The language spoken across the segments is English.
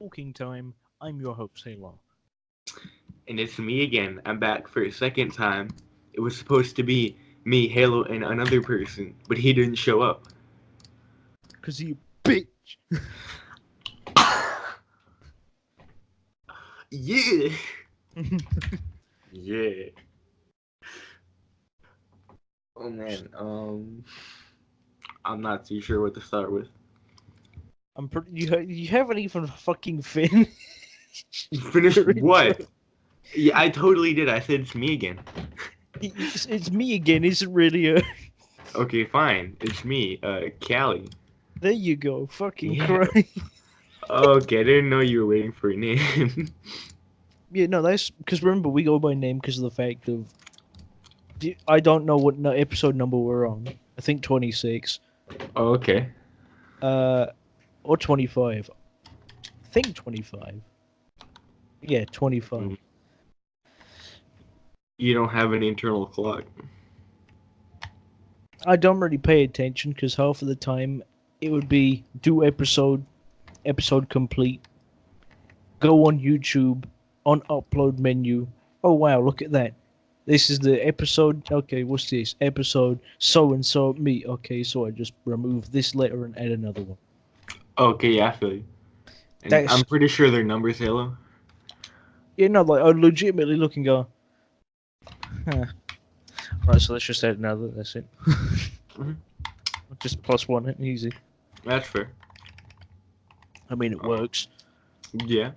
Talking Time. I'm your host, Halo. And it's me again. I'm back for a second time. It was supposed to be me, Halo, and another person, but he didn't show up. Cause you bitch. Yeah. Yeah. Oh man, I'm not too sure what to start with. I'm pretty. You haven't even fucking finished. You finished your what? intro. Yeah, I totally did. I said it's me again. It's me again. Is it really? Okay, fine. It's me, Callie. There you go. Fucking Yeah. Christ. Okay, I didn't know you were waiting for a name. Yeah, no, that's because remember we go by name because of the fact of I don't know what episode number we're on. I think 26. Oh, okay. Or 25. I think 25. Yeah, 25. Mm. You don't have an internal clock. I don't really pay attention because half of the time it would be do episode complete, go on YouTube, on upload menu. Oh wow, look at that. This is the episode. Okay, what's this? Episode so and so me. Okay, so I just remove this letter and add another one. Okay, yeah, I feel you. And That's I'm pretty sure they're numbers, Halo. like I legitimately look and go, huh. Right, so let's just add another. That's it. Mhm. Just plus one, easy. That's fair. I mean, it works. Yeah.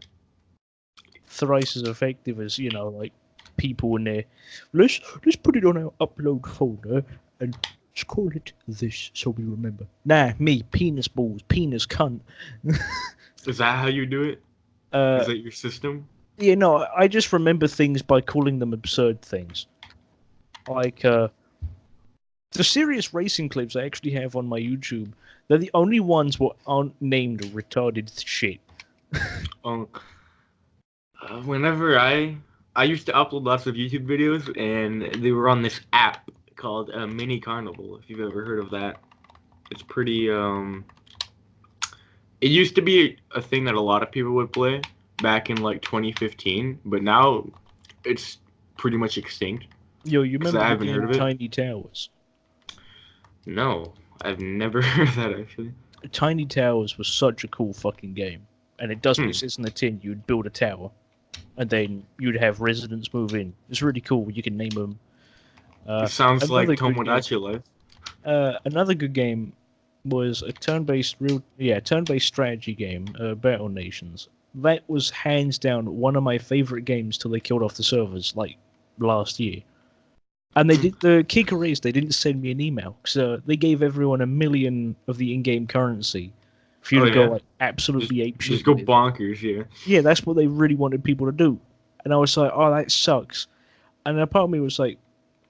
Thrice as effective as like people in there. Let's put it on our upload folder and let's call it this so we remember. Nah, me penis balls, penis cunt. Is that how you do it? Is that your system? Yeah, no, I just remember things by calling them absurd things. Like the serious racing clips I actually have on my YouTube. They're the only ones what aren't named retarded shit. Um, whenever I used to upload lots of YouTube videos, and they were on this app called Mini Carnival. If you've ever heard of that, it's pretty. It used to be a thing that a lot of people would play back in like 2015, but now it's pretty much extinct. Yo, you 'Cause remember I the haven't heard game of it. Tiny Towers? No, I've never heard of that actually. Tiny Towers was such a cool fucking game. And it does what Hmm. it says in the tin. You'd build a tower, and then you'd have residents move in. It's really cool. You can name them. It sounds like Another good game. Tomodachi Life. Another good game was a turn-based turn-based strategy game, Battle Nations. That was hands down one of my favorite games till they killed off the servers like last year. And they did the kicker is they didn't send me an email because they gave everyone 1 million of the in-game currency for you Oh, to go yeah? like absolutely apeshit. Just go with. bonkers, yeah. Yeah, that's what they really wanted people to do. And I was like, oh, that sucks. And a part of me was like,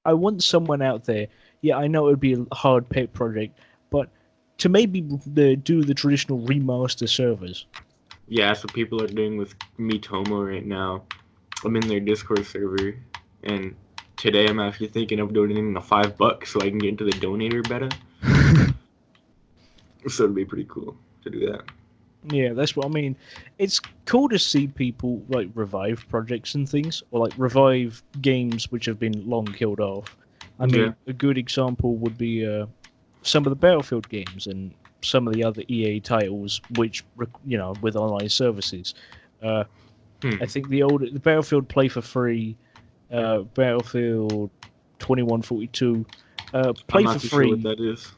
I want someone out there. Yeah, I know it would be a hard pet project, but to maybe do the traditional remaster servers. Yeah, that's what people are doing with Mitomo right now. I'm in their Discord server, and today I'm actually thinking of donating the $5 so I can get into the donator beta. So it'd be pretty cool to do that. Yeah, that's what I mean. It's cool to see people like revive projects and things, or like revive games which have been long killed off. I mean, Yeah. a good example would be some of the Battlefield games and some of the other EA titles, which with online services. I think the Battlefield Play for Free, Battlefield 2142, I'm Play not for too sure what Free. that is.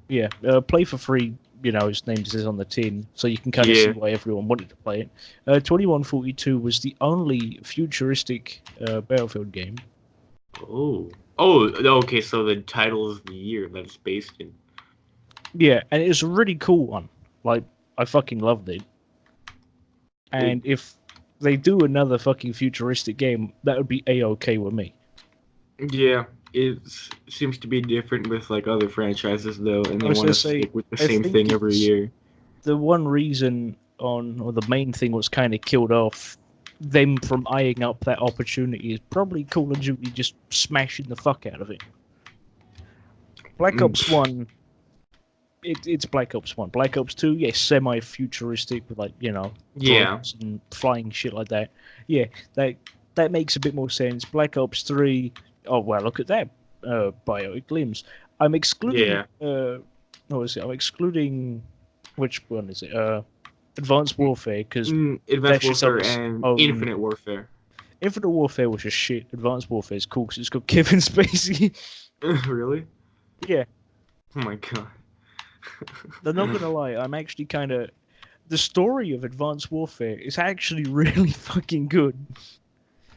Yeah, Play for Free. His name says on the tin, so you can kind of Yeah. see why everyone wanted to play it. 2142 was the only futuristic Battlefield game. Oh. Oh, okay, so the title is the year that it's based in. Yeah, and it was a really cool one. Like, I fucking loved it. And if they do another fucking futuristic game, that would be A-okay with me. Yeah, it seems to be different with like other franchises though, and they want to stick with the same thing every year. The one reason or the main thing was kind of killed off them from eyeing up that opportunity is probably Call of Duty just smashing the fuck out of it. Black Ops 1 it's Black Ops 1. Black Ops 2, yes, semi-futuristic with like, Yeah. drones and flying shit like that. Yeah, that makes a bit more sense. Black Ops 3, oh well, look at that, biotic limbs. I'm excluding. Yeah. What is it? I'm excluding. Which one is it? Advanced Warfare, because Advanced that's just on Warfare its and own. Infinite Warfare. Infinite Warfare was just shit. Advanced Warfare is cool because it's got Kevin Spacey. Really? Yeah. Oh my god. I'm not gonna lie, I'm actually kind of. The story of Advanced Warfare is actually really fucking good.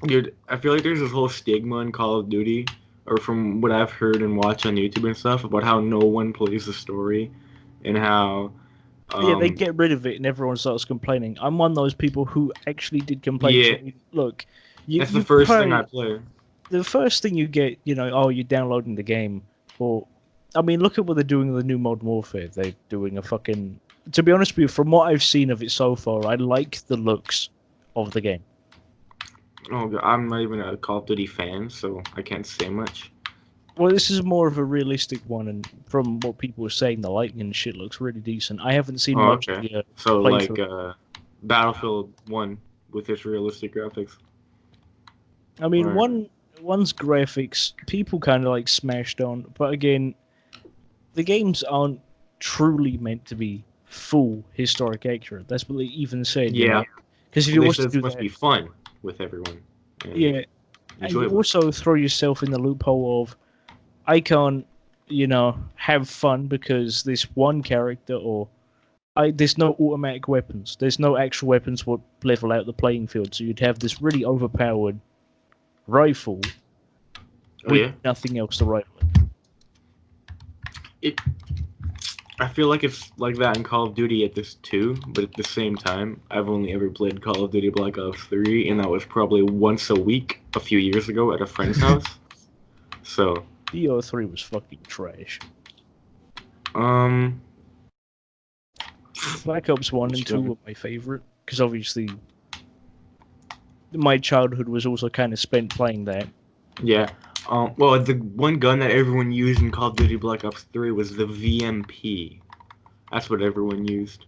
Dude, I feel like there's this whole stigma in Call of Duty, or from what I've heard and watched on YouTube and stuff, about how no one plays the story, and how. Yeah, they get rid of it and everyone starts complaining. I'm one of those people who actually did complain. Yeah. I mean, look, That's the first thing I play. The first thing you get, you're downloading the game, or, I mean, look at what they're doing with the new Modern Warfare. They're doing a fucking. To be honest with you, from what I've seen of it so far, I like the looks of the game. Oh god, I'm not even a Call of Duty fan, so I can't say much. Well, this is more of a realistic one, and from what people were saying, the lighting and shit looks really decent. I haven't seen much. Okay. Of the, So like Battlefield 1 with its realistic graphics. I mean, Or- one's graphics people kind of like smashed on, but again, the games aren't truly meant to be full historic accurate. That's what they even said. Yeah. Because if you They was said to do it must that, be fun with everyone. And yeah, and you enjoyable. also throw yourself in the loophole of I can't, have fun because this one character or there's no automatic weapons. There's no actual weapons what level out the playing field. So you'd have this really overpowered rifle with nothing else to rifle it. I feel like it's like that in Call of Duty at this too, but at the same time, I've only ever played Call of Duty Black Ops 3, and that was probably once a week a few years ago at a friend's house. So. BO3 was fucking trash. Black Ops 1 and 2 were my favorite, because obviously my childhood was also kind of spent playing that. Yeah. Well, the one gun that everyone used in Call of Duty Black Ops 3 was the VMP. That's what everyone used.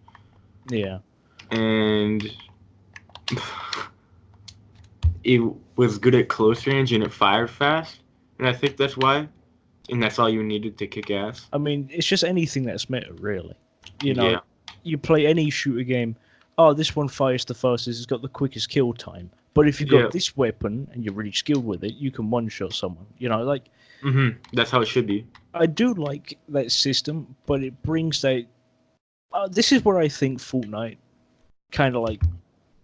Yeah. And it was good at close range and it fired fast. And I think that's why. And that's all you needed to kick ass. I mean, it's just anything that's meta, really. Yeah. You play any shooter game, oh, this one fires the fastest, it's got the quickest kill time. But if you've got this weapon and you're really skilled with it, you can one-shot someone. That's how it should be. I do like that system, but it brings that. This is where I think Fortnite kind of like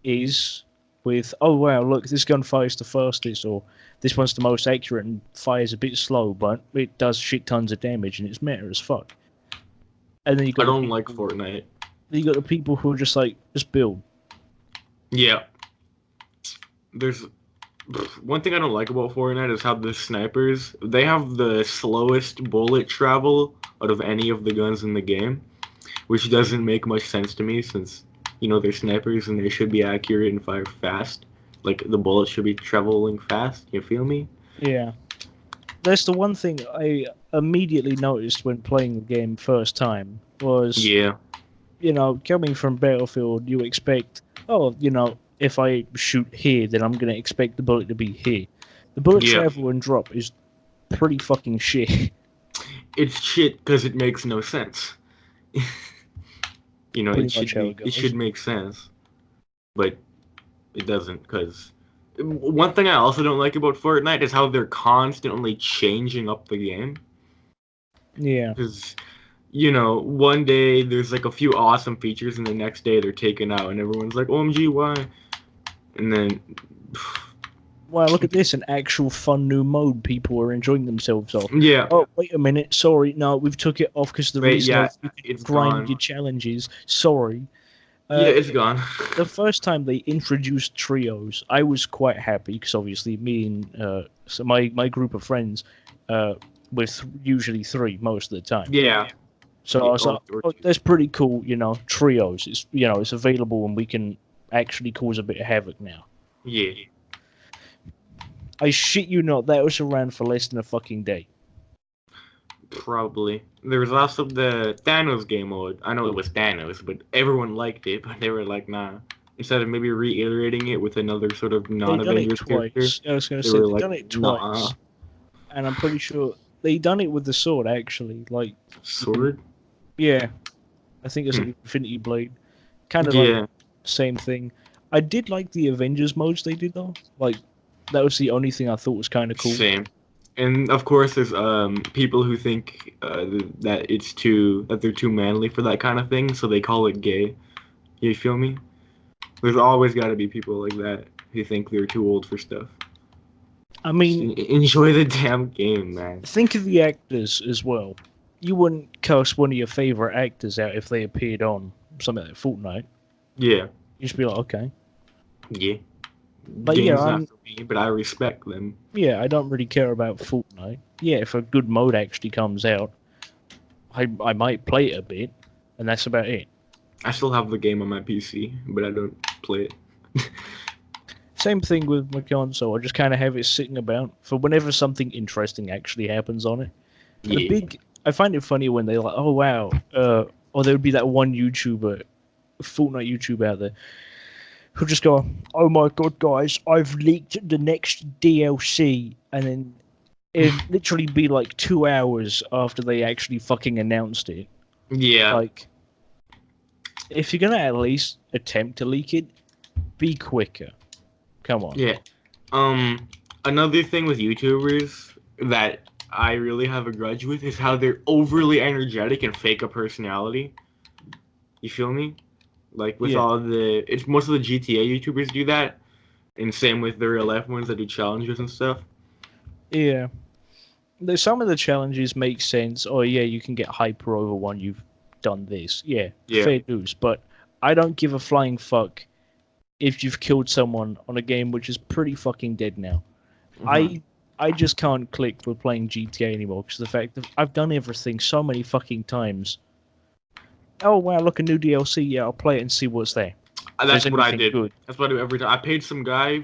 is with, oh wow, look, this gun fires the fastest, or this one's the most accurate and fires a bit slow, but it does shit tons of damage and it's meta as fuck. And then you got I don't like Fortnite. Then you got the people who are just like, just build. Yeah. There's one thing I don't like about Fortnite is how the snipers, they have the slowest bullet travel out of any of the guns in the game, which doesn't make much sense to me since, they're snipers and they should be accurate and fire fast. Like, the bullets should be traveling fast, you feel me? Yeah. That's the one thing I immediately noticed when playing the game first time was, coming from Battlefield, you expect, if I shoot here, then I'm going to expect the bullet to be here. The bullet travel and drop is pretty fucking shit. It's shit because it makes no sense. It should make sense. But it doesn't, because one thing I also don't like about Fortnite is how they're constantly changing up the game. Yeah. Because, one day there's like a few awesome features and the next day they're taken out and everyone's like, OMG, why? And then... Wow, look at this, an actual fun new mode people are enjoying themselves off. Yeah. Oh, wait a minute, sorry, no, we've took it off because the reason you could grind your challenges. Sorry. It's gone. The first time they introduced trios, I was quite happy because obviously me and my group of friends, with usually 3 most of the time. Yeah. So I was like, oh, that's pretty cool, trios. It's it's available and we can actually cause a bit of havoc now. Yeah. I shit you not, that was around for less than a fucking day. Probably. There was also the Thanos game mode. I know it was Thanos, but everyone liked it. But they were like, nah. Instead of maybe reiterating it with another sort of They done it non-Avengers character, twice. I was gonna they say were they like, done it nah. twice, and I'm pretty sure they done it with the sword actually. Like, Sword? yeah, I think it's Hmm. like Infinity Blade, kind of like Yeah, same thing. I did like the Avengers modes they did though. Like, that was the only thing I thought was kind of cool. same. And of course, there's people who think that they're too manly for that kind of thing, so they call it gay. You feel me? There's always got to be people like that who think they're too old for stuff. I Just mean, enjoy the damn game, man. think of the actors as well. You wouldn't cast one of your favorite actors out if they appeared on something like Fortnite. Yeah, You'd just be like, okay. yeah. But yeah, Game's not for me, but I respect them. I don't really care about Fortnite. Yeah, if a good mode actually comes out, I might play it a bit, and that's about it. I still have the game on my PC, but I don't play it. Same thing with my console. I just kind of have it sitting about for whenever something interesting actually happens on it. Yeah. I find it funny when they're like, "Oh wow," or there would be that one YouTuber, Fortnite YouTuber out there, who'll just go, "Oh my god, guys, I've leaked the next DLC," and then it'd literally be like 2 hours after they actually fucking announced it. Yeah. Like, if you're gonna at least attempt to leak it, be quicker. Come on. Yeah. Another thing with YouTubers that I really have a grudge with is how they're overly energetic and fake a personality. You feel me? Like with Yeah. all the, it's most of the GTA YouTubers do that, and same with the real life ones that do challenges and stuff. Yeah. Some of the challenges make sense. Oh yeah, you can get hyper over one. You've done this. Yeah, Yeah. fair dues. But I don't give a flying fuck if you've killed someone on a game which is pretty fucking dead now. Mhm. I just can't click with playing GTA anymore because the fact that I've done everything so many fucking times. Oh wow, look, a new DLC. Yeah, I'll play it and see what's there. If there's That's what I anything did. good. That's what I do every time. I paid some guy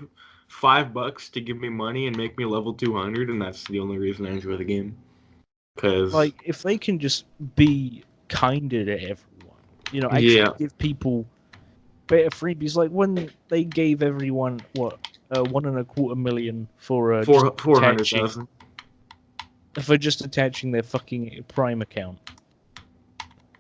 $5 to give me money and make me level 200, and that's the only reason I enjoy the game. Cause Like, if they can just be kinder to everyone, actually yeah, give people better freebies. Like when they gave everyone what 1.25 million four 400,000. for just attaching their fucking Prime account.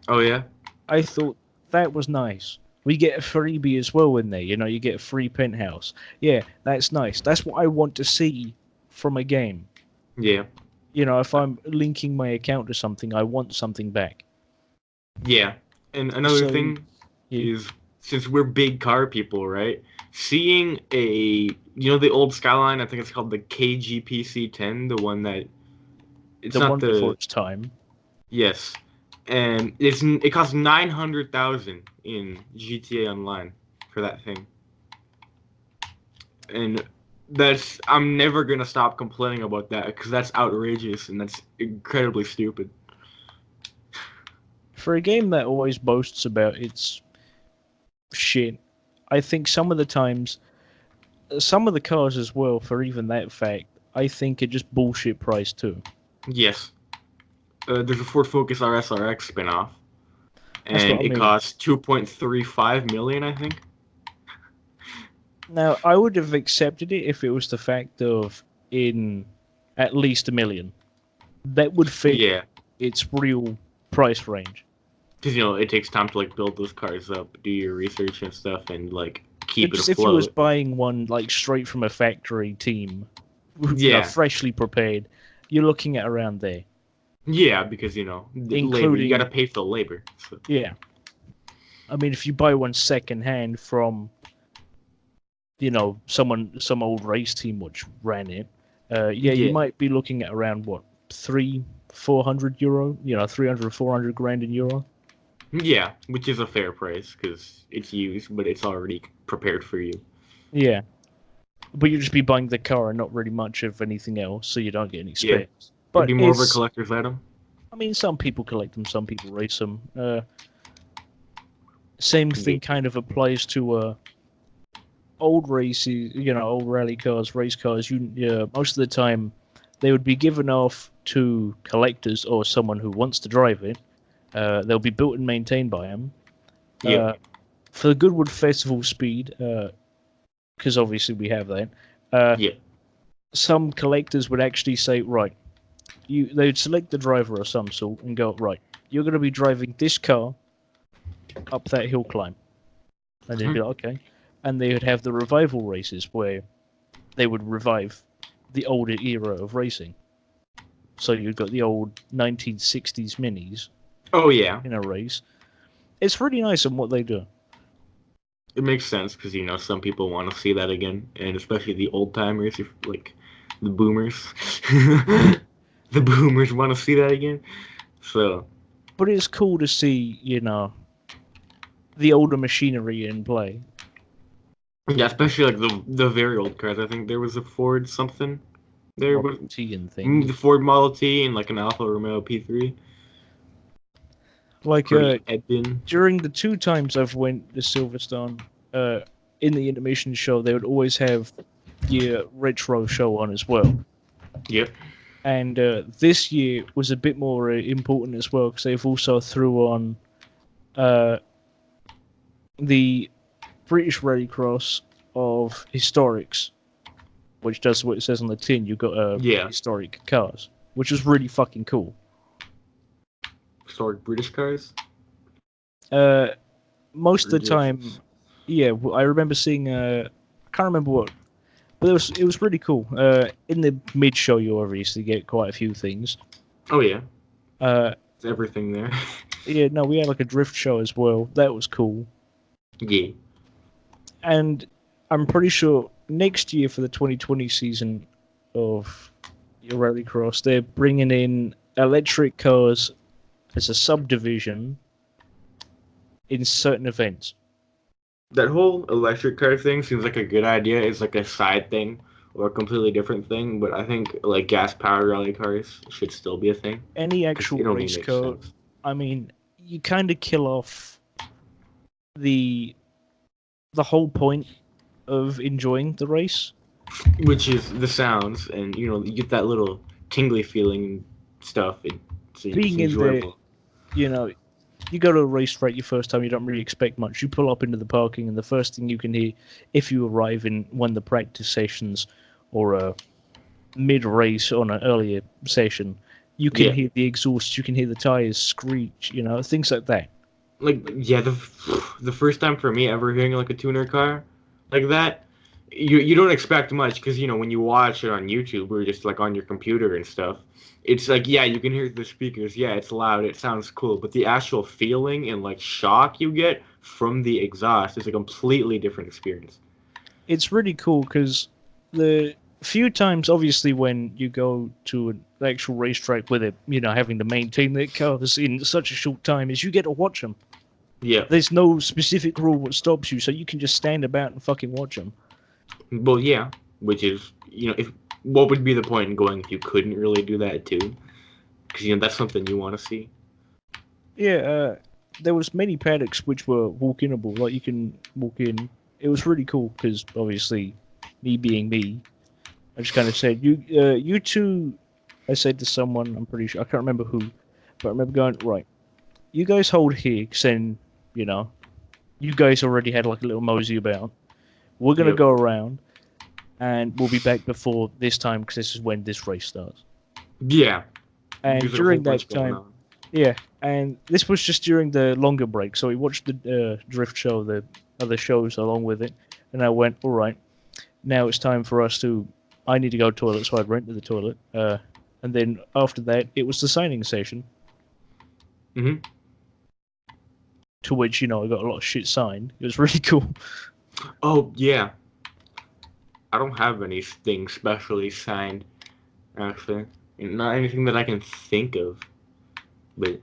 Oh yeah, I thought that was nice. We get a freebie as well in there. You get a free penthouse. Yeah, that's nice. That's what I want to see from a game. yeah, If I'm linking my account to something, I want something back. yeah. And another So, thing yeah, is, since we're big car people, right? Seeing the old Skyline, I think it's called the KGPC 10, the one that it's the not one before the its time. yes, and it costs 900,000 in GTA Online for that thing. And I'm never gonna stop complaining about that because that's outrageous and that's incredibly stupid. For a game that always boasts about its shit, I think some of the times, some of the cars as well, for even that fact, I think are just bullshit price too. Yes, there's a Ford Focus RSRX spinoff, That's what and I it mean. costs 2.35 million, I think. Now, I would have accepted it if it was the fact of in at least 1 million. That would fit Yeah, its real price range. because it takes time to like build those cars up, do your research and stuff, and like But keep it just if you was afloat. buying one like straight from a factory team, Yeah, freshly prepared, you're looking at around there, yeah, because the labor, you gotta including pay for the labor. So. yeah. I mean, if you buy one second hand from some old race team which ran it, yeah, you Yeah, might be looking at around what 300-400 euro, 300-400 grand in euro. yeah, which is a fair price because it's used, but it's already prepared for you. Yeah, but you just be buying the car and not really much of anything else, so you don't get any Yeah, spares. it'd But be more of a collector's item. I mean, some people collect them, some people race them. Same Yeah, thing kind of applies to old races, old rally cars, race cars. Most of the time, They would be given off to collectors or someone who wants to drive it. They'll be built and maintained by them. Yeah. For the Goodwood Festival speed, because obviously we have that. Yeah. Some collectors would actually say, right, they would select the driver of some sort and go, right, you're going to be driving this car up that hill climb. And they'd be like, okay. And they would have the revival races where they would revive the older era of racing. So you've got the old 1960s minis Oh yeah. in a race. It's really nice on what they do. It makes sense because some people want to see that again, and especially the old timers, like the boomers. The boomers want to see that again. So. But it's cool to see, the older machinery in play. Yeah, especially like the very old cars. I think there was a Ford something there. Model T and thing. The Ford Model T and like an Alfa Romeo P3. Like during the 2 times I've went to Silverstone, in the intermission show, they would always have the retro show on as well. Yep. And this year was a bit more important as well because they've also threw on the British Rallycross of Historics, which does what it says on the tin. You've got historic cars, which is really fucking cool. Historic British cars? Most of the time, yeah. I remember seeing. I can't remember what, but it was really cool. In the mid show, you obviously get quite a few things. Oh yeah. It's everything there. Yeah, no, we had like a drift show as well. That was cool. Yeah. And I'm pretty sure next year for the 2020 season of Rallycross, they're bringing in electric cars as a subdivision in certain events. That whole electric car thing seems like a good idea. It's like a side thing or a completely different thing, but I think like gas-powered rally cars should still be a thing. Any actual race car, I mean, you kind of kill off the whole point of enjoying the race, which is the sounds, and you get that little tingly feeling and stuff. Being enjoyable. In there, you go to a racetrack your first time, you don't really expect much. You pull up into the parking, and the first thing you can hear, if you arrive in one of the practice sessions or a mid-race on an earlier session, you can hear the exhaust, you can hear the tires screech, things like that. Like, yeah, the first time for me ever hearing like a tuner car like that, you don't expect much because when you watch it on YouTube or just like on your computer and stuff, it's like, yeah, you can hear the speakers, yeah, it's loud, it sounds cool, but the actual feeling and like shock you get from the exhaust is a completely different experience. It's really cool because the few times, obviously, when you go to an actual racetrack with it, having to maintain their cars in such a short time, is you get to watch them. Yeah. There's no specific rule what stops you, so you can just stand about and fucking watch them. Well, yeah, which is, what would be the point in going if you couldn't really do that too? Because, that's something you want to see. Yeah, there was many paddocks which were walk-inable, like you can walk in. It was really cool because, obviously, me being me, I just kind of said, you two, I said to someone, I'm pretty sure, I can't remember who, but I remember going, right, you guys hold here, because then, you guys already had like a little mosey about. We're going to go around, and we'll be back before this time, because this is when this race starts. Yeah. And during that time, and this was just during the longer break, so we watched the drift show, the other shows along with it, and I went, all right, now it's time for us I need to go to the toilet, so I'd rent to the toilet, and then after that, it was the signing session. Mm-hmm. To which, I got a lot of shit signed. It was really cool. Oh, yeah. I don't have anything specially signed, actually. Not anything that I can think of. But,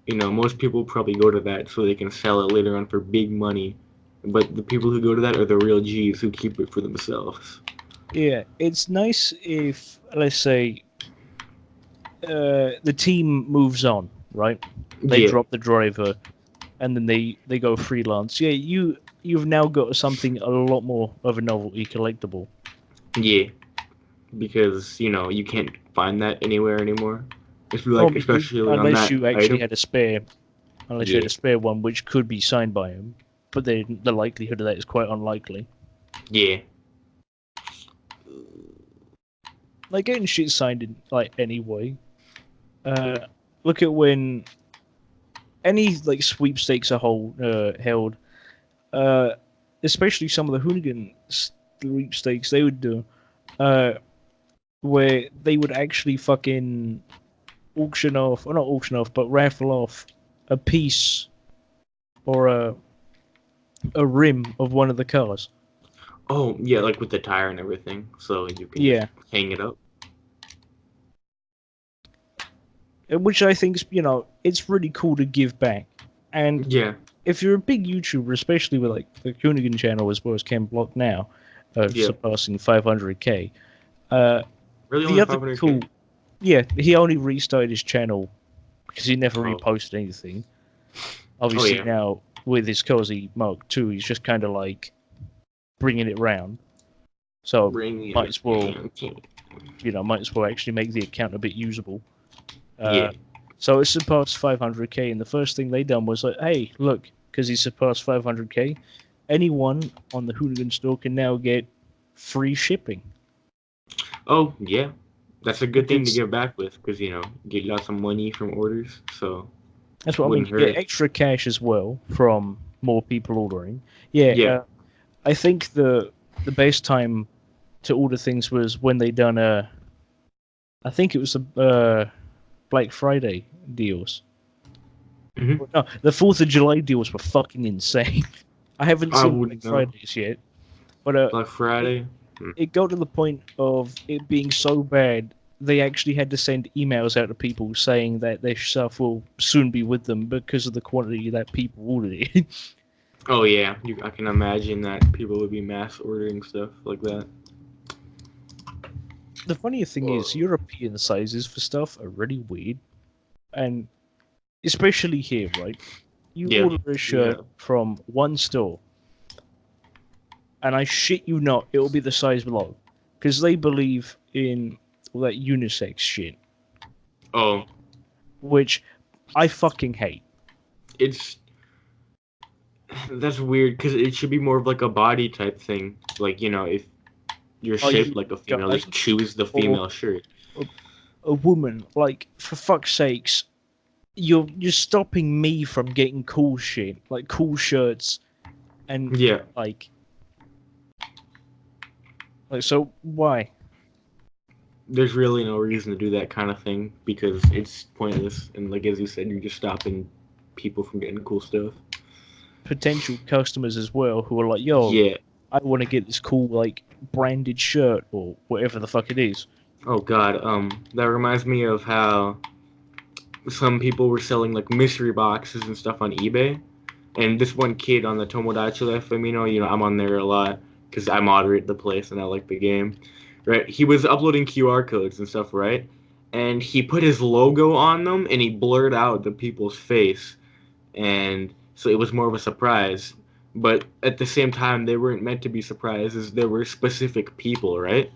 most people probably go to that so they can sell it later on for big money. But the people who go to that are the real G's who keep it for themselves. Yeah, it's nice if, let's say, the team moves on, right? They drop the driver, and then they go freelance. Yeah, you've now got something a lot more of a novelty collectible. Yeah. because you can't find that anywhere anymore. It's like Probably, especially on unless that you actually item. had a spare, unless you had Yeah, a spare one which could be signed by him. But the likelihood of that is quite unlikely. yeah. Like getting shit signed in like anyway. Look at when any like sweepstakes are held. Uh, Especially some of the hooligan sweepstakes they would do. Uh, where they would actually fucking auction off, or not auction off, but raffle off a piece or a rim of one of the cars. Oh, yeah, like with the tire and everything, so you can just Yeah, hang it up. which I think is, it's really cool to give back. And Yeah, if you're a big YouTuber, especially with like the Hoonigan channel as well as Ken Block now, yeah. surpassing 500k, uh, Really, the only other 500K? cool, yeah, he only restarted his channel because he never Oh, reposted anything. oh Obviously yeah. now with his Cozy Mark II, he's just kind of like bringing it round. So Bring might it. as well, might as well actually make the account a bit usable. Yeah. Uh, so it surpassed 500k, and the first thing they done was like, hey, look, because he surpassed 500k, anyone on the Hooligan store can now get free shipping. Oh, yeah. That's a good thing to Because give back with, because get lots of money from orders, so that's what I mean. wouldn't You get hurt. extra cash as well from more people ordering. Yeah, Yeah. I think the best time to order things was when they done I think it was the Black Friday deals. Hmm. No, the 4th of July deals were fucking insane. I haven't I seen Black wouldn't know. Fridays yet, but Black it, Friday. it got to the point of it being so bad they actually had to send emails out to people saying that their stuff will soon be with them because of the quantity that people ordered it. Oh yeah, I can imagine that people would be mass ordering stuff like that. The funny thing is, Whoa. European sizes for stuff are really weird, and especially here, right? You Yeah, order a yeah. shirt from one store, and I shit you not, it will be the size below, because they believe in all that unisex shit, Oh, which I fucking hate. it's that's weird because it should be more of like a body type thing. Like if you're Are shaped you like a a female, guy just choose the or female shirt. a, a woman? Like, for fuck's sakes, you're stopping me from getting cool shit, like cool shirts, and Yeah, like so why? there's really no reason to do that kind of thing because it's pointless. And like as you said, you're just stopping people from getting cool stuff. Potential customers as well who are like, yo, Yeah. I want to get this cool like branded shirt or whatever the fuck it is. Oh God. That reminds me of how some people were selling like mystery boxes and stuff on eBay. And this one kid on the Tomodachi Life Femino, I'm on there a lot because I moderate the place and I like the game, right? He was uploading QR codes and stuff, right? And he put his logo on them and he blurred out the people's face. And so it was more of a surprise. But at the same time, they weren't meant to be surprises. They were specific people, right?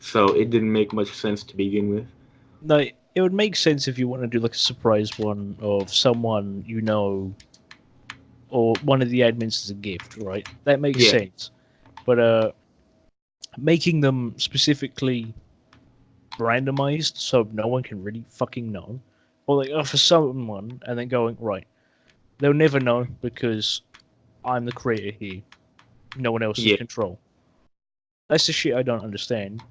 So it didn't make much sense to begin with. No, it would make sense if you want to do like a surprise one of someone you know or one of the admins as a gift, right? That makes Yeah, sense. But making them specifically randomized so no one can really fucking know, or like for someone and then going right, they'll never know because I'm the creator here. No one else is yeah. control. That's the shit I don't understand.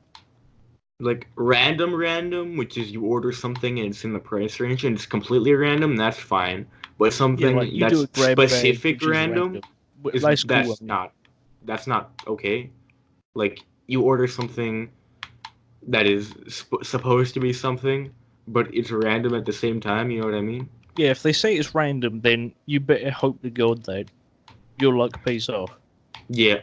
Like random, which is you order something and it's in the price range and it's completely random, that's fine. But Yeah, like something you do a that's grab bag specific which is random random. That's cool. I that's mean, not okay. Like you order something that is supposed to be something, but it's random at the same time. You know what I mean? yeah, if they say it's random, then you better hope to God that your luck pays off. Yeah,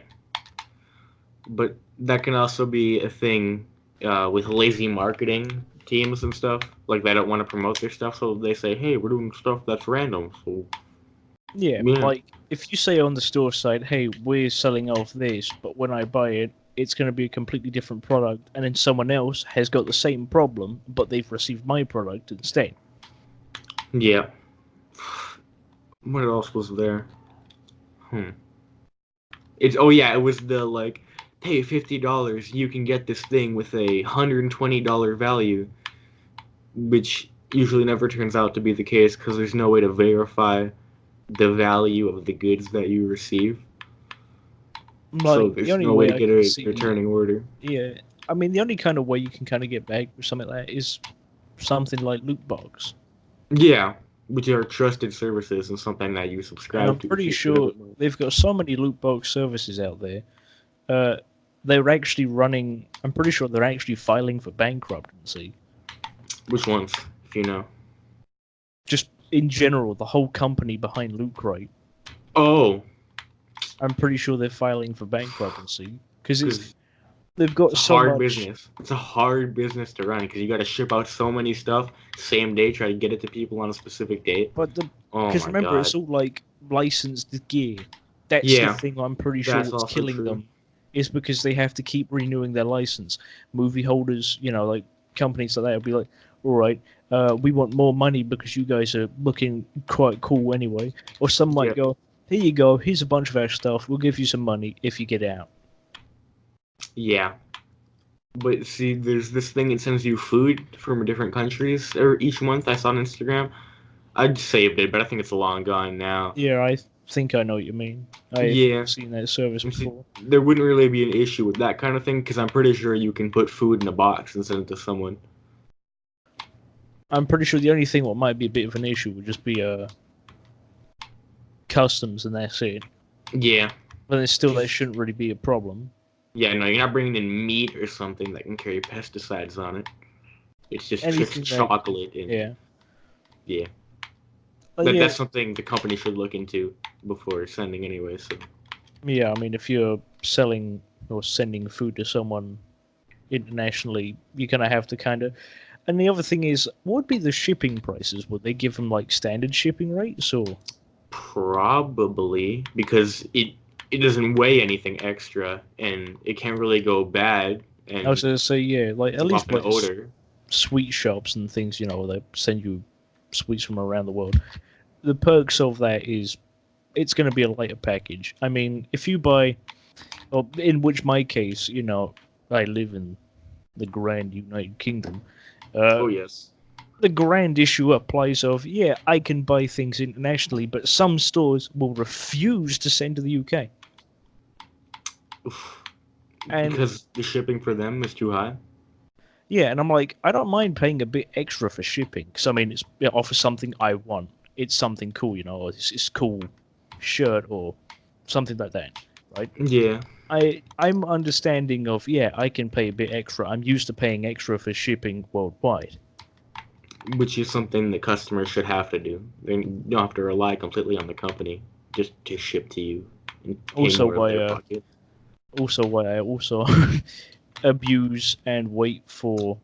but that can also be a thing with lazy marketing teams and stuff. Like they don't want to promote their stuff, so they say, "Hey, we're doing stuff that's random." So Yeah, yeah, like if you say on the store side, "Hey, we're selling off this," but when I buy it, it's going to be a completely different product, and then someone else has got the same problem, but they've received my product instead. Yeah. What else was there? It was the like, pay $50, you can get this thing with a $120 value, which usually never turns out to be the case because there's no way to verify the value of the goods that you receive. Like, so there's the only no way way to I get can a see, returning order. yeah, I mean, the only kind of way you can kind of get back with something like that is something like loot box. Yeah, which are trusted services and something that you And subscribe I'm to. pretty sure they've got so many loot box services out there. They're actually running. I'm pretty sure they're actually filing for bankruptcy. Which ones, if you know? Just in general, the whole company behind Loot Crate. Oh, I'm pretty sure they're filing for bankruptcy because 'cause they've got it's a so hard much. business. It's a hard business to run because you got to ship out so many stuff same day, try to get it to people on a specific date. But Oh because my remember, god. it's all like licensed gear. That's the Yeah, thing. I'm pretty sure that's what's also killing true. them is because they have to keep renewing their license. Movie holders, like companies like that, will be like, all right, we want more money because you guys are looking quite cool anyway. Or some might Yep. go, here you go, here's a bunch of our stuff. We'll give you some money if you get out. Yeah. But see, there's this thing that sends you food from different countries each month. I saw on Instagram. I'd saved it, but I think it's long gone now. Yeah, I think I know what you mean. I've Yeah. seen that service See, before. there wouldn't really be an issue with that kind of thing because I'm pretty sure you can put food in a box and send it to someone. I'm pretty sure the only thing what might be a bit of an issue would just be customs, and that's it. Yeah. But then still, that shouldn't really be a problem. Yeah, no, you're not bringing in meat or something that can carry pesticides on it. It's just Anything chocolate. Yeah. That's something the company should look into before sending anyway. So. Yeah, I mean, if you're selling or sending food to someone internationally, you're going to have to kind of... And the other thing is, what would be the shipping prices? Would they give them, like, standard shipping rates, or...? Probably, because it doesn't weigh anything extra, and it can't really go bad. And I was going to say, yeah, like, at least, an like, odor. sweet shops and things, they send you sweets from around the world. The perks of that is it's going to be a lighter package. I mean, if you buy... Well, in my case, I live in the grand United Kingdom. Oh yes. The grand issue applies of, I can buy things internationally, but some stores will refuse to send to the UK. And because the shipping for them is too high? Yeah, and I'm like, I don't mind paying a bit extra for shipping, because, I mean, it offers something I want. It's something cool, it's cool shirt or something like that, right? Yeah. I'm understanding of, I can pay a bit extra. I'm used to paying extra for shipping worldwide. Which is something the customers should have to do. They don't have to rely completely on the company just to ship to you and pay Also, more of their pocket. why I also abuse and wait for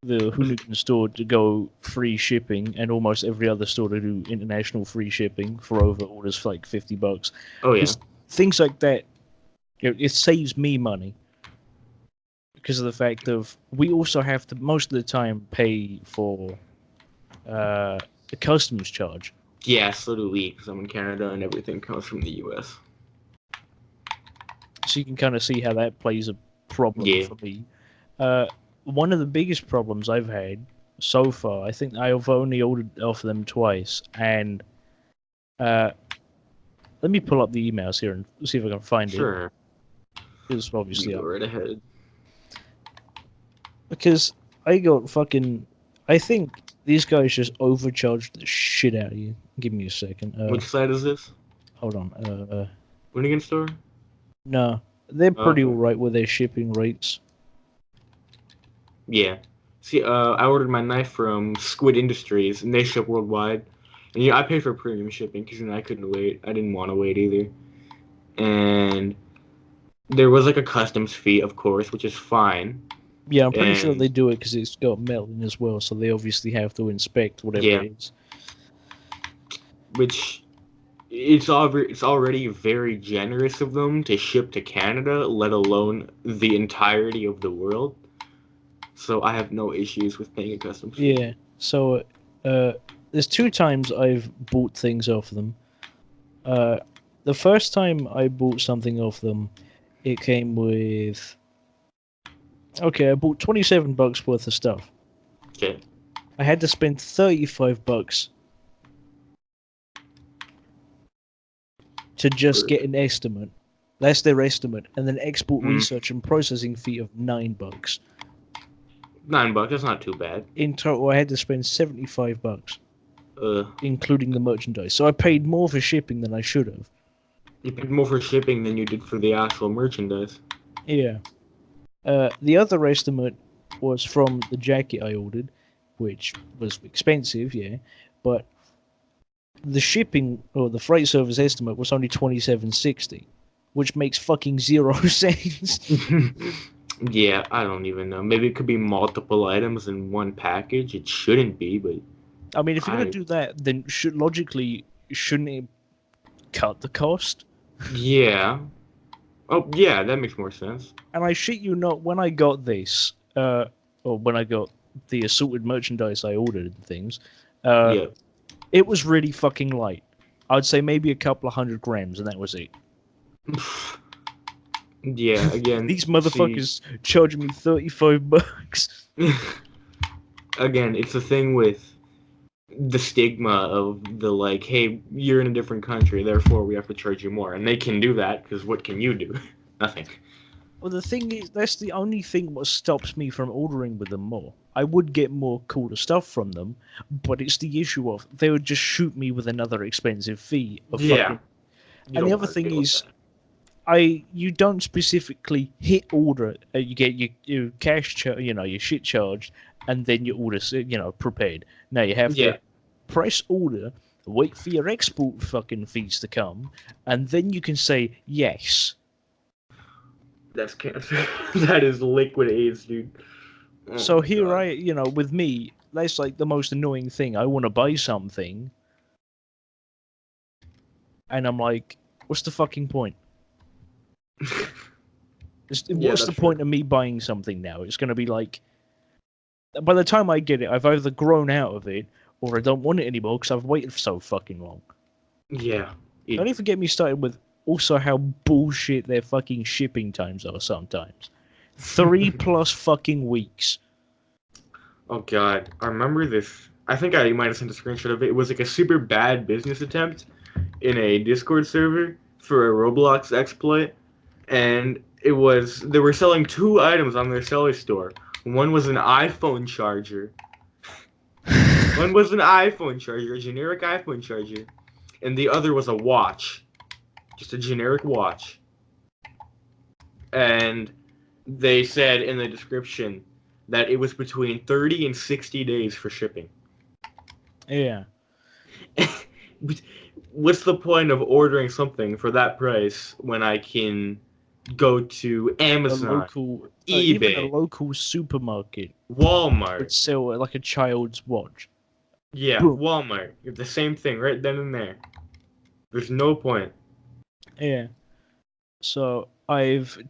the Hoonigan store to go free shipping, and almost every other store to do international free shipping for over orders for like $50. Oh yeah. Things like that, it saves me money because of the fact of we also have to most of the time pay for the customs charge. Yeah, so do we, because I'm in Canada and everything comes from the US. So you can kind of see how that plays a problem for me. One of the biggest problems I've had so far, I think I've only ordered off them twice, and let me pull up the emails here and see if I can find it. Sure. Because obviously go right ahead. Because I think these guys just overcharged the shit out of you. Give me a second. Which side is this? Hold on. Hoonigan store? No, they're pretty alright with their shipping rates. Yeah. See, I ordered my knife from Squid Industries, and they ship worldwide. And I paid for premium shipping because I couldn't wait. I didn't want to wait either. And there was like a customs fee, of course, which is fine. Yeah, I'm pretty sure they do it because it's got metal in as well, so they obviously have to inspect whatever it is. Which it's already very generous of them to ship to Canada, let alone the entirety of the world. So I have no issues with paying a customs fee. Yeah. So, there's 2 times I've bought things off them. Uh, the first time I bought something off them, it came with. Okay, I bought $27 worth of stuff. Okay. I had to spend $35 to just get an estimate. That's their estimate, and then export research and processing fee of $9. $9, that's not too bad. In total, I had to spend $75, Uh, including the merchandise. So I paid more for shipping than I should have. you paid more for shipping than you did for the actual merchandise. Yeah. The other estimate was from the jacket I ordered, which was expensive, yeah, but the shipping or the freight service estimate was only $27.60, which makes fucking 0 cents. Yeah, I don't even know. Maybe it could be multiple items in one package. It shouldn't be, but I mean, if you're gonna do that, then logically shouldn't it cut the cost? Yeah. Oh, yeah, that makes more sense. And I shit you not, when I got this, or when I got the assorted merchandise I ordered and things, Yeah. it was really fucking light. I'd say maybe a couple of 100 grams, and that was it. Yeah, again. These motherfuckers charging me $35. Again, it's the thing with the stigma of the like, hey, you're in a different country, therefore we have to charge you more. And they can do that, because what can you do? Nothing. Well, the thing is, that's the only thing what stops me from ordering with them more. I would get more cooler stuff from them, but it's the issue of they would just shoot me with another expensive fee. Yeah. And the other thing is, you don't specifically hit order. You get your cash, your shit charged, and then your order, prepared. Now you have to press order, wait for your export fucking fees to come, and then you can say yes. That's cancer. That is liquid AIDS, dude. Oh So here God. with me, that's like the most annoying thing. I want to buy something, and I'm like, what's the fucking point? What's the point of me buying something now? It's going to be like, by the time I get it, I've either grown out of it, or I don't want it anymore because I've waited for so fucking long. Yeah. Don't even get me started with also how bullshit their fucking shipping times are sometimes. 3+ fucking weeks. Oh God, I remember this. I think I might have sent a screenshot of it. It was like a super bad business attempt in a Discord server for a Roblox exploit, and they were selling 2 items on their seller store. One was an iPhone charger. One was an iPhone charger, a generic iPhone charger, and the other was a watch, just a generic watch. And they said in the description that it was between 30 and 60 days for shipping. Yeah. What's the point of ordering something for that price when I can go to Amazon, eBay, even a local supermarket, Walmart, would sell like a child's watch? Yeah, Walmart. You have the same thing right then and there. There's no point. Yeah. So I've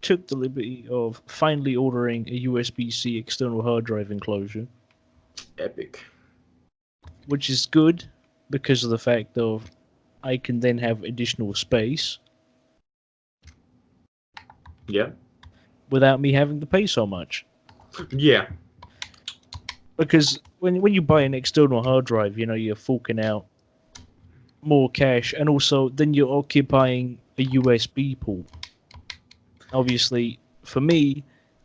took the liberty of finally ordering a USB-C external hard drive enclosure. Epic. Which is good because of the fact of I can then have additional space. Yeah. Without me having to pay so much. Yeah. Because when you buy an external hard drive, you're forking out more cash, and also then you're occupying a USB port. Obviously, for me,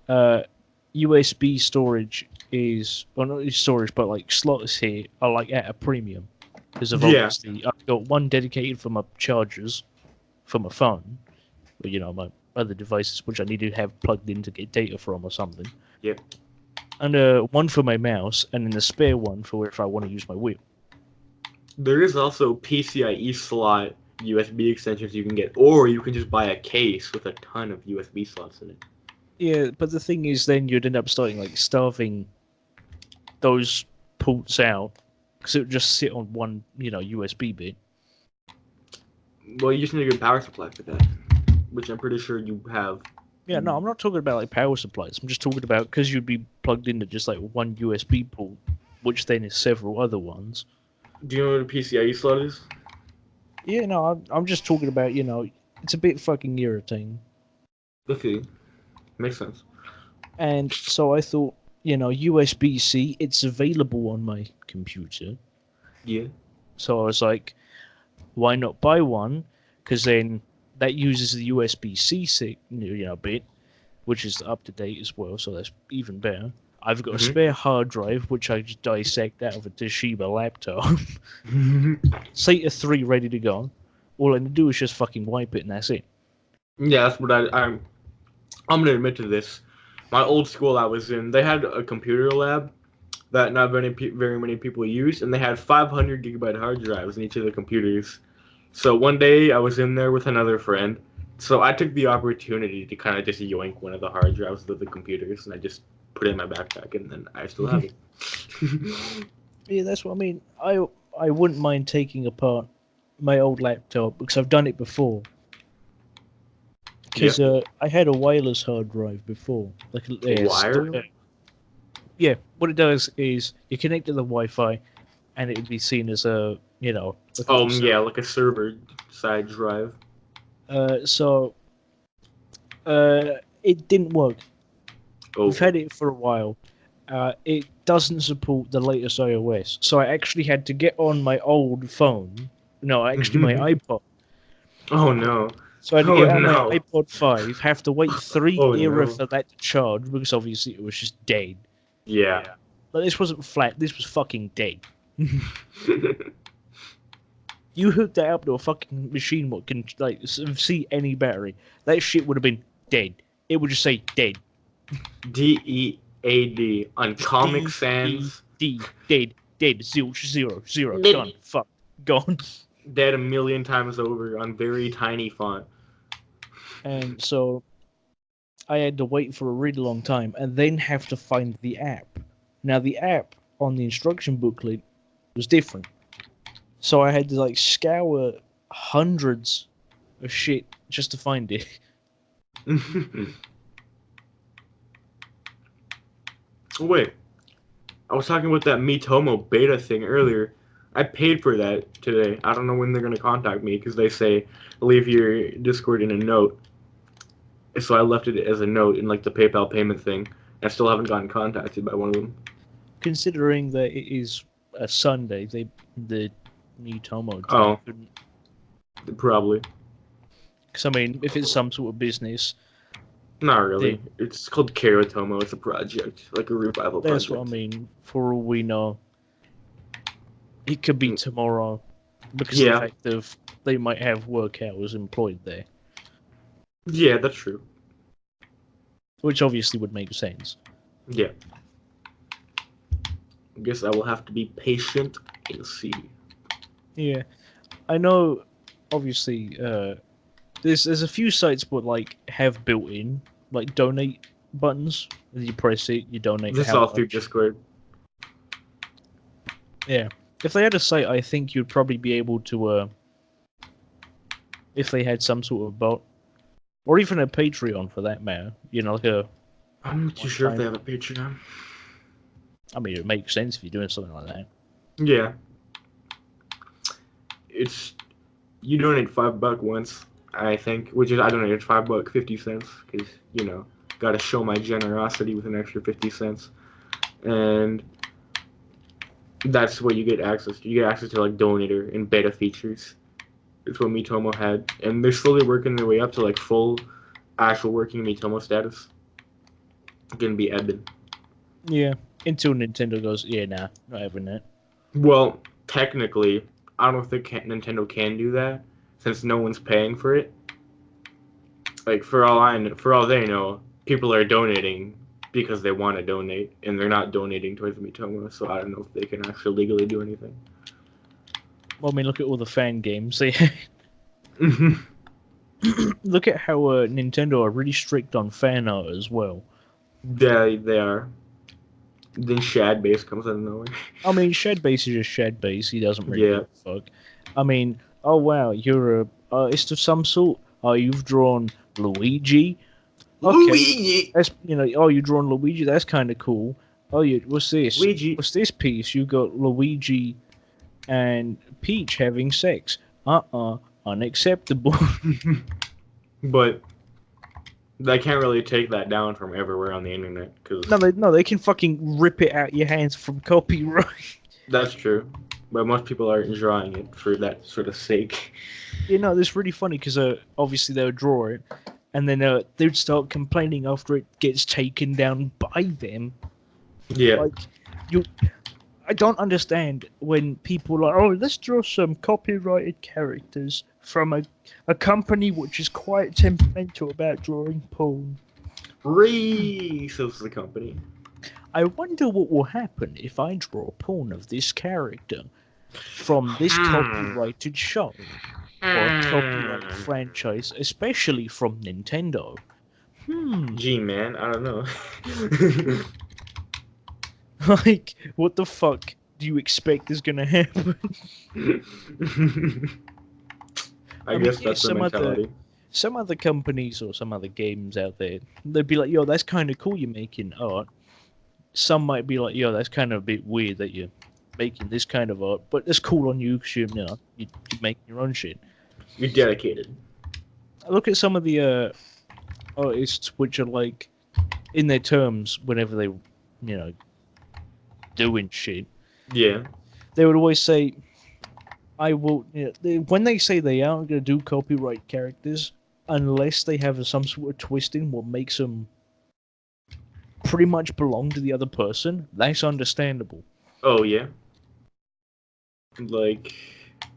USB storage is, well, not storage, but like slots here are like at a premium. Because of obviously, I've got one dedicated for my chargers for my phone, or my other devices which I need to have plugged in to get data from or something. Yep. And one for my mouse, and then a spare one for if I want to use my wheel. There is also PCIe slot USB extensions you can get, or you can just buy a case with a ton of USB slots in it. Yeah, but the thing is, then you'd end up starving those ports out because it would just sit on one, USB bit. Well, you just need a good power supply for that, which I'm pretty sure you have. Yeah, no, I'm not talking about like power supplies. I'm just talking about because you'd be plugged into just like one USB port, which then is several other ones. Do you know what a PCIe slot is? Yeah, no, I'm just talking about, it's a bit fucking irritating. Okay, makes sense. And so I thought, USB-C, it's available on my computer. Yeah. So I was like, why not buy one? Because then that uses the USB-C bit, which is up to date as well, so that's even better. I've got a spare hard drive, which I just dissect out of a Toshiba laptop. SATA 3 ready to go. All I need to do is just fucking wipe it, and that's it. Yeah, that's what I'm gonna admit to this. My old school I was in, they had a computer lab that not very many people used, and they had 500 gigabyte hard drives in each of the computers. So one day I was in there with another friend, so I took the opportunity to kind of just yoink one of the hard drives of the computers, and I just put it in my backpack, and then I still have it. Yeah, that's what I mean. I wouldn't mind taking apart my old laptop because I've done it before. Because I had a wireless hard drive before, like Wire? Yeah, what it does is you connect to the Wi-Fi, and it would be seen as a like a Oh little yeah, like a server side drive. So it didn't work. Oh. We've had it for a while. It doesn't support the latest iOS, so I actually had to get on my old phone. No, actually my iPod. Oh no. So I had to Oh get on my no. iPod 5, have to wait 3 Oh era no. for that to charge because obviously it was just dead. Yeah. But this wasn't flat. This was fucking dead. You hooked that up to a fucking machine what can like see any battery. That shit would have been dead. It would just say dead. DEAD on Comic Sans. Dead. Zero. Done. Fuck. Gone. Dead a million times over on very tiny font. And so I had to wait for a really long time and then have to find the app. Now the app on the instruction booklet was different. So I had to like scour hundreds of shit just to find it. Wait, I was talking about that Mitomo beta thing earlier. I paid for that today. I don't know when they're gonna contact me because they say leave your Discord in a note. So I left it as a note in like the PayPal payment thing. I still haven't gotten contacted by one of them. Considering that it is a Sunday, the Mitomo team couldn't. Probably. Because I mean, if it's some sort of business, not really. It's called Karatomo. It's a project, like a revival project. That's what I mean. For all we know, it could be tomorrow because of the fact of they might have work hours employed there. Yeah, that's true. Which obviously would make sense. Yeah. I guess I will have to be patient and see. Yeah, I know. Obviously, there's a few sites that like have built-in like donate buttons. You press it, you donate. This is all through Discord. Yeah, if they had a site, I think you'd probably be able to. If they had some sort of bot, or even a Patreon for that matter, like a. I'm not too sure if they have a Patreon. I mean, it makes sense if you're doing something like that. Yeah. You donate $5 once, I think, which is I donated $5.50 because gotta show my generosity with an extra 50 cents, and that's what you get access to. You get access to like donator and beta features. It's what Mitomo had, and they're slowly working their way up to like full, actual working Mitomo status. It's gonna be ebbing. Yeah, until Nintendo goes, yeah, nah, not having that. Well, technically, I don't think Nintendo can do that since no one's paying for it. Like for all they know, people are donating because they want to donate, and they're not donating towards Mitomo. So I don't know if they can actually legally do anything. Well, I mean, look at all the fan games. Look at how Nintendo are really strict on fan art as well. Yeah, they are. Then Shadbase comes out of nowhere. I mean, Shadbase is just Shadbase. He doesn't really give a fuck. I mean, oh wow, you're artist of some sort. Oh, you've drawn Luigi. Okay, Luigi. that's Oh, you drawn Luigi. That's kind of cool. Oh, what's this? Luigi. What's this piece? You got Luigi and Peach having sex. Unacceptable. But they can't really take that down from everywhere on the internet because No, they can fucking rip it out your hands from copyright. that's true. But most people aren't drawing it for that sort of sake. It's really funny because obviously they would draw it, and then they'd start complaining after it gets taken down by them. Yeah. Like, I don't understand when people are like, oh, let's draw some copyrighted characters from a company which is quite temperamental about drawing porn. Says the company. I wonder what will happen if I draw porn of this character from this copyrighted show or copyrighted franchise, especially from Nintendo. Gee, man, I don't know. Like, what the fuck do you expect is gonna happen? I guess that's the mentality. Some other companies or some other games out there, they'd be like, yo, that's kind of cool you're making art. Some might be like, yo, that's kind of a bit weird that you're making this kind of art, but it's cool on you because you're making your own shit. You're dedicated. I look at some of the artists which are like, in their terms, whenever they, doing shit. Yeah. They would always say, I will. When they say they aren't going to do copyright characters, unless they have some sort of twist in what makes them pretty much belong to the other person, that's understandable. Oh, yeah. Like,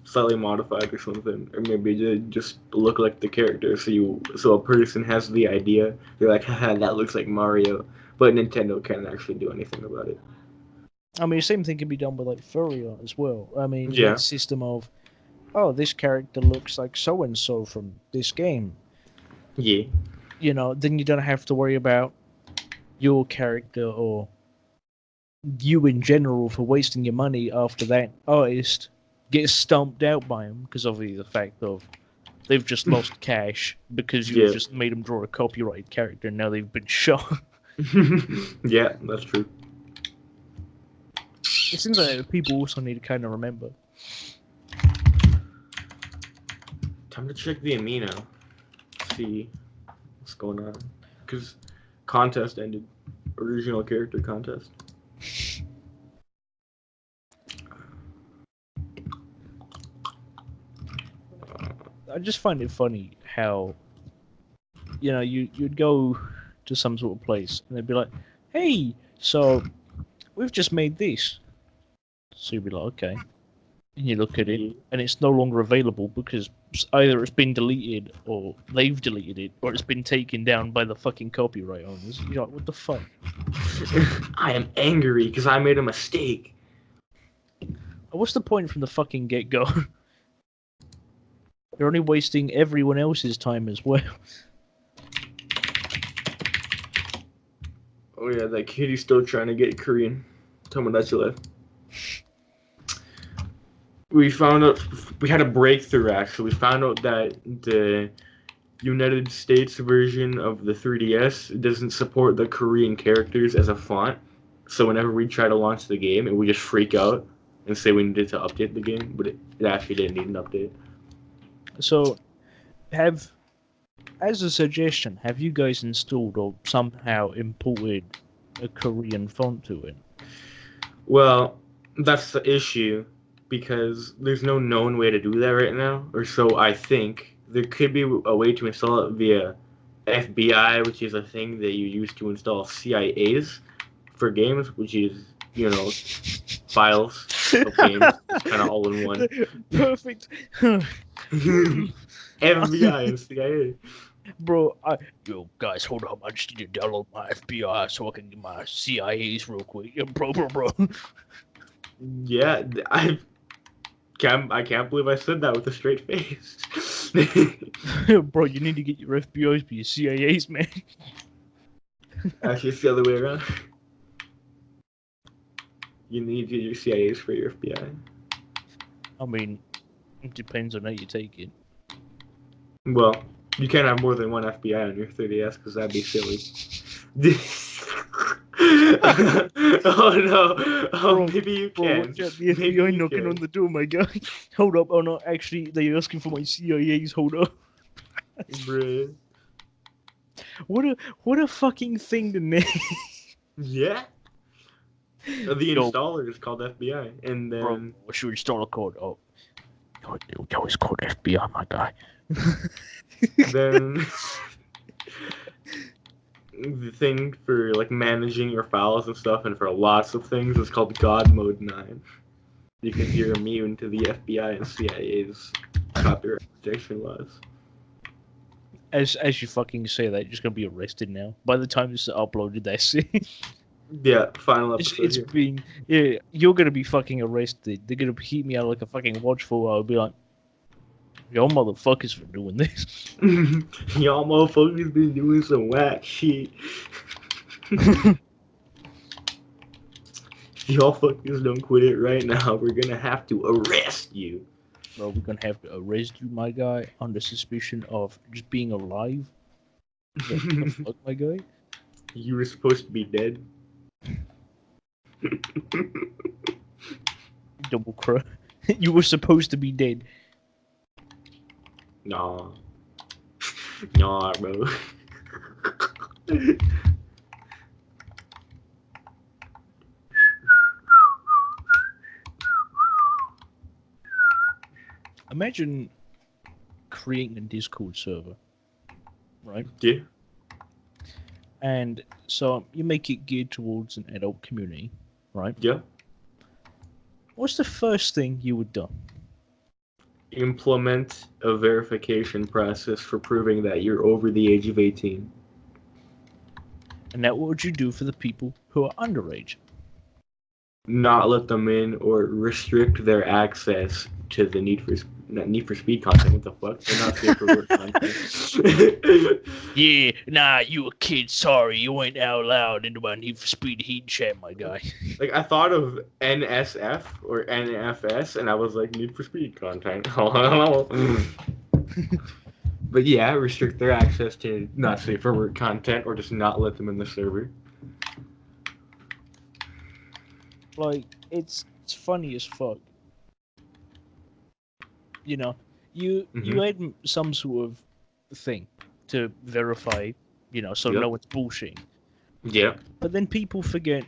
slightly modified or something. Or maybe just look like the character so a person has the idea. They're like, haha, that looks like Mario. But Nintendo can't actually do anything about it. I mean, the same thing can be done with like furry art as well. I mean, Yeah. that system of, oh, this character looks like so and so from this game. Yeah. Then you don't have to worry about your character or you in general for wasting your money after that artist gets stomped out by him because of the fact of they've just lost cash because you just made them draw a copyrighted character and now they've been shot. Yeah, that's true. It seems like people also need to kind of remember. Time to check the amino. See what's going on. Because contest ended. Original character contest. I just find it funny how, you'd go to some sort of place and they'd be like, hey, so we've just made this. So you'd be like, okay. And you look at it and it's no longer available because either it's been deleted or they've deleted it or it's been taken down by the fucking copyright owners. You're like, what the fuck? I am angry because I made a mistake. What's the point from the fucking get-go? You're only wasting everyone else's time as well. Oh yeah, that kitty's still trying to get Korean. Tomodachi left. We found out, we had a breakthrough actually. We found out that the United States version of the 3DS doesn't support the Korean characters as a font. So whenever we try to launch the game, we just freak out and say we needed to update the game, but it actually didn't need an update. So, as a suggestion, have you guys installed or somehow imported a Korean font to it? Well, that's the issue, because there's no known way to do that right now, or so I think. There could be a way to install it via FBI, which is a thing that you use to install CIAs for games, which is, files of games, kind of all in one. Perfect. FBI and CIA. Bro, yo guys, hold up. I just need to download my FBI so I can get my CIAs real quick. Yeah, bro. Yeah, I can't believe I said that with a straight face. Bro, you need to get your FBIs for your CIAs, man. Actually, it's the other way around. You need to get your CIAs for your FBI. I mean, it depends on how you take it. Well, you can't have more than one FBI on your 3DS because that'd be silly. Oh no! Oh, Bro, maybe you bro, can. watch out, the Maybe FBI you knocking can. on the door, my guy. Hold up, oh no, actually, they're asking for my CIA's, hold up. Bruh. What a fucking thing to name. Yeah. The Yo, installer is called FBI, and bro, then what's your installer code? Oh, yo, it's called FBI, my guy. then the thing for like managing your files and stuff, and for lots of things, is called God Mode 9. Because you're immune to the FBI and CIA's copyright protection laws. As you fucking say that, you're just gonna be arrested now. By the time this is uploaded, that's it. Yeah, final episode It's here. being, yeah, you're gonna be fucking arrested. They're gonna keep me out like a fucking watchful. I'll be like, y'all motherfuckers for doing this. Y'all motherfuckers been doing some whack shit. If y'all fuckers don't quit it right now, we're gonna have to arrest you. Bro, we're gonna have to arrest you, my guy, under suspicion of just being alive. What the fuck, my guy? You were supposed to be dead. Double crow. You were supposed to be dead. Nah. Nah, bro. Imagine creating a Discord server, right? Yeah. And so you make it geared towards an adult community, right? Yeah. What's the first thing you would do? Implement a verification process for proving that you're over the age of 18. And now what would you do for the people who are underage? Not let them in or restrict their access to the Need for Speed content. What the fuck? They're not safe for work content. Yeah, nah, you a kid. Sorry, you ain't out loud into my Need for Speed heat chat, my guy. Like, I thought of NSF or NFS, and I was like, Need for Speed content. But yeah, restrict their access to not safe for work content, or just not let them in the server. Like, it's funny as fuck. You know, you had some sort of thing to verify, you know, so Yep. no one's bullshitting. Yeah. But then people forget.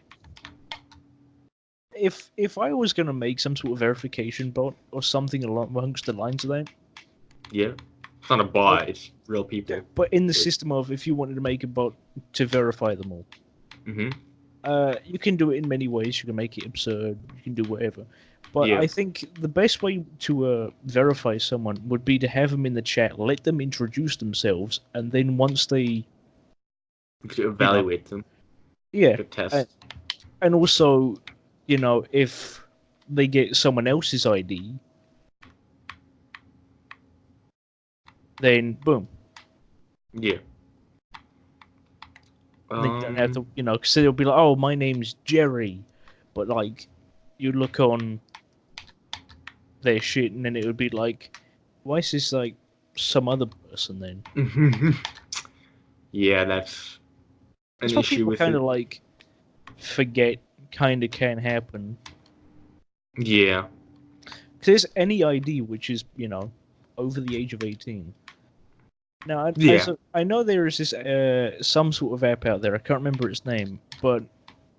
If I was gonna make some sort of verification bot or something along amongst the lines of that, Yeah. It's not a bot, it's real people. but in the system of if you wanted to make a bot to verify them all, you can do it in many ways. You can make it absurd. You can do whatever. But Yeah. I think the best way to verify someone would be to have them in the chat, let them introduce themselves, and then once they To evaluate them. yeah, To test. and also, you know, if they get someone else's ID, then boom. Yeah. They don't have to, you know, because they'll be like, oh, my name's Jerry, but like, you look on their shit, and then it would be like, why is this like some other person then? Yeah, that's an That's what issue people with kind it. of like forget. Kind of can happen. Yeah. Because there's any ID which is, you know, over the age of 18. Now, I know there is this some sort of app out there. I can't remember its name, but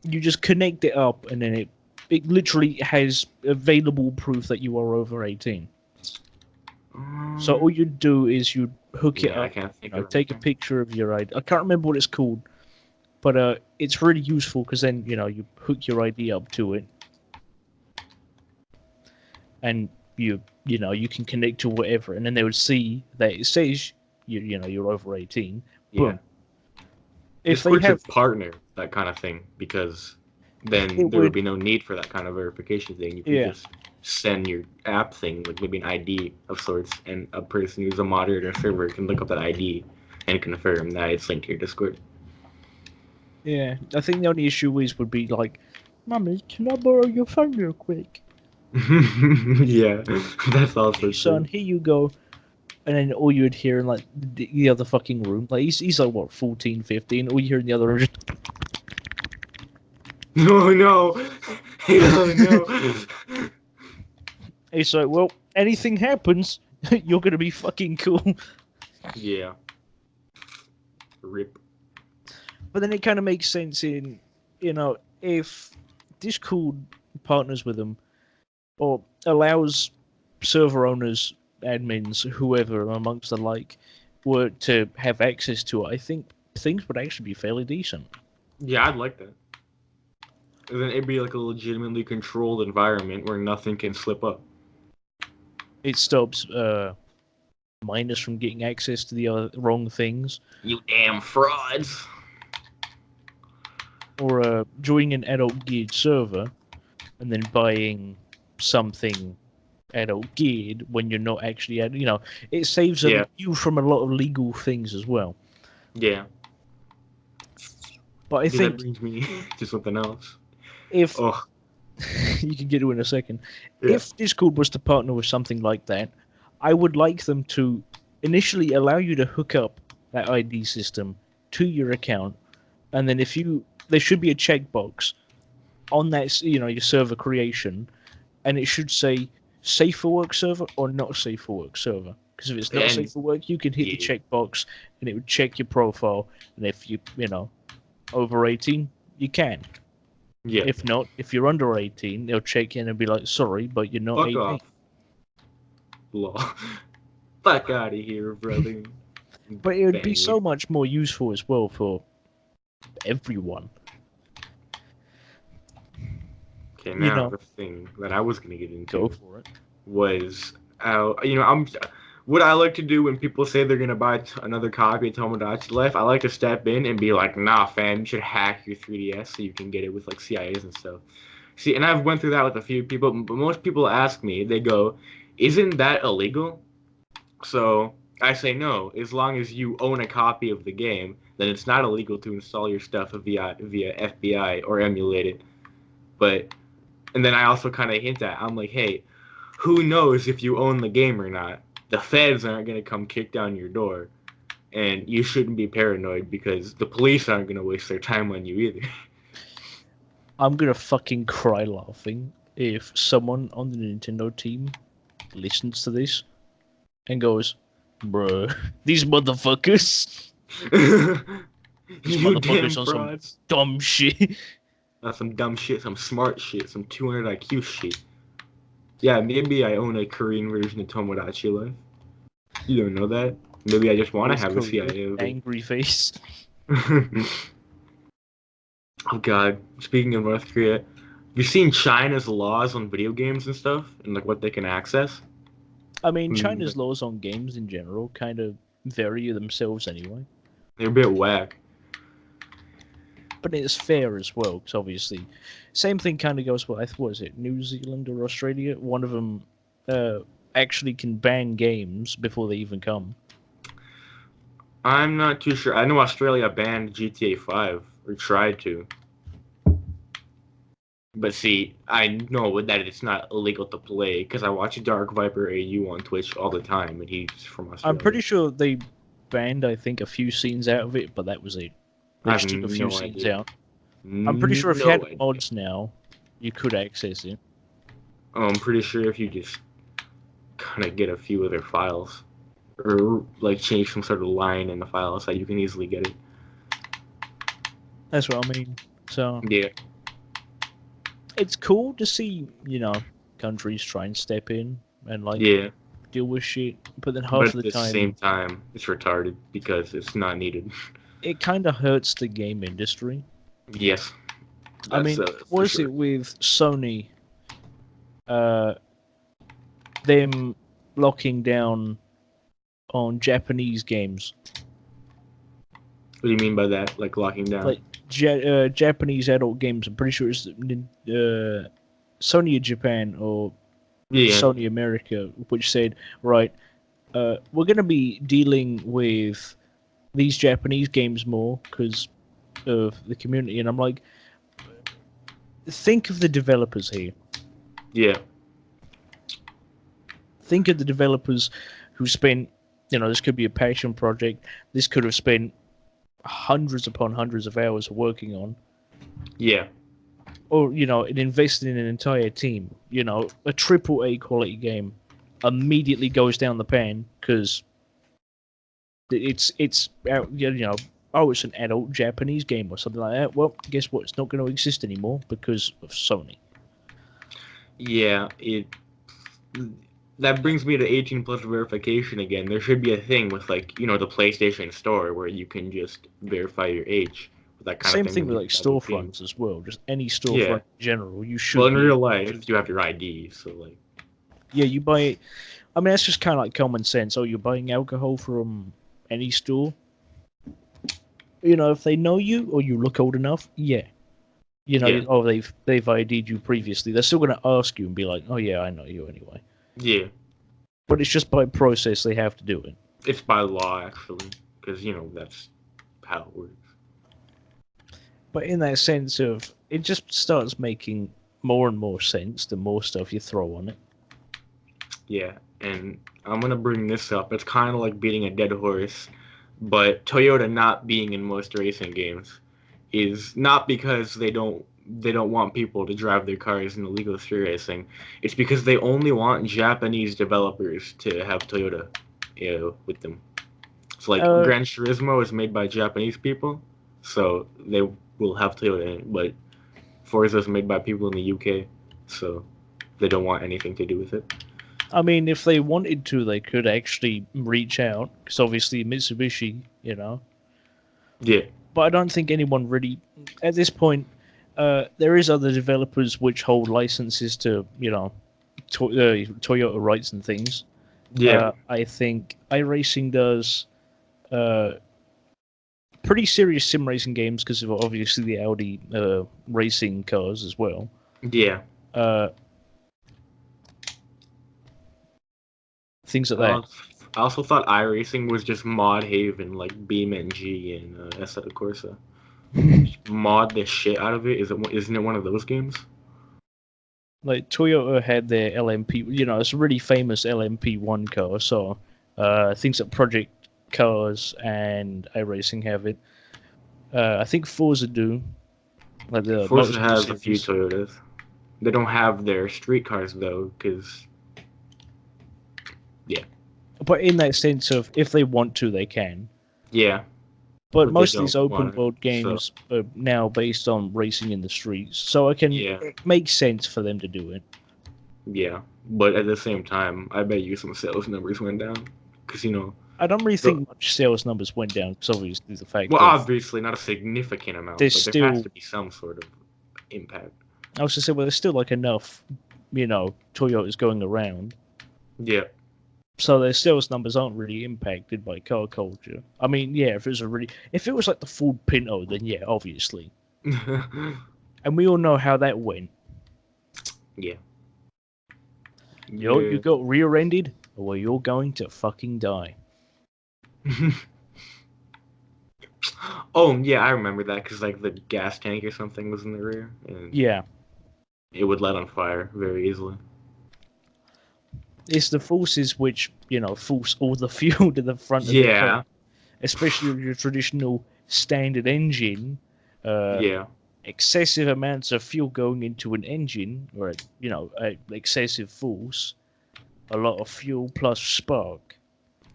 you just connect it up, and then it literally has available proof that you are over 18. So all you do is you hook it I up, can't you think know, of take a anything. picture of your ID. I can't remember what it's called, but it's really useful because then, you know, you hook your ID up to it, and you know, you can connect to whatever, and then they would see that it says you know you're over 18. Yeah. Boom. If Discord they have, should partner that kind of thing, because then it there would would, be no need for that kind of verification thing. You could yeah. just send your app thing, like maybe an ID of sorts, and a person who's a moderator server can look up that ID and confirm that it's linked to your Discord. Yeah, I think the only issue would be like, Mummy, can I borrow your phone real quick? Yeah, that's also Hey, son, true. here you go. And then all you would hear in like the other fucking room, like he's like what 14, 15. All you hear in the other room, just, Oh no! Oh no! it's like, well, anything happens, you're gonna be fucking cool. Yeah. Rip. But then it kind of makes sense in, if Discord partners with them or allows server owners, admins, whoever amongst the like, were to have access to it, I think things would actually be fairly decent. Yeah, I'd like that. And then it'd be like a legitimately controlled environment where nothing can slip up. It stops minors from getting access to the wrong things, You damn frauds! or joining an adult geared server and then buying something adult geared when you're not actually it saves Yeah. you from a lot of legal things as well. Yeah. But I Dude, that think brings me to something else. if Oh, you can get to it in a second, yeah. if Discord was to partner with something like that, I would like them to initially allow you to hook up that ID system to your account, and then there should be a checkbox on that your server creation, and it should say safe for work server or not safe for work server. Because if it's not safe And for work, you can hit the yeah. checkbox and it would check your profile. And if you over 18, you can. Yeah. If not, if you're under 18, they'll check in and be like, sorry, but you're not Fuck 18. off. Law. Fuck out of here, brother. But it would be Bang so it. much more useful as well for everyone. Okay, You now know, the thing that I was gonna get go into for it. was, I'm. What I like to do when people say they're gonna buy another copy of Tomodachi Life, I like to step in and be like, "Nah, fam, you should hack your 3DS so you can get it with like CIAs and stuff." See, and I've went through that with a few people, but most people ask me, they go, "Isn't that illegal?" So I say no. As long as you own a copy of the game, then it's not illegal to install your stuff via FBI or emulate it. But and then I also kind of hint at, I'm like, hey, who knows if you own the game or not? The feds aren't gonna come kick down your door, and you shouldn't be paranoid because the police aren't gonna waste their time on you either. I'm gonna fucking cry laughing if someone on the Nintendo team listens to this and goes, "Bruh, these motherfuckers, these You damn motherfuckers on some frauds. dumb shit." That's some dumb shit, some smart shit, some 200 IQ shit. Yeah, maybe I own a Korean version of Tomodachi Life. You don't know that. Maybe I just want to North have the Korea, CIA of it. angry face. Oh god. Speaking of North Korea, have you seen China's laws on video games and stuff and like what they can access? I mean, China's Like, laws on games in general kind of vary themselves anyway, they're a bit whack. but it's fair as well because obviously, same thing kind of goes. What was it? New Zealand or Australia? One of them actually can ban games before they even come. I'm not too sure. I know Australia banned GTA 5 or tried to. But see, I know that it's not illegal to play because I watch Dark Viper AU on Twitch all the time and he's from I'm pretty Australia. sure they banned, I think, a few scenes out of it, but that was it. I They have just took a few no scenes idea. out. I'm pretty sure if you No had idea. mods now, you could access it. I'm pretty sure if you just kind of get a few of their files or like change some sort of line in the files that you can easily get it. That's what I mean. So Yeah. it's cool to see, countries try and step in and like Yeah. deal with shit, but then But half at of the the same time time, it's retarded because it's not needed. it kind of hurts the game industry. Yes, I that's mean, for what is sure. it with Sony? Uh, them locking down on Japanese games, What do you mean by that? Like locking down? like Japanese adult games. I'm pretty sure it's Sony Japan or Yeah. Sony America, which said, right, we're going to be dealing with these Japanese games more because of the community. And I'm like, think of the developers here. Yeah. Think of the developers who spent This could be a passion project. This could have spent hundreds upon hundreds of hours working on. Yeah. Or, it invested in an entire team. A triple A quality game immediately goes down the pan because it's out, oh, it's an adult Japanese game or something like that. Well, guess what? It's not going to exist anymore because of Sony. Yeah, that brings me to 18 plus verification again. There should be a thing with the PlayStation Store where you can just verify your age. That kind Same of thing with storefronts as well. Just any storefront in general, you should. Well, in real life, you have your ID, so Yeah, you buy it. I mean, that's just kind of like common sense. Oh, you're buying alcohol from any store. If they know you or you look old enough, yeah. Oh, they've ID'd you previously. They're still going to ask you and be like, oh yeah, I know you anyway. Yeah. But it's just by process they have to do it. It's by law, actually, because, that's how it works. But in that sense of, it just starts making more and more sense the more stuff you throw on it. Yeah, and I'm going to bring this up. It's kind of like beating a dead horse, but Toyota not being in most racing games is not because they don't want people to drive their cars in illegal street racing. It's because they only want Japanese developers to have Toyota, with them. So Gran Turismo is made by Japanese people, so they will have Toyota in it, but Forza is made by people in the UK, so they don't want anything to do with it. I mean, if they wanted to, they could actually reach out, because obviously Mitsubishi, Yeah. But I don't think anyone really, at this point, there is other developers which hold licenses to, Toyota rights and things. Yeah. I think iRacing does pretty serious sim racing games because of obviously the Audi racing cars as well. Yeah. Things like that. I also thought iRacing was just mod haven like BeamNG and Assetto Corsa. Mod the shit out of it. Isn't it one of those games? Like Toyota had their LMP, it's a really famous LMP1 car. So things like Project Cars and iRacing have it. I think Forza do. Like the Forza has a few Toyotas. They don't have their street cars though, because yeah. But in that sense of if they want to, they can. Yeah. But most of these open world games are now based on racing in the streets, so it makes sense for them to do it. Yeah, but at the same time, I bet you some sales numbers went down because I don't really think much sales numbers went down because obviously the fact. Well, obviously not a significant amount, but there has to be some sort of impact. I was just saying, well, there's still enough, Toyotas going around. Yeah. So their sales numbers aren't really impacted by car culture. I mean, yeah, if it was like the Ford Pinto, then yeah, obviously. And we all know how that went. Yeah. You got rear-ended, or you're going to fucking die. Oh, yeah, I remember that, because the gas tank or something was in the rear. And yeah. It would light on fire very easily. It's the forces which, force all the fuel to the front of the car. Especially with your traditional standard engine. Excessive amounts of fuel going into an engine, or, excessive force. A lot of fuel plus spark.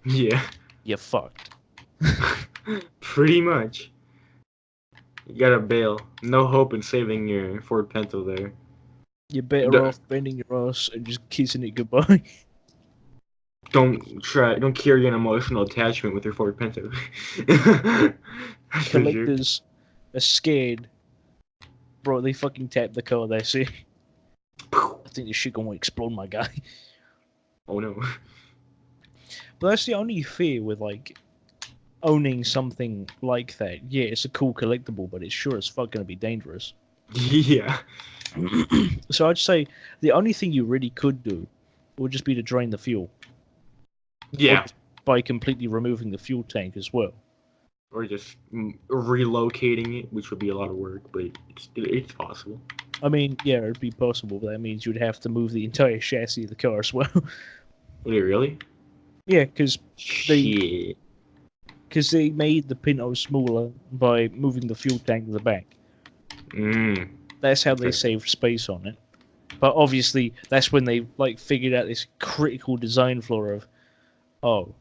Yeah. You're fucked. Pretty much. You gotta bail. No hope in saving your Ford Pinto there. You're better off bending your ass and just kissing it goodbye. Don't carry an emotional attachment with your Ford Pinto. Collectors are scared. Bro, they fucking tap the car, they say. I think this shit gonna explode, my guy. Oh no. But that's the only fear with, owning something like that. Yeah, it's a cool collectible, but it's sure as fuck gonna be dangerous. Yeah. So I'd say the only thing you really could do would just be to drain the fuel. Yeah. By completely removing the fuel tank as well. Or just relocating it, which would be a lot of work, but it's possible. I mean, yeah, it'd be possible, but that means you'd have to move the entire chassis of the car as well. Wait, really? Yeah, because Shit. they made the Pinto smaller by moving the fuel tank to the back. That's how they Okay. saved space on it. But obviously, that's when they like figured out this critical design flaw of, oh,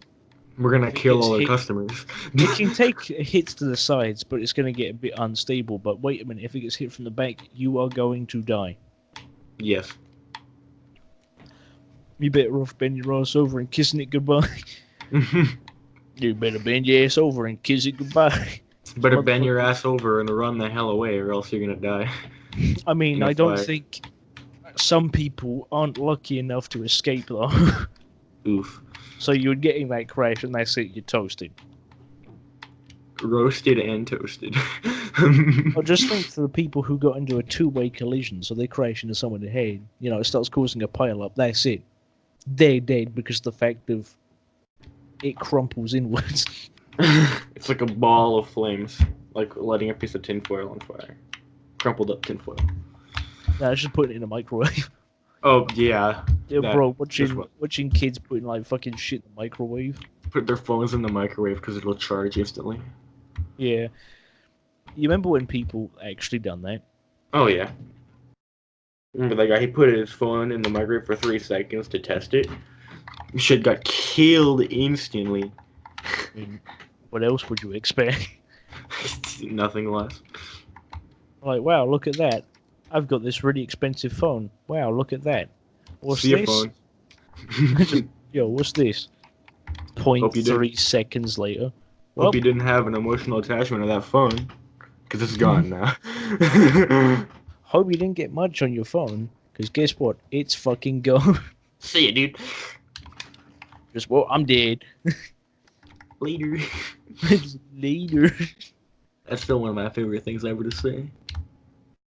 We're gonna if it kill gets all our hit- customers. it can take hits to the sides, but it's going to get a bit unstable. But wait a minute, if it gets hit from the back, you are going to die. Yes. You better off bending your ass over and kissing it goodbye. You better bend your ass over and kiss it goodbye. Better bend your ass over and run the hell away, or else you're gonna die. I mean, in a I don't fire. think some people aren't lucky enough to escape though. Oof. So you're getting that crash, and that's it. You're toasted. Roasted and toasted. Or just think to the people who got into a two-way collision, so they crash into someone's head. You know, it starts causing a pile-up. That's it. They're dead because the fact of it crumples inwards. It's like a ball of flames, like lighting a piece of tinfoil on fire. Crumpled up tinfoil. Nah, I should put it in a microwave. Oh yeah. Yeah, That- bro, just what- watching kids putting like fucking shit in the microwave. Put their phones in the microwave because it'll charge instantly. Yeah. You remember when people actually done that? Oh yeah. Remember that guy? He put his phone in the microwave for 3 seconds to test it. Shit got killed instantly. I mean, what else would you expect? Nothing less. Like, wow, look at that. I've got this really expensive phone. Wow, look at that. What's See this? your phone. Yo, what's this? Hope you 0.3 seconds later. Well, Hope you didn't have an emotional attachment to that phone, because it's gone now. hope you didn't get much on your phone, because guess what? It's fucking gone. See ya, dude. Just, well, I'm dead. Later. Later. That's still one of my favorite things ever to say.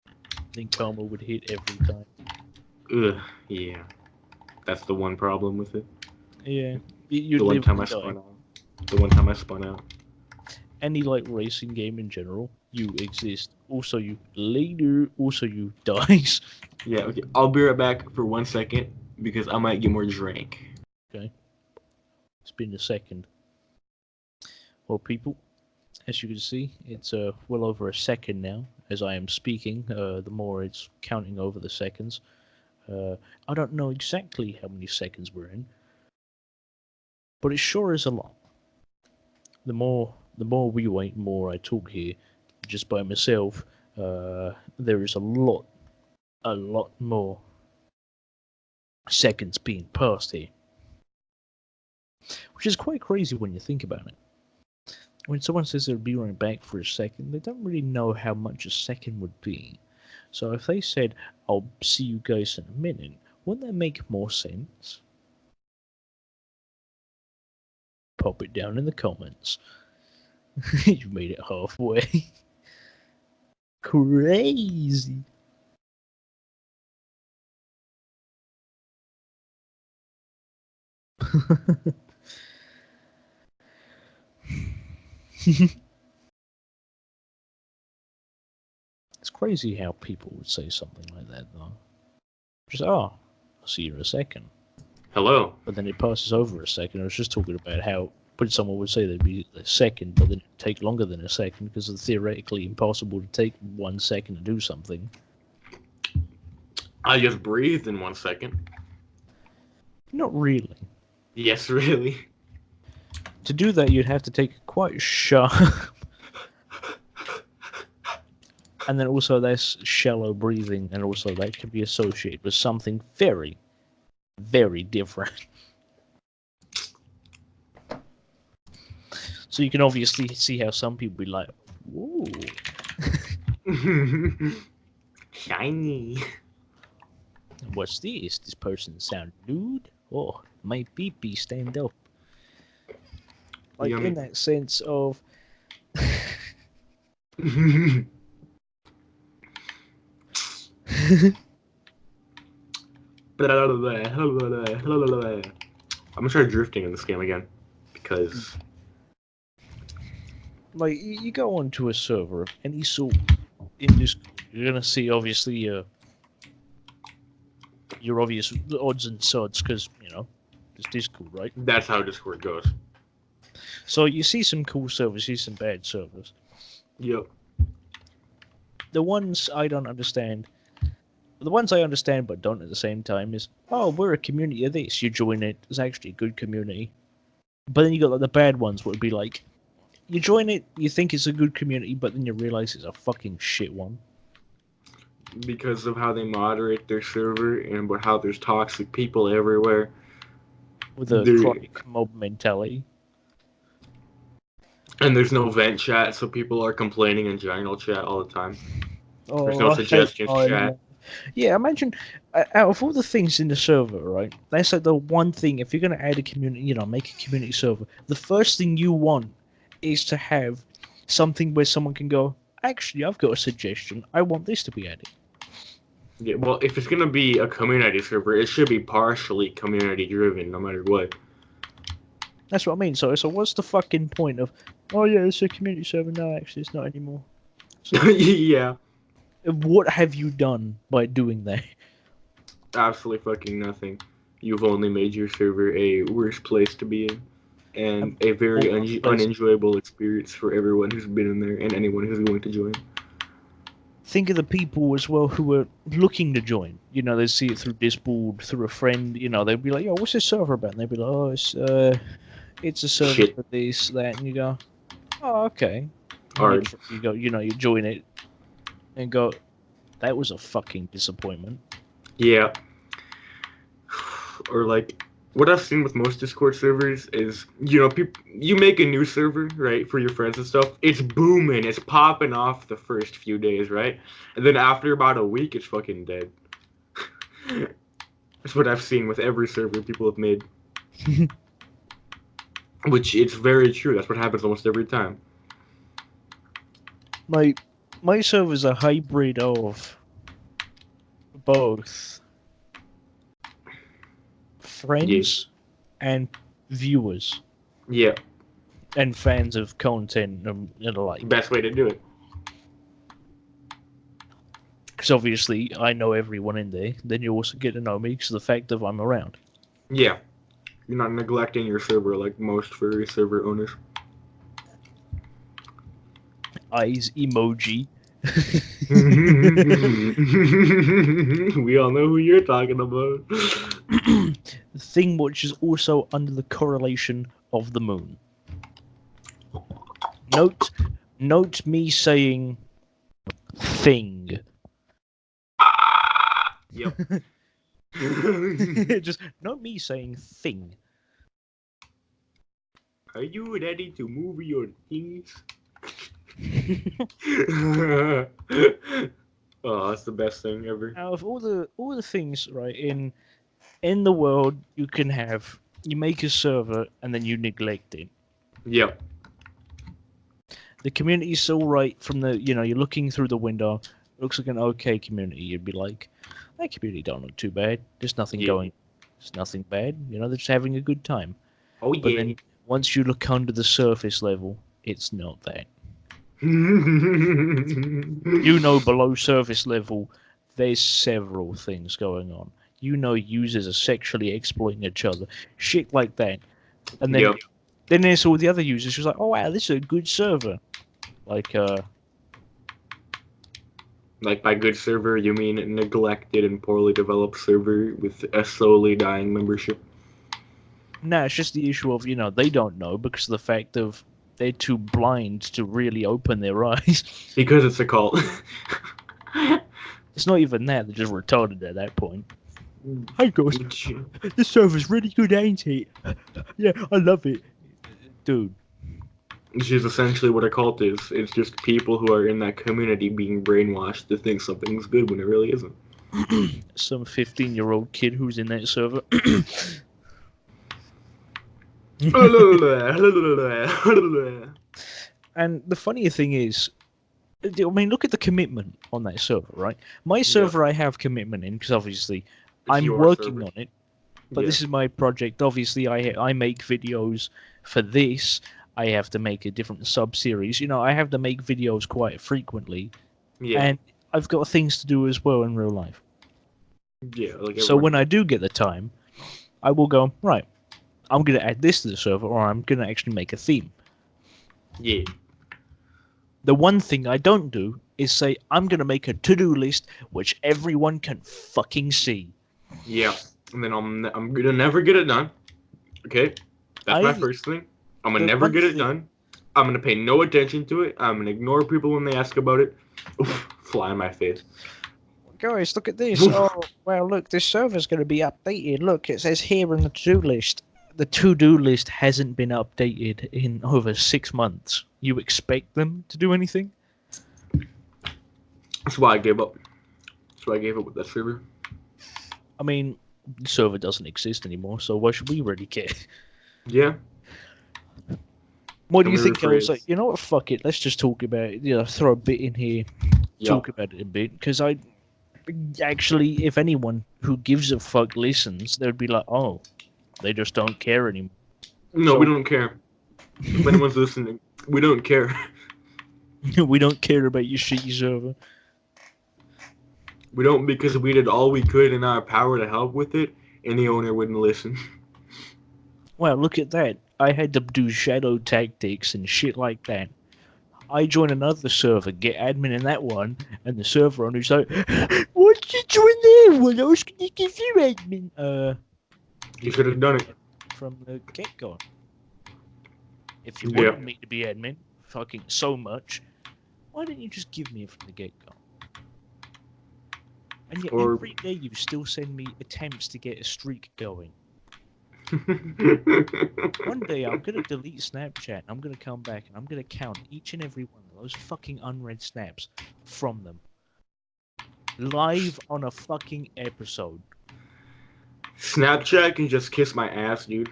I think karma would hit every time. Ugh, yeah. That's the one problem with it. Yeah. You'd The one live time I and die. spun out. The one time I spun out. Any like racing game in general, you exist. Also, you later. Also, you dies. Yeah, okay. I'll be right back for 1 second because I might get more drink. It's been a second. Well, people, as you can see, it's well over a second now as I am speaking. The more it's counting over the seconds. I don't know exactly how many seconds we're in, but it sure is a lot. The more we wait, more I talk here, just by myself. There is a lot more seconds being passed here, which is quite crazy when you think about it. When someone says they'll be right back for a second, they don't really know how much a second would be. So if they said, I'll see you guys in a minute, wouldn't that make more sense? Pop it down in the comments. You made it halfway. Crazy. It's crazy how people would say something like that, though. Just, oh, I'll see you in a second. Hello. But then it passes over a second. I was just talking about how someone would say there'd be a second, but then it'd take longer than a second because it's theoretically impossible to take 1 second to do something. I just breathed in 1 second. Not really. Yes, really. To do that, you'd have to take quite sharp. And then also there's shallow breathing, and also that can be associated with something very, very different. So you can obviously see how some people be like, "Ooh, Shiny. what's this? This person sound nude? Oh, my pee-pee stand up." Like Yummy. in that sense of, I'm gonna start drifting in this game again because like you go onto a server of any sort in this, you're gonna see obviously your obvious odds and sods because you know It's Discord, right? That's how Discord goes. So you see some cool servers, you see some bad servers. Yep. The ones I don't understand, the ones I understand but don't at the same time is, oh, we're a community of this. You join it. It's actually a good community. But then you got like the bad ones, what would be like, you join it, you think it's a good community, but then you realize it's a fucking shit one. Because of how they moderate their server and how there's toxic people everywhere. With a chronic mob mentality. And there's no vent chat, so people are complaining in general chat all the time. Oh, There's no suggestions chat. Yeah, imagine, out of all the things in the server, right, that's like the one thing, if you're going to add a community, you know, make a community server, the first thing you want is to have something where someone can go, actually, I've got a suggestion, I want this to be added. Yeah, well, if it's going to be a community server, it should be partially community driven, no matter what. That's what I mean, so what's the fucking point of, oh yeah, it's a community server, no, actually, it's not anymore. So, yeah. What have you done by doing that? Absolutely fucking nothing. You've only made your server a worse place to be in, and a very unenjoyable experience for everyone who's been in there and anyone who's going to join. Think of the people as well who are looking to join. You know, they see it through Discord, through a friend. You know, they'd be like, "Yo, what's this server about?" And they'd be like, "Oh, it's a server for this, that," and you go, "Oh, okay." Hard. You go, you know, you join it, and go, "That was a fucking disappointment." Yeah. Or like, what I've seen with most Discord servers is, you know, you make a new server, right, for your friends and stuff. It's booming, it's popping off the first few days, right? And then after about a week, it's fucking dead. That's what I've seen with every server people have made. Which, it's very true. That's what happens almost every time. My server's a hybrid of both friends and viewers. Yeah. And fans of content and the like. Best way to do it. Because obviously I know everyone in there. Then you also get to know me because of the fact that I'm around. Yeah. You're not neglecting your server like most furry server owners. Eyes emoji. We all know who you're talking about. The thing which is also under the correlation of the moon. Note me saying thing. Yep. Just note me saying thing. Are you ready to move your things? Oh, that's the best thing ever. Out of all the things, right, in the world you can have, you make a server and then you neglect it. Yep. The community's so right from the, you know, you're looking through the window, it looks like an okay community. You'd be like, that community don't look too bad. There's nothing going, there's nothing bad. You know, they're just having a good time. Oh, but then once you look under the surface level, it's not that. You know, below surface level, there's several things going on. You know, users are sexually exploiting each other, shit like that. And then, then there's all the other users who's like, oh wow, this is a good server. Like by good server, you mean a neglected and poorly developed server with a slowly dying membership? Nah, it's just the issue of, you know, they don't know because of the fact of they're too blind to really open their eyes. Because it's a cult. It's not even that, they're just retarded at that point. Hey guys, this server's really good, ain't it? Yeah, I love it. Dude. Which is essentially what a cult is. It's just people who are in that community being brainwashed to think something's good when it really isn't. Some 15-year-old kid who's in that server. And the funny thing is, I mean, look at the commitment on that server, right? My server I have commitment in, because obviously I'm working on it. But this is my project. Obviously, I make videos for this. I have to make a different sub-series. You know, I have to make videos quite frequently. Yeah. And I've got things to do as well in real life. Yeah. Like so when I do get the time, I will go, right, I'm gonna add this to the server, or I'm gonna actually make a theme. Yeah. The one thing I don't do is say I'm gonna make a to-do list which everyone can fucking see. Yeah. And then I'm gonna never get it done. Okay? That's my first thing. I'm gonna never get it done. I'm gonna pay no attention to it. I'm gonna ignore people when they ask about it. Oof, fly in my face. Guys, look at this. Oh, well, look, this server's going to be updated. Look, it says here in the to-do list. The to-do list hasn't been updated in over 6 months. You expect them to do anything? That's why I gave up. That's why I gave up with that server. I mean, the server doesn't exist anymore, so why should we really care? Yeah. What do you think? I was like, you know what, fuck it. Let's just talk about it. Throw a bit in here. Talk about it a bit. Because actually, if anyone who gives a fuck listens, they'd be like, oh, they just don't care anymore. No, we don't care. If anyone's listening, we don't care. We don't care about your shitty server. We don't, because we did all we could in our power to help with it, and the owner wouldn't listen. Well, look at that. I had to do shadow tactics and shit like that. I join another server, get admin in that one, and the server owner's like, what you doing there? Well, I was going to give you admin. You should have done it from the get-go. If you wanted me to be admin, fucking so much, why didn't you just give me it from the get-go? And yet every day you still send me attempts to get a streak going. One day I'm going to delete Snapchat, and I'm going to come back, and I'm going to count each and every one of those fucking unread snaps from them. Live on a fucking episode. Snapchat can just kiss my ass, dude.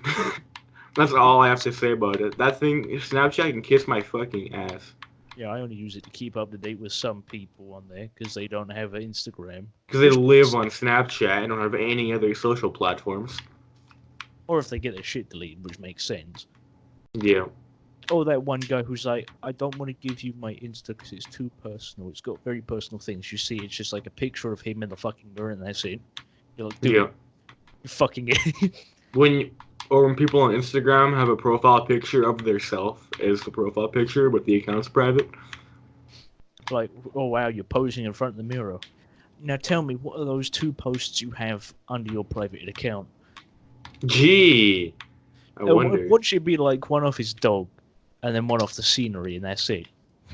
That's all I have to say about it. That thing, Snapchat can kiss my fucking ass. Yeah, I only use it to keep up to date with some people on there, because they don't have an Instagram. Because they live on Snapchat and don't have any other social platforms. Or if they get their shit deleted, which makes sense. Yeah. Oh, that one guy who's like, I don't want to give you my Insta because it's too personal. It's got very personal things. You see, it's just like a picture of him in the fucking mirror, and that's it. You're like, dude, you're fucking it. When people on Instagram have a profile picture of their self as the profile picture, but the account's private. Like, oh wow, you're posing in front of the mirror. Now tell me, what are those 2 posts you have under your private account? Gee, I wonder. What should be like one off his dog, and then one off the scenery, and that's it.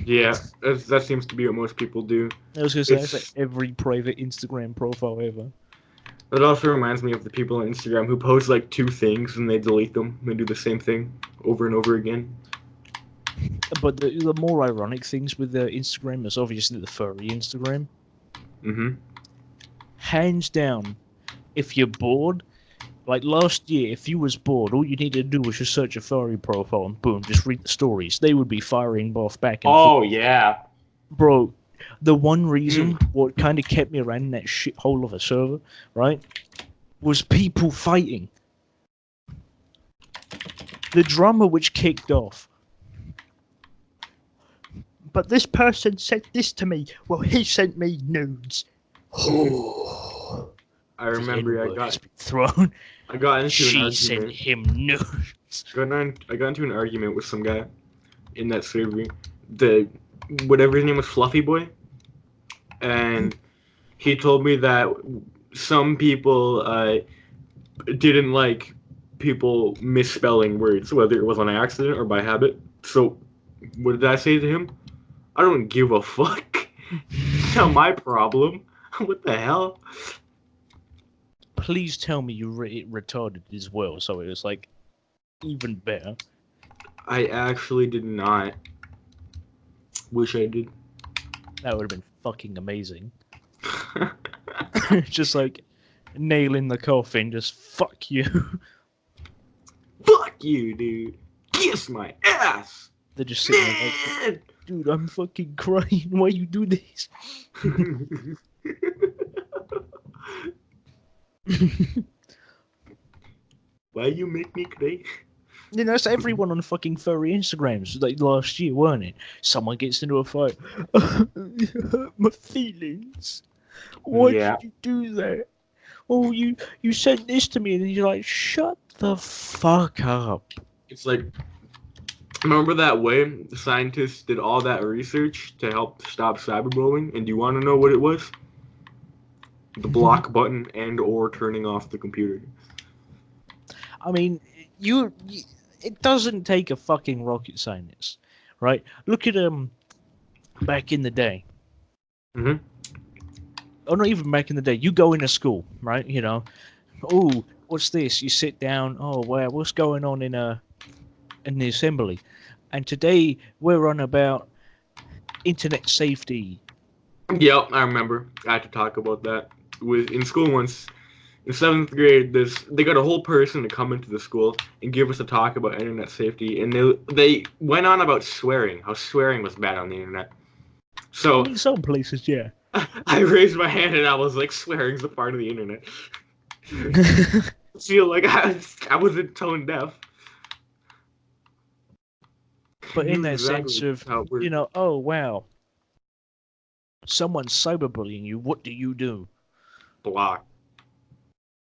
Yeah, that seems to be what most people do. I was gonna say, that's like every private Instagram profile ever. It also reminds me of the people on Instagram who post like 2 things and they delete them. They do the same thing over and over again. But the more ironic things with the Instagram is obviously the furry Instagram. Mm-hmm. Hands down, if you're bored, like last year, if you was bored, all you needed to do was just search a furry profile and boom, just read the stories. They would be firing off back and forth. Oh, yeah. Bro, the one reason what kind of kept me around in that shithole of a server, right, was people fighting. The drama which kicked off. But this person said this to me. Well, he sent me nudes. I remember I got thrown. I got into an argument. She sent him nudes. I got into an argument with some guy in that server. Whatever his name was, Fluffy Boy, and he told me that some people didn't like people misspelling words, whether it was on accident or by habit. So, what did I say to him? I don't give a fuck. It's not my problem. What the hell? Please tell me you retarded as well, so it was like even better. I actually did not. Wish I did. That would have been fucking amazing. Just like nail in the coffin, just fuck you. Fuck you, dude. Kiss my ass. They're just sitting there like, dude, I'm fucking crying. Why you do this? Why you make me cry? You know, that's everyone on fucking furry Instagrams like last year, weren't it? Someone gets into a fight. You hurt my feelings. Why did you do that? oh, you sent this to me, and you're like, shut the fuck up. It's like, remember that way the scientists did all that research to help stop cyberbullying, and do you want to know what it was? The block button and or turning off the computer. I mean, it doesn't take a fucking rocket scientist, right? Look at back in the day. Mm-hmm. Oh, not even back in the day. You go into school, right? You know, oh, what's this? You sit down. Oh, well, what's going on in the assembly? And today we're on about internet safety. Yep, I remember. I had to talk about that with in school once. In seventh grade, they got a whole person to come into the school and give us a talk about internet safety, and they went on about swearing, how swearing was bad on the internet. I So mean, some places, yeah. I raised my hand and I was like, swearing's a part of the internet. I feel like I wasn't tone deaf. But I in knew that exactly sense of, how it worked. oh wow, someone's cyberbullying you. What do? Block.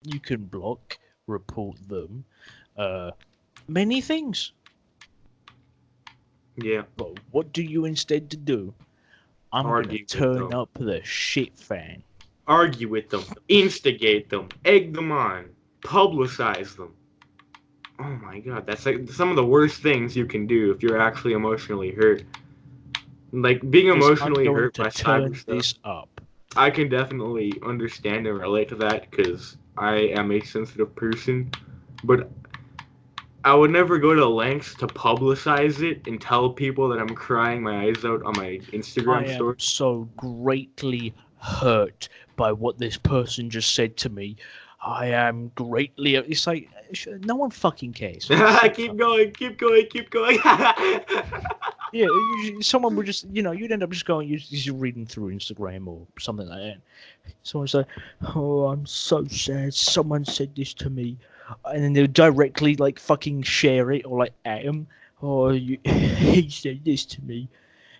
You can block, report them, many things. Yeah. But what do you instead to do? I'm gonna Argue with turn them. up the shit fan. Argue with them. Instigate them. Egg them on. Publicize them. Oh my god, that's like some of the worst things you can do if you're actually emotionally hurt. Like being Because I'm emotionally going hurt to by cyber turn stuff. this up. I can definitely understand and relate to that because I am a sensitive person. But I would never go to lengths to publicize it and tell people that I'm crying my eyes out on my I Instagram am story. so greatly hurt by what this person just said to me. I am greatly. It's like no one fucking cares. Keep going, keep going, keep going. Yeah, someone would just, you'd end up just going, you're reading through Instagram or something like that. Someone's like, oh, I'm so sad. Someone said this to me. And then they'll directly, like, fucking share it or, like, at him. Oh, he said this to me.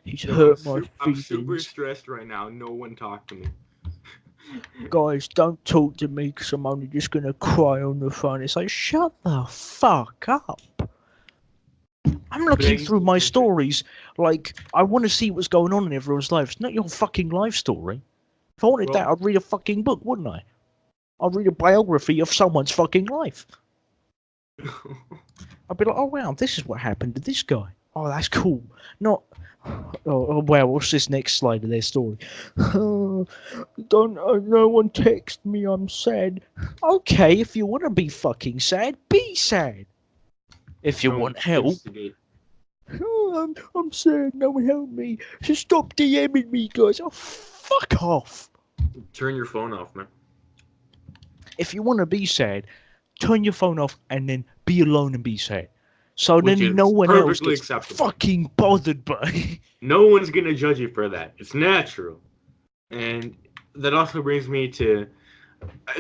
He's Yo, hurt my I'm super feelings. stressed right now. No one talk to me. Guys, don't talk to me because I'm only just going to cry on the phone. It's like, shut the fuck up. I'm looking through my stories like I want to see what's going on in everyone's life. It's not your fucking life story. If I wanted that, I'd read a fucking book, wouldn't I? I'd read a biography of someone's fucking life. I'd be like, oh wow, this is what happened to this guy. Oh, that's cool. Not, oh wow, what's this next slide of their story? No one text me, I'm sad. Okay, if you want to be fucking sad, be sad. If you want help, Instigate. oh, I'm sad, no one help me. Just stop DMing me, guys. Oh, fuck off. Turn your phone off, man. If you want to be sad, turn your phone off and then be alone and be sad. So Which then is no one else perfectly gets acceptable. fucking bothered by. No one's gonna judge you for that. It's natural. And that also brings me to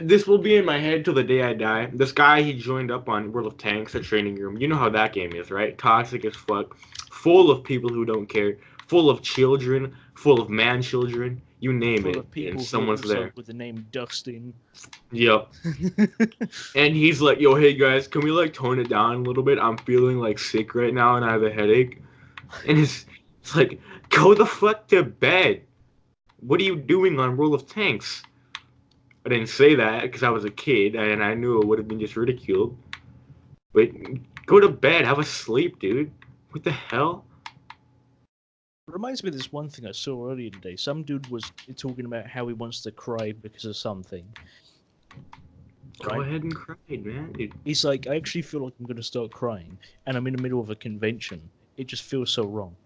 this will be in my head till the day I die. This guy he joined up on World of Tanks, a training room. You know how that game is, right? Toxic as fuck, full of people who don't care, full of children, full of man children, you name Full it, of people and someone's also there. with the name Dustin. Yep. And he's like, "Yo, hey guys, can we like tone it down a little bit? I'm feeling like sick right now and I have a headache." And it's like, go the fuck to bed. What are you doing on World of Tanks? I didn't say that because I was a kid and I knew it would have been just ridiculed. But go to bed, have a sleep, dude. What the hell? Reminds me of this one thing I saw earlier today. Some dude was talking about how he wants to cry because of something. Go ahead and cry, man. Dude. He's like, I actually feel like I'm going to start crying, and I'm in the middle of a convention. It just feels so wrong.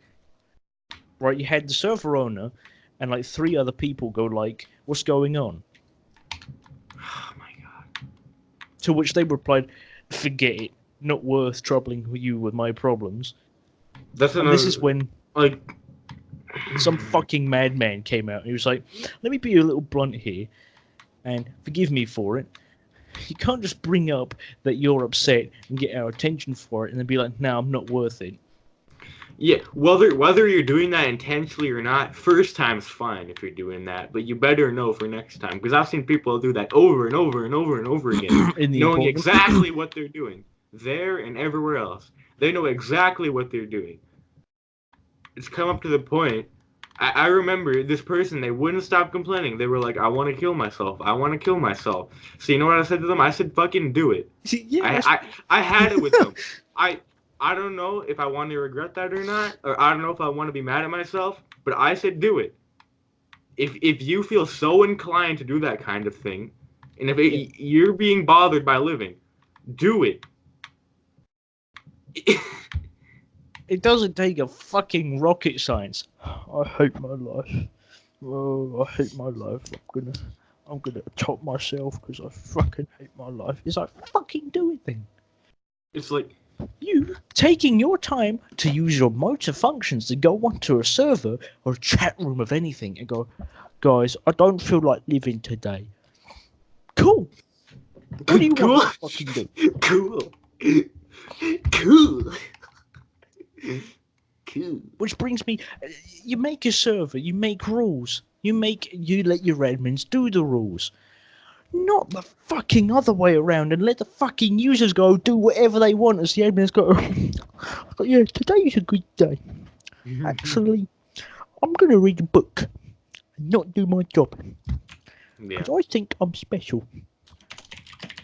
Right, you had the server owner and like 3 other people go like, what's going on? Oh my god. To which they replied, forget it. Not worth troubling you with my problems. That's And another, this is when like some fucking madman came out and he was like, let me be a little blunt here and forgive me for it. You can't just bring up that you're upset and get our attention for it and then be like, no, I'm not worth it. Yeah, whether you're doing that intentionally or not, first time's fine if you're doing that, but you better know for next time because I've seen people do that over and over and over and over again, In the knowing important. exactly what they're doing there and everywhere else. They know exactly what they're doing. It's come up to the point. I remember this person. They wouldn't stop complaining. They were like, "I want to kill myself. I want to kill myself." So you know what I said to them? I said, "Fucking do it." Yeah, I had it with them. I I don't know if I want to regret that or not, or I don't know if I want to be mad at myself, but I said do it. If you feel so inclined to do that kind of thing, and if yeah. you're being bothered by living, do it. It doesn't take a fucking rocket science. I hate my life. Oh, I hate my life. I'm gonna top myself because I fucking hate my life. It's like, fucking do it then. It's like, You taking your time to use your motor functions to go onto a server or a chat room of anything and go, guys, I don't feel like living today. Cool. What do you cool, want me to fucking do? cool, cool, cool. Which brings me, you make a server, you make rules, you let your admins do the rules, not the fucking other way around, and let the fucking users go do whatever they want as the admins go. Yeah, today is a good day. Actually, I'm gonna read a book and not do my job Yeah. because I think I'm special.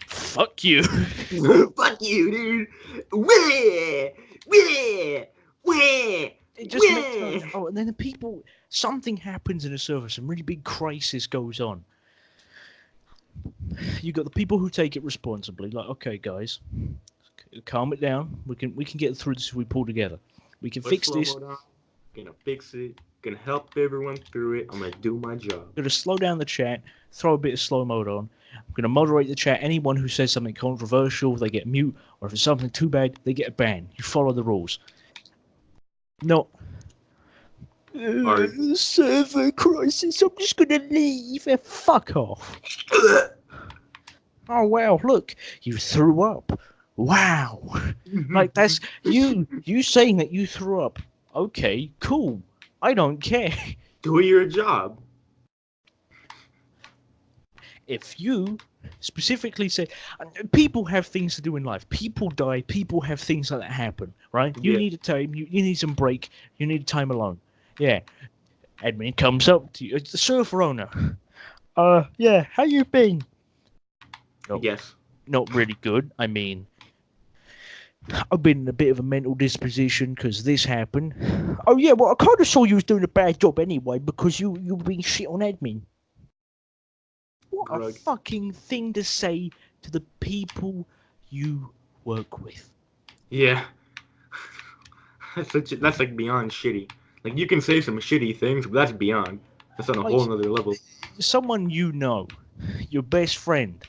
Fuck you. Fuck you, dude. Wah, wah, wah, It just makes wah. no. Oh, and then the people, something happens in a server, some really big crisis goes on. You got the people who take it responsibly, like, okay, guys, calm it down. We can get through this if we pull together. We can Put fix slow this. mo down. Gonna fix it. Gonna help everyone through it. I'm gonna do my job. Gonna slow down the chat, throw a bit of slow mode on. I'm gonna moderate the chat. Anyone who says something controversial, they get mute, or if it's something too bad, they get a ban. You follow the rules. No. Or Server crisis. I'm just gonna leave. Fuck off. Oh wow, look, you threw up. Wow. Like that's you saying that you threw up. Okay, cool. I don't care. do your job. If you specifically say people have things to do in life. People die, people have things like that happen, right? You Yeah. need a time, you need some break, you need time alone. Yeah. Admin comes up to you. It's the server owner. Yeah, how you been? No, Yes. not really good. I mean, I've been in a bit of a mental disposition because this happened. Oh yeah, well I kind of saw you was doing a bad job anyway because you being shit on admin. What a Grug. fucking thing to say to the people you work with. Yeah. That's like beyond shitty. Like you can say some shitty things, but that's beyond. That's on a Like whole nother level. someone you know, your best friend,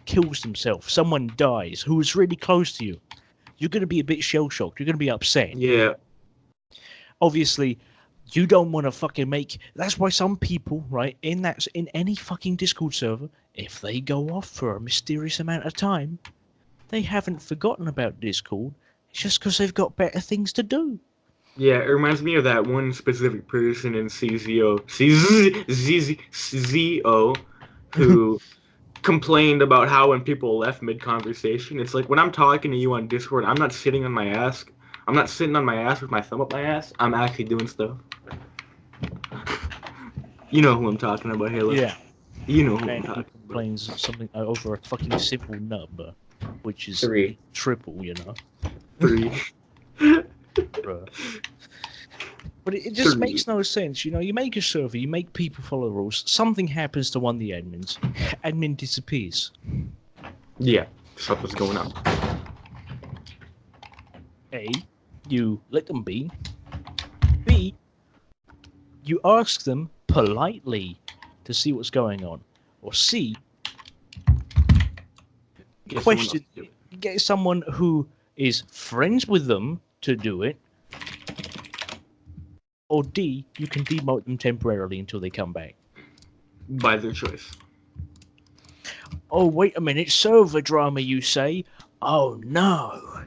kills himself. Someone dies who was really close to you. You're gonna be a bit shell shocked. You're gonna be upset. Yeah. Obviously, you don't want to fucking make. That's why some people, right, in any fucking Discord server, if they go off for a mysterious amount of time, they haven't forgotten about Discord. It's just because they've got better things to do. Yeah, it reminds me of that one specific person in CZO, who complained about how when people left mid-conversation, it's like when I'm talking to you on Discord, I'm not sitting on my ass. I'm not sitting on my ass with my thumb up my ass. I'm actually doing stuff. You know who I'm talking about, Halo. Yeah. You know who I'm And he talking about. complains something over a fucking simple number, which is 3. triple, you know. 3. Bruh. But it just 3. makes no sense, you know. You make a server, you make people follow rules. Something happens to one of the admins. Admin disappears. Yeah, something's going on. A, you let them be. B, you ask them politely to see what's going on. Or C, question, get someone who is friends with them to do it. Or D, you can demote them temporarily until they come back. By their choice. Oh, wait a minute, server drama, you say? Oh, no.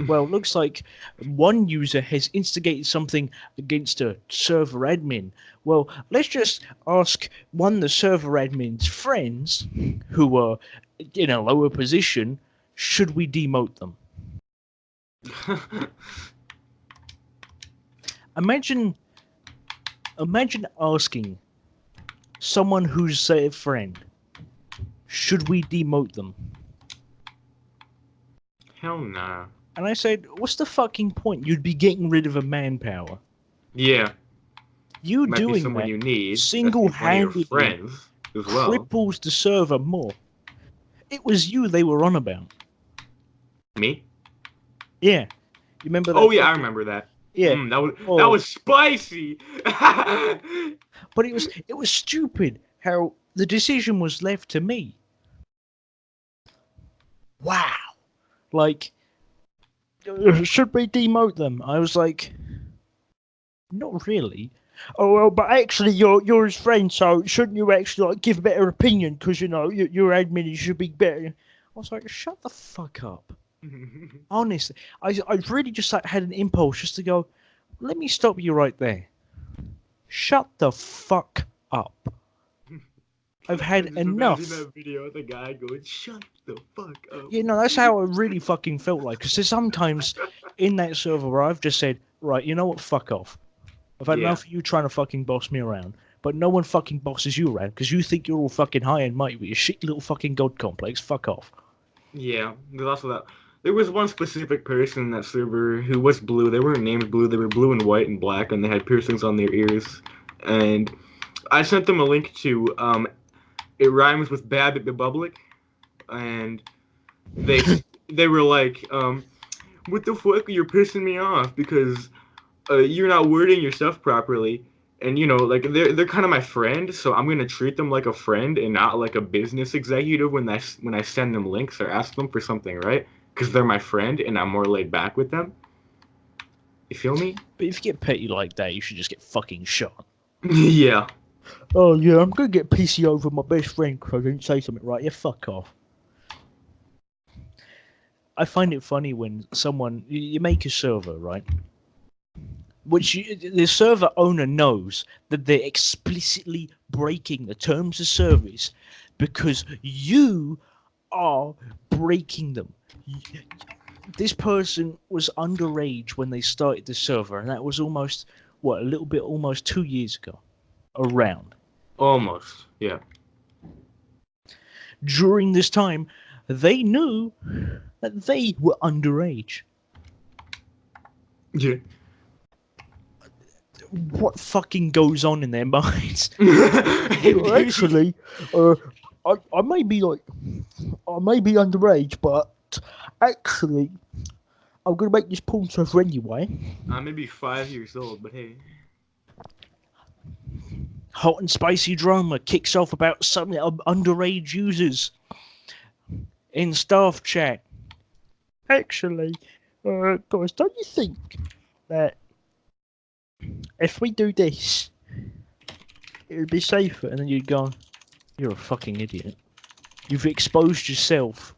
Well, it looks like one user has instigated something against a server admin. Well, let's just ask one of the server admin's friends, who are in a lower position, should we demote them? Imagine asking someone who's a friend, should we demote them? Hell nah. And I said, what's the fucking point? You'd be getting rid of a manpower. Yeah. You Might be doing someone that you need. single-handedly Friends as well. cripples the server more. It was you they were on about. Me? Yeah. You remember that? Oh yeah, I remember that. Yeah. That was spicy. But it was stupid how the decision was left to me. Wow. Like, should we demote them? I was like, not really. Oh well, but actually, you're his friend, so shouldn't you actually like give a better opinion? Because you know your admin you should be better. I was like, shut the fuck up. Honestly, I really just like had an impulse just to go, let me stop you right there. Shut the fuck up. I've had enough. Imagine that video of the guy going, shut the fuck up. You know, that's how I really fucking felt like. Because there's sometimes in that server where I've just said, right, you know what, fuck off. I've had enough of you trying to fucking boss me around. But no one fucking bosses you around because you think you're all fucking high and mighty with your shit little fucking god complex. Fuck off. Yeah, there's also that. There was one specific person in that server who was blue. They weren't named blue. They were blue and white and black, and they had piercings on their ears. And I sent them a link to It Rhymes with Bad but Public, and they were like, what the fuck? You're pissing me off because you're not wording your stuff properly. And you know, like they're kind of my friend, so I'm gonna treat them like a friend and not like a business executive when I send them links or ask them for something, right? Because they're my friend and I'm more laid back with them. You feel me? But if you get petty like that, you should just get fucking shot. Yeah. Oh yeah, I'm gonna get pissy over my best friend because I didn't say something right. Yeah, fuck off. I find it funny when you make a server, right? The server owner knows that they're explicitly breaking the terms of service because you are breaking them. This person was underage when they started the server, and that was almost 2 years ago. Around. Almost, yeah. During this time, they knew that they were underage. Yeah. What fucking goes on in their minds? Actually, I may be underage, but actually, I'm gonna make this porn server anyway. I may be 5 years old, but hey. Hot and spicy drama kicks off about some underage users in staff chat. Actually, guys, don't you think that if we do this, it would be safer? And then you'd go, you're a fucking idiot. You've exposed yourself.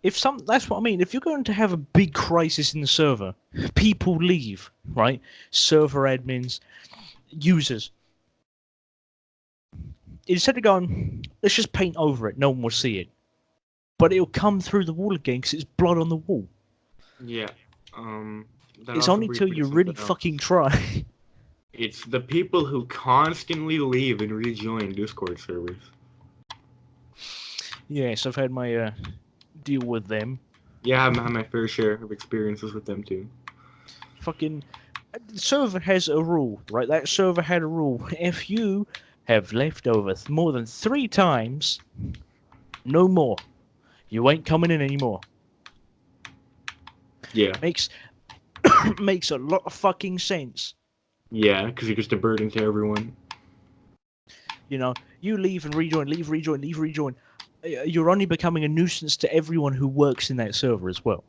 That's what I mean. If you're going to have a big crisis in the server, people leave, right? Server admins, users. Instead of going, let's just paint over it, no one will see it. But it'll come through the wall again because it's blood on the wall. Yeah. It's only till you really fucking try. It's the people who constantly leave and rejoin Discord servers. Yes, I've had my deal with them. Yeah, I've had my fair share of experiences with them too. Fucking the server has a rule, right? That server had a rule. If you have left over more than 3 times, no more. You ain't coming in anymore. Yeah. Makes a lot of fucking sense. Yeah, because you're just a burden to everyone. You know, you leave and rejoin, leave, rejoin, leave, rejoin. You're only becoming a nuisance to everyone who works in that server as well.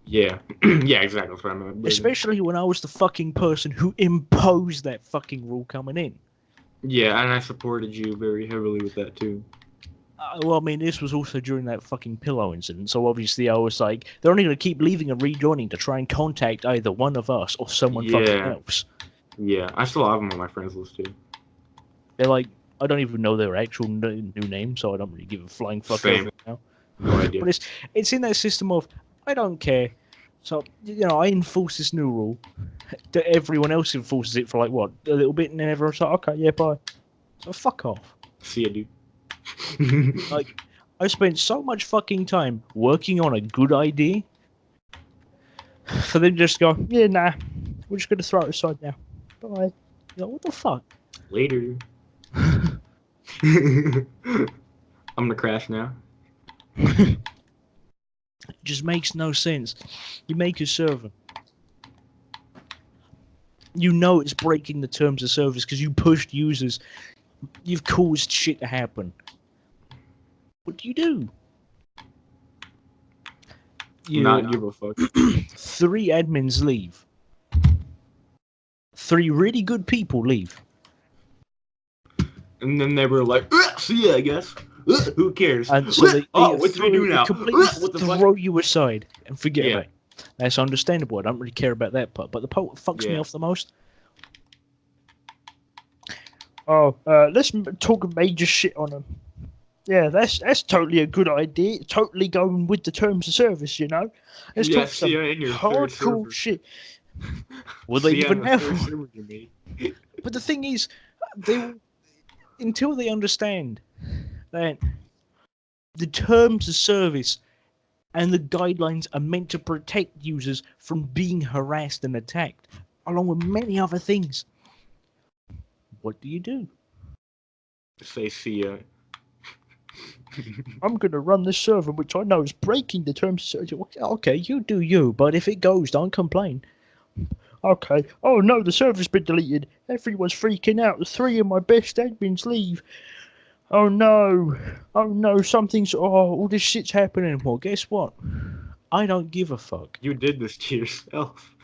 Yeah. Yeah, exactly. That's what I meant. Especially when I was the fucking person who imposed that fucking rule coming in. Yeah, and I supported you very heavily with that too. Well, I mean, this was also during that fucking pillow incident, so obviously I was like, they're only going to keep leaving and rejoining to try and contact either one of us or someone fucking Yeah. else. Yeah, I still have them on my friends list too. They're like, I don't even know their actual new name, so I don't really give a flying fuck Same. over it now. No idea. But it's in that system of, I don't care. So, I enforce this new rule. Everyone else enforces it for like, what, a little bit, and then everyone's like, okay, yeah, bye. So fuck off. See ya, dude. Like, I spent so much fucking time working on a good idea for them to just go, yeah, nah, we're just going to throw it aside now. Bye. What the fuck? Later. I'm gonna crash now. It just makes no sense. You make a server. You know it's breaking the terms of service because you pushed users. You've caused shit to happen. What do? You Not give a fuck. 3 admins leave. 3 really good people leave. And then they were like, see ya, I guess. Who cares? And so they what do we do now? completely What the fuck? throw you aside and forget Yeah. about it. That's understandable. I don't really care about that part. But the part that fucks me Yeah. off the most. Let's talk major shit on them. Yeah, that's totally a good idea. Totally going with the terms of service, Let's Yeah, talk some see ya in your third hardcore server. shit. Will they See ya even in the have third one? server you made. But the thing is, until they understand that the terms of service and the guidelines are meant to protect users from being harassed and attacked, along with many other things, what do? Say see ya. I'm going to run this server, which I know is breaking the terms of service. Okay, you do you, but if it goes, don't complain. Okay. Oh no, the server's been deleted. Everyone's freaking out. 3 of my best admins leave. Oh no, all this shit's happening. Well, guess what? I don't give a fuck. You did this to yourself.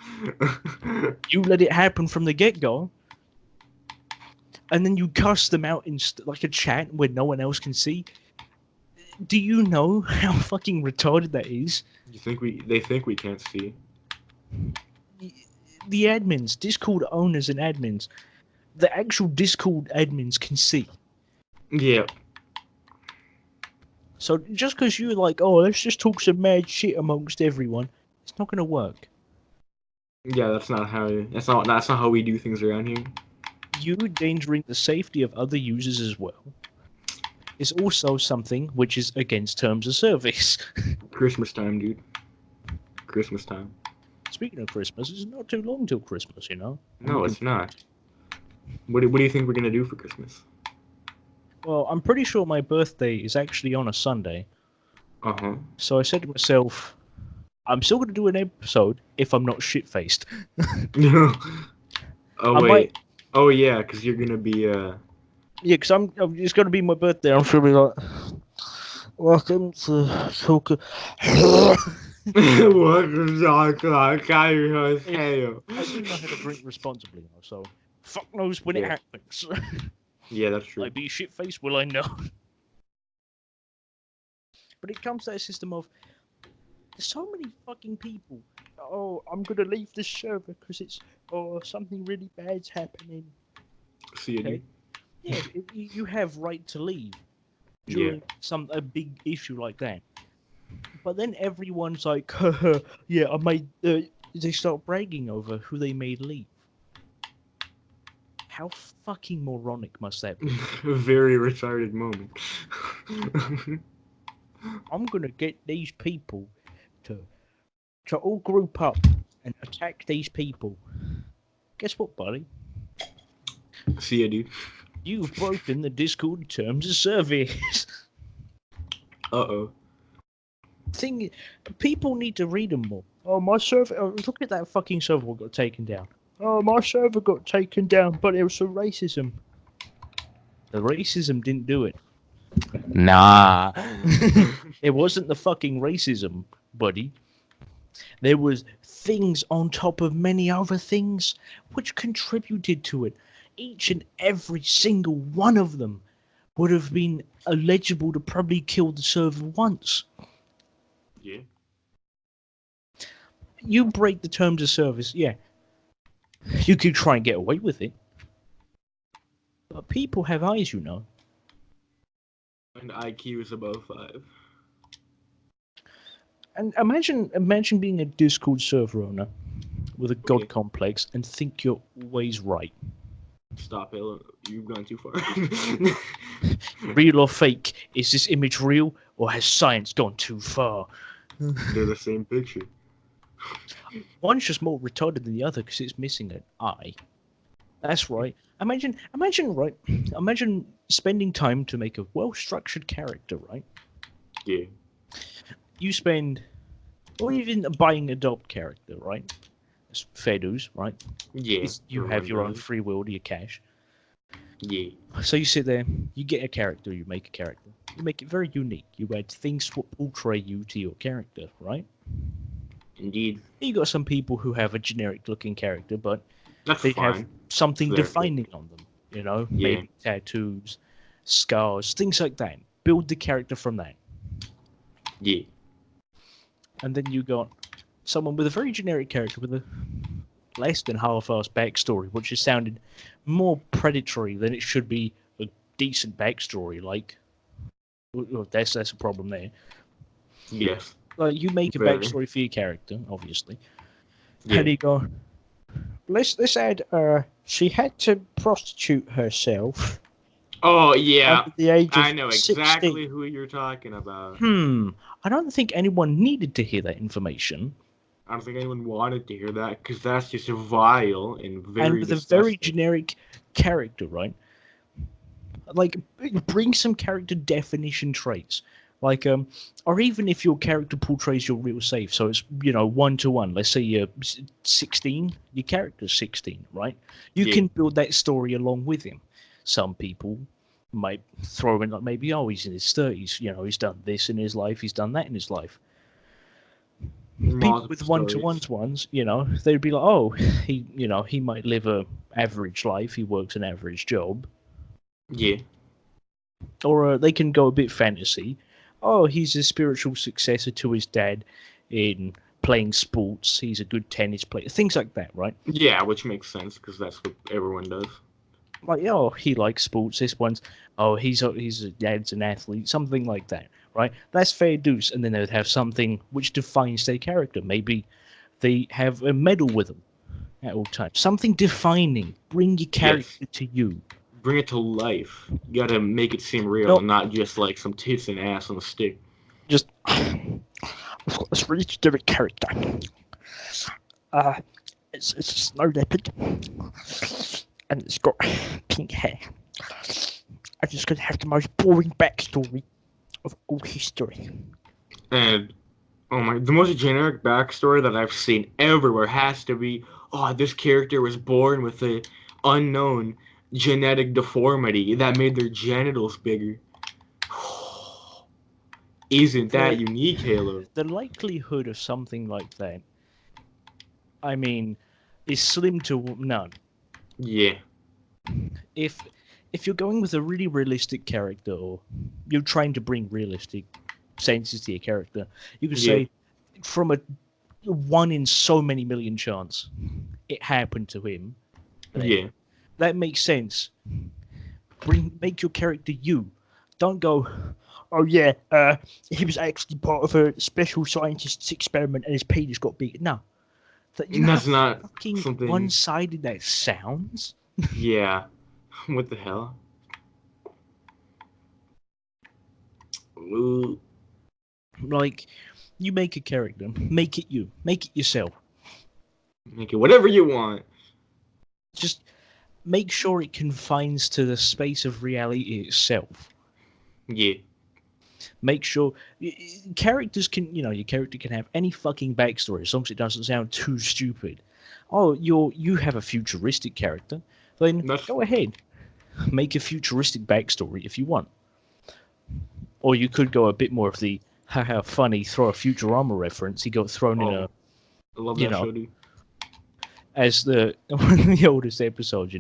You let it happen from the get-go, and then you cuss them out in like a chat where no one else can see. Do you know how fucking retarded that is? They think we can't see. The admins, Discord owners and admins, the actual Discord admins can see. Yeah. So just because you're like, oh, let's just talk some mad shit amongst everyone, it's not gonna work. Yeah, that's not how we do things around here. You endangering the safety of other users as well is also something which is against terms of service. Christmas time, dude. Christmas time. Speaking of Christmas, it's not too long till Christmas, No, it's not. What do you think we're gonna do for Christmas? Well, I'm pretty sure my birthday is actually on a Sunday. Uh-huh. So I said to myself, I'm still going to do an episode if I'm not shit-faced. Oh, wait. Oh, yeah, because you're going to be, Yeah, because it's going to be my birthday. I'm sure be like, welcome to talk. Welcome to Clock. I do know how to drink responsibly, though, so fuck knows when it happens. Yeah, that's true. Will I be shit-faced? Will I know? But it comes to that system of, there's so many fucking people. Oh, I'm going to leave this server because something really bad's happening. See you, dude. Yeah, you have right to leave during a big issue like that. But then everyone's like, yeah, I made. They start bragging over who they made leave. How fucking moronic must that be? A very retarded moment. I'm gonna get these people to all group up and attack these people. Guess what, buddy? See ya, dude. You've broken the Discord terms of service. Uh-oh. People need to read them more. Oh, my server... Oh, look at that fucking server got taken down. Oh, my server got taken down, but it was for racism. The racism didn't do it. Nah. It wasn't the fucking racism, buddy. There was things on top of many other things which contributed to it. Each and every single one of them would have been eligible to probably kill the server once. Yeah. You break the terms of service, yeah. You could try and get away with it. But people have eyes, you know. And IQ is above 5. And imagine being a Discord server owner with a god Okay. complex and think you're always right. Stop it. You've gone too far. Real or fake? Is this image real, or has science gone too far? They're the same picture. One's just more retarded than the other because it's missing an eye. That's right. Imagine spending time to make a well-structured character, right? Yeah. You spend, or even buying a adopt character, right? It's fair dues, right? Yeah. You have your own free will to your cash. Yeah. So you sit there, you get a character, you make a character. You make it very unique. You add things to portray you to your character, right? Indeed. You got some people who have a generic-looking character, but That's they fine. have something Fair. defining on them. You know, Yeah. maybe tattoos, scars, things like that. Build the character from that. Yeah. And then you got someone with a very generic character with a less than half-assed backstory, which has sounded more predatory than it should be a decent backstory. Like, well, that's a problem there. Yes. Like, you make a Very. backstory for your character, obviously. Yeah. And you go, let's add, she had to prostitute herself. Oh yeah. Under the age of I know exactly 16. who you're talking about. I don't think anyone needed to hear that information. I don't think anyone wanted to hear that because that's just vile and very And with disgusting. a very generic character, right? Like, bring some character definition traits. Like, or even if your character portrays your real self, so it's, 1-to-1. Let's say you're 16, your character's 16, right? You Yeah. can build that story along with him. Some people might throw in, like, maybe, he's in his 30s, he's done this in his life, he's done that in his life. People with one-to-ones, they'd be like, oh, he might live a average life, he works an average job. Yeah. Or they can go a bit fantasy. Oh, he's a spiritual successor to his dad in playing sports. He's a good tennis player. Things like that, right? Yeah, which makes sense because that's what everyone does. Like, oh, he likes sports. This one's, oh, his dad's an athlete. Something like that, right? That's fair dues. And then they would have something which defines their character. Maybe they have a medal with them at all times. Something defining. Bring your character to you. Bring it to life. You gotta make it seem real and not just like some tits and ass on a stick. Just, I've got this really generic character. It's a snow leopard, and it's got pink hair. I'm just gonna have the most boring backstory of all history. And the most generic backstory that I've seen everywhere has to be, this character was born with a unknown genetic deformity that made their genitals bigger. Isn't that unique, Halo? The likelihood of something like that, I mean, is slim to none. Yeah. If you're going with a really realistic character, or you're trying to bring realistic senses to your character, you could say, from a 1 in so many million chance, it happened to him. Yeah. That makes sense. Make your character you. Don't go, oh yeah, he was actually part of a special scientist's experiment and his penis got big. No. That's not fucking something one-sided that sounds. Yeah. What the hell? Ooh. Like, you make a character, make it you, make it yourself. Make it whatever you want. Just make sure it confines to the space of reality itself. Yeah. Make sure characters can, your character can have any fucking backstory as long as it doesn't sound too stupid. Oh, you have a futuristic character, then go ahead, make a futuristic backstory if you want. Or you could go a bit more of the haha funny, throw a Futurama reference. He got thrown in a, I love that show, dude. As one of the oldest episodes,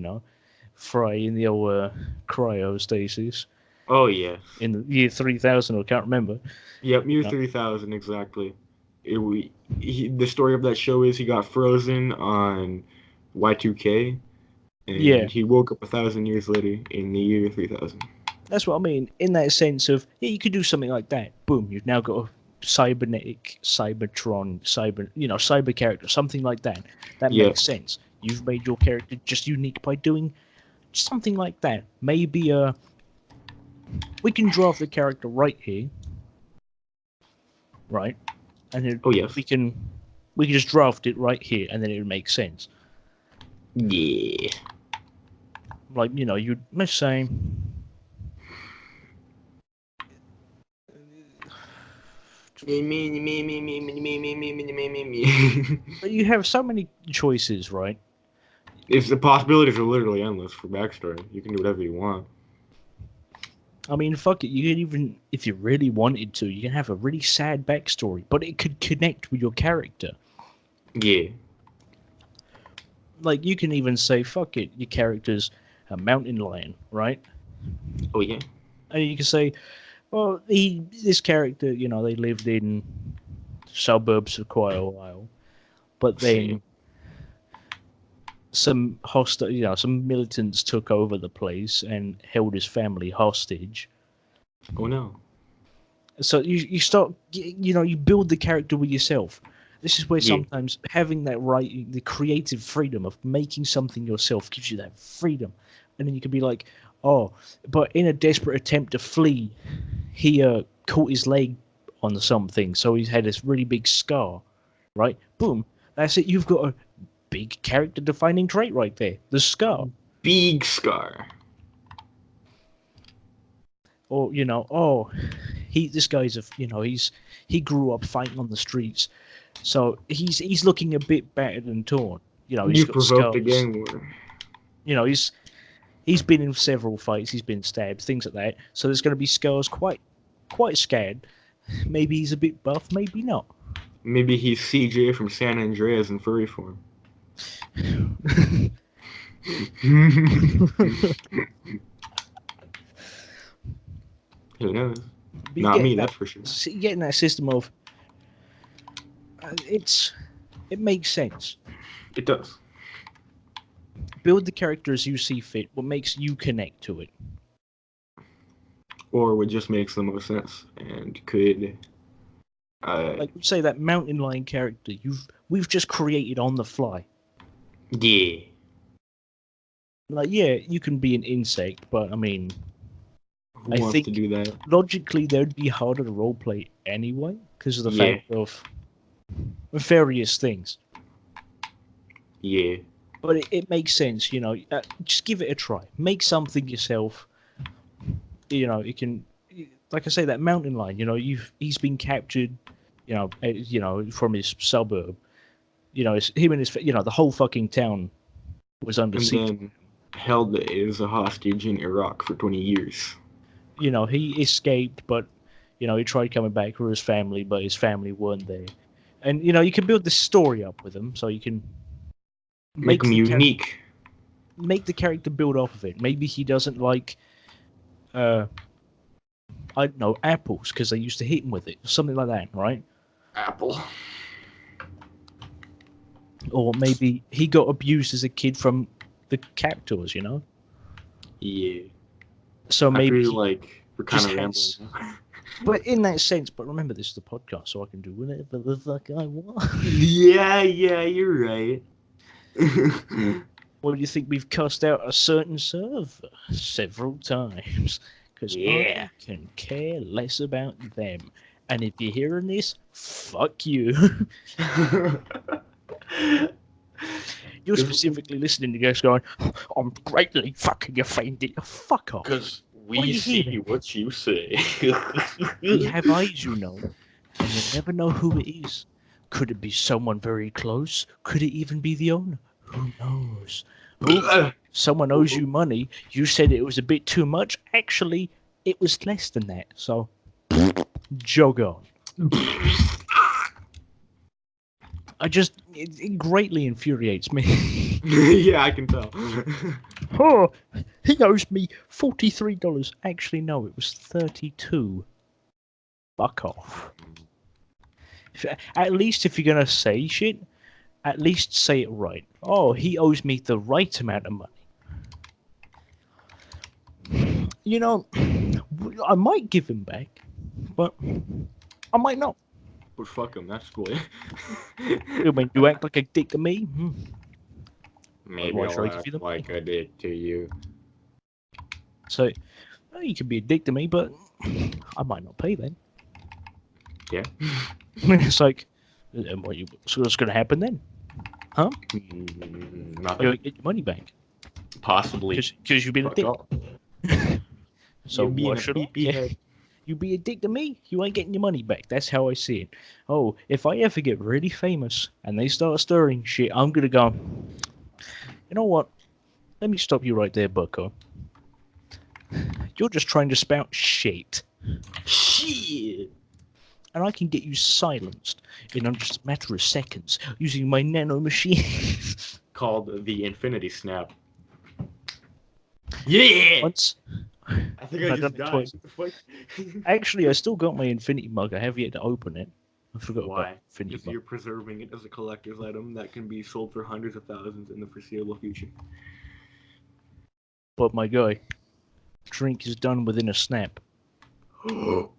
Fry in the old cryostasis. Oh yeah. in the year 3000, I can't remember. Yep, year You know? 3000 exactly. The story of that show is he got frozen on Y2K, Yeah, and he woke up 1,000 years later in the year 3000. that's what I mean. In that sense of, yeah, you could do something like that. Boom, you've now got a cybernetic, Cybertron, cyber character, something like that. That Yeah. makes sense. You've made your character just unique by doing something like that. Maybe we can draft the character right here, right? And Oh yes. we can just draft it right here, and then it would make sense. Yeah. Like, you let's say you have so many choices, right? It's the possibilities are literally endless for backstory. You can do whatever you want. I mean, fuck it. You can even, if you really wanted to, you can have a really sad backstory, but it could connect with your character. Yeah. Like, you can even say, fuck it, your character's a mountain lion, right? Oh yeah. And you can say, well, this character, they lived in suburbs for quite a while, but Same. then some militants took over the place and held his family hostage. Oh no. So you start, you build the character with yourself. This is where Yeah. sometimes having that right, the creative freedom of making something yourself gives you that freedom. And then you can be like, oh, but in a desperate attempt to flee, he caught his leg on something, so he's had this really big scar, right? Boom. That's it. You've got a big character defining trait right there. The scar. Big scar. Or, this guy's he grew up fighting on the streets. So he's looking a bit battered and torn. He's You got provoked a scars. gang war. He's been in several fights. He's been stabbed, things like that. So there's going to be scars. Quite scared. Maybe he's a bit buff. Maybe not. Maybe he's CJ from San Andreas in furry form. Who knows? Not me, that's for sure. Getting that system of it makes sense. It does. Build the character as you see fit. What makes you connect to it? Or what just makes the most sense and could Like say that mountain lion character we've just created on the fly. yeah. Like, yeah, you can be an insect, but I mean, Who wants to do that? Logically that'd be harder to roleplay anyway because of the fact of various things. Yeah. But it makes sense, just give it a try. Make something yourself. It can, like I say, that mountain lion. He's been captured. From his suburb. It's him and his. The whole fucking town was under siege. And then held as a hostage in Iraq for 20 years. He escaped, but he tried coming back for his family, but his family weren't there. And you can build this story up with him, so you can make him unique. Make the character build off of it. Maybe he doesn't like, I don't know, apples because they used to hit him with it, something like that, right? Apple. Or maybe he got abused as a kid from the captors, Yeah. So maybe we're kind of rambling. But in that sense, but remember, this is the podcast, so I can do whatever the fuck I want. Yeah, you're right. Well, do you think we've cussed out a certain server several times? Because I can care less about them. And if you're hearing this, fuck you. You're specifically listening to guys going, I'm greatly fucking offended. Fuck off. Because we see what you say. We have eyes, and you never know who it is. Could it be someone very close? Could it even be the owner? Who knows? Someone owes you money. You said it was a bit too much. Actually, it was less than that. So, jog on. It greatly infuriates me. Yeah, I can tell. Oh, he owes me $43. Actually, no, it was 32. Fuck off. At least if you're gonna say shit, at least say it right. Oh, he owes me the right amount of money. You know, I might give him back, but I might not. But fuck him, that's cool. I mean, you act like a dick to me. Maybe Why should I'll I give you act the like I did to you. So, well, you can be a dick to me, but I might not pay then. Yeah. It's like, so what's going to happen then? Huh? Nothing. You'll get your money back. Possibly. Because you've been a dick. Off. So You being what a should I? pee-pee head. You be a dick to me, you ain't getting your money back. That's how I see it. Oh, if I ever get really famous and they start stirring shit, I'm going to go, you know what? Let me stop you right there, bucko. You're just trying to spout shit. Shit. And I can get you silenced in just a matter of seconds using my nano machine. Called the Infinity Snap. Yeah! Once, I think I I've just done it died. twice. What the fuck? Actually, I still got my Infinity mug. I have yet to open it. I forgot Why? about Infinity Because mug. you're preserving it as a collector's item that can be sold for hundreds of thousands in the foreseeable future. But my guy, drink is done within a snap. Oh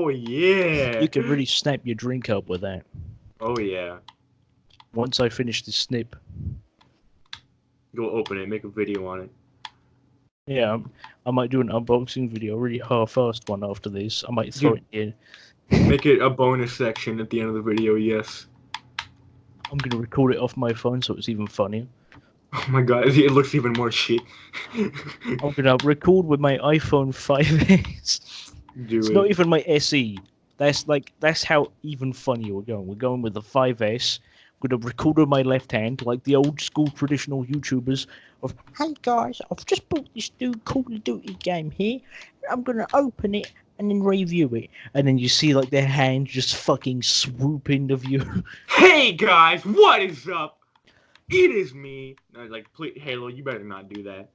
yeah! You can really snap your drink up with that. Oh yeah. Once I finish this snip. Go open it, make a video on it. Yeah, I might do an unboxing video, a really half-assed one after this. I might throw it in. Make it a bonus section at the end of the video, yes. I'm gonna record it off my phone so it's even funnier. Oh my god, it looks even more shit. I'm gonna record with my iPhone 5S. It's not even my SE. That's how even funnier we're going. We're going with the 5S. I'm gonna record with my left hand, like the old school traditional YouTubers of, hey guys, I've just bought this new Call of Duty game here. I'm gonna open it and then review it. And then you see like their hand just fucking swoop into view. Hey guys, what is up? It is me. No, like, please, Halo, you better not do that.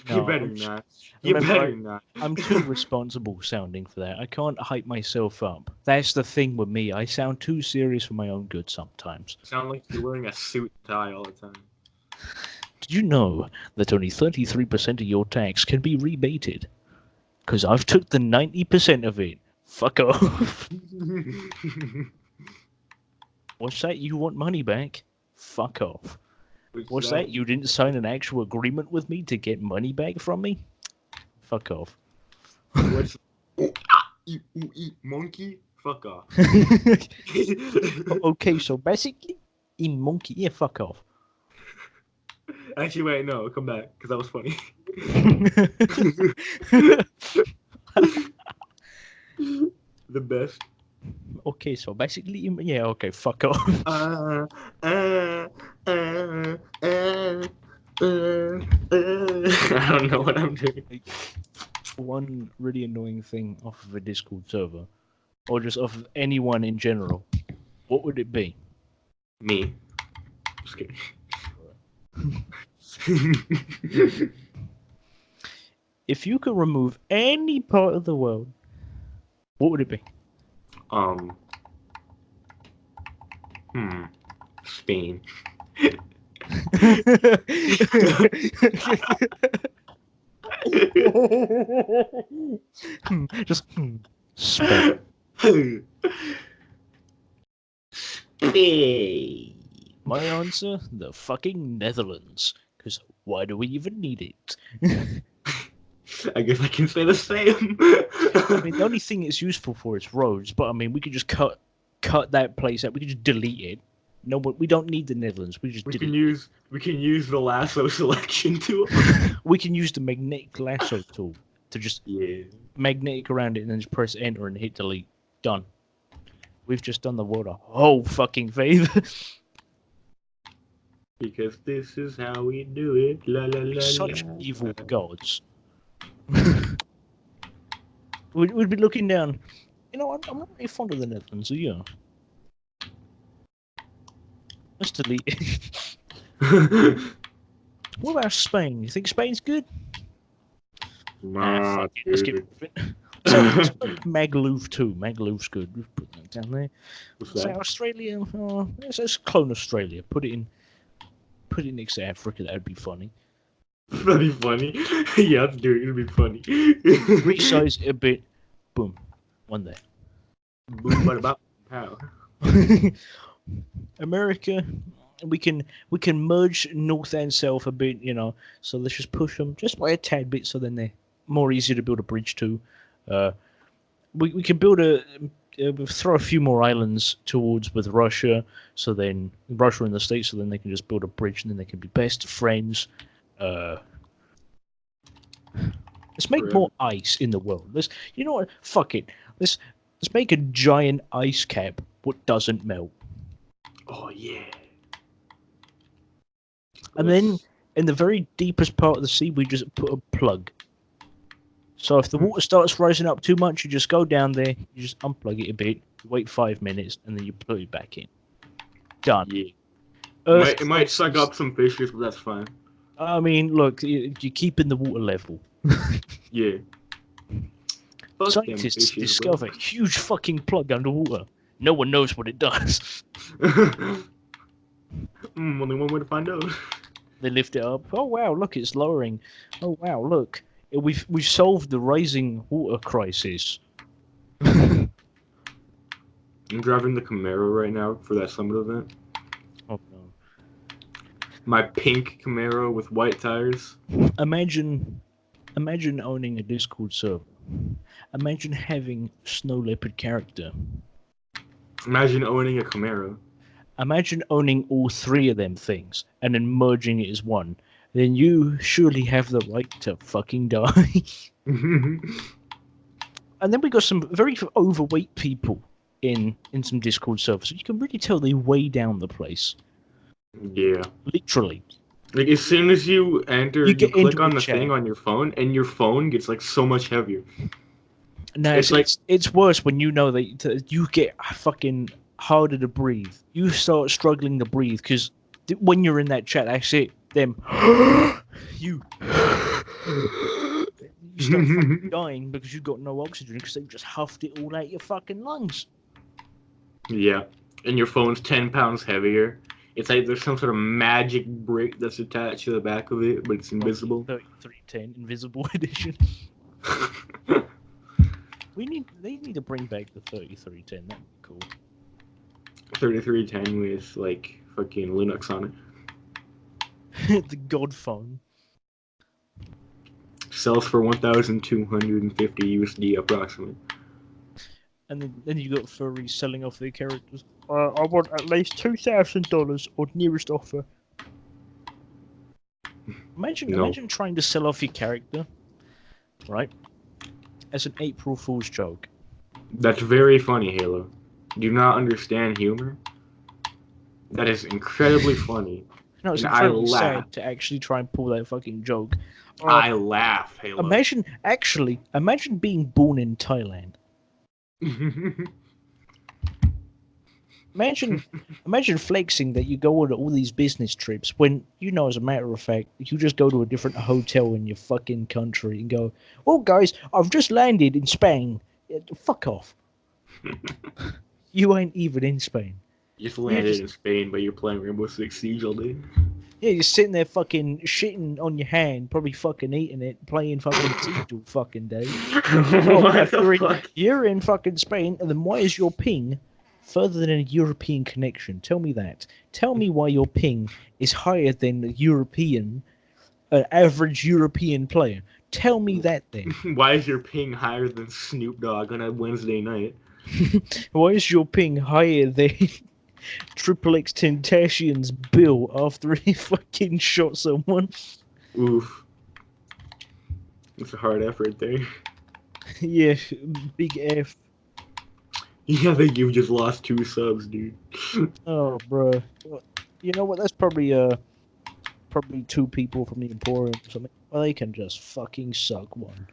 You better not. You better not. I'm too responsible sounding for that. I can't hype myself up. That's the thing with me. I sound too serious for my own good sometimes. Sound like you're wearing a suit and tie all the time. Did you know that only 33% of your tax can be rebated? Because I've took the 90% of it. Fuck off. What's that? You want money back? Fuck off. What's that? You didn't sign an actual agreement with me to get money back from me? Fuck off. What's monkey? Fuck off. Okay, so basically, in monkey, yeah, fuck off. Actually, wait, no, come back, because that was funny. The best. Okay, so basically, yeah, okay, fuck off. I don't know what I'm doing. One really annoying thing off of a Discord server, or just off of anyone in general, what would it be? Me. Just kidding. If you could remove any part of the world, what would it be? Spain. Just Spain. Spain. My answer, the fucking Netherlands. Because why do we even need it? I guess I can say the same. I mean, the only thing it's useful for is roads, but I mean, we could just cut that place out. We could just delete it. No, we don't need the Netherlands. We just we can use the lasso selection tool. We can use the magnetic lasso tool to just magnetic around it and then just press enter and hit delete. Done. We've just done the world a whole fucking favor. Because this is how we do it. La la la. Such evil gods. We'd be looking down. You know, I'm not really fond of the Netherlands, are you? Let's delete it. What about Spain? You think Spain's good? Nah, Fuck it. Let's get dude. rid of it. So let's go with Magaluf too. Magaloof's good. We've put that down there. What's Say that? Australia. Let's clone Australia. Put it next to Africa. That'd be funny. That'd be funny. Yeah, let's do it. It'd be funny. Resize it a bit. Boom. One there. Boom, bada bop, pow. America. We can merge north and south a bit, you know. So let's just push them just by a tad bit, so then they're more easy to build a bridge to. We can build throw a few more islands towards with Russia, so then Russia and the States, so then they can just build a bridge, and then they can be best friends. Let's make more ice in the world. You know what? Fuck it. Let's make a giant ice cap what doesn't melt. Oh yeah. And then in the very deepest part of the sea, we just put a plug. So if the water starts rising up too much, you just go down there, you just unplug it a bit, wait 5 minutes, and then you plug it back in. Done. Yeah. It might suck up some fishes, but that's fine. I mean, look, you're keeping the water level. Yeah. Fuck Scientists them fishes, discover huge fucking plug underwater. No one knows what it does. Only one way to find out. They lift it up. Oh wow, look, it's lowering. Oh wow, look, we've solved the rising water crisis. I'm driving the Camaro right now for that summit event. Oh no. My pink Camaro with white tires. Imagine owning a Discord server. Imagine having Snow Leopard character. Imagine owning a Camaro. Imagine owning all three of them things and then merging it as one. Then you surely have the right to fucking die. And then we got some very overweight people in some Discord servers. You can really tell they weigh down the place. Yeah. Literally. Like as soon as you enter, you click on the chat. thing on your phone, and your phone gets like so much heavier. No, it's worse when you know that you get fucking harder to breathe. You start struggling to breathe because when you're in that chat, that's it. Them, you start fucking dying because you've got no oxygen because they've just huffed it all out your fucking lungs. Yeah, and your phone's 10 pounds heavier. It's like there's some sort of magic brick that's attached to the back of it, but it's invisible. 3310 Invisible Edition. They need to bring back the 3310. That'd be cool. 3310 with like fucking Linux on it. The God phone. Sells for 1,250 USD approximately. And then you got furries selling off their characters. I want at least $2,000 or nearest offer. Imagine trying to sell off your character, right? As an April Fool's joke. That's very funny, Halo. Do you not understand humor? That is incredibly funny. No, it's incredibly sad to actually try and pull that fucking joke. I laugh, Halo. Imagine being born in Thailand. Imagine flexing that you go on all these business trips when you know, as a matter of fact, you just go to a different hotel in your fucking country and go, "Oh, guys, I've just landed in Spain." Fuck off. You ain't even in Spain. You just landed in Spain, but you're playing Rainbow Six Siege all day. Yeah, you're sitting there fucking shitting on your hand, probably fucking eating it, playing fucking Siege all fucking day. You're in fucking Spain, and then why is your ping further than a European connection? Tell me that. Tell me why your ping is higher than an average European player. Tell me that then. Why is your ping higher than Snoop Dogg on a Wednesday night? Why is your ping higher than Triple X Tentacion's bill after he fucking shot someone? Oof. It's a hard effort there. Yeah, big F. Yeah, I think you've just lost 2 subs, dude. Oh, bro. You know what? That's probably 2 people from the Emporium or something. Well, they can just fucking suck one.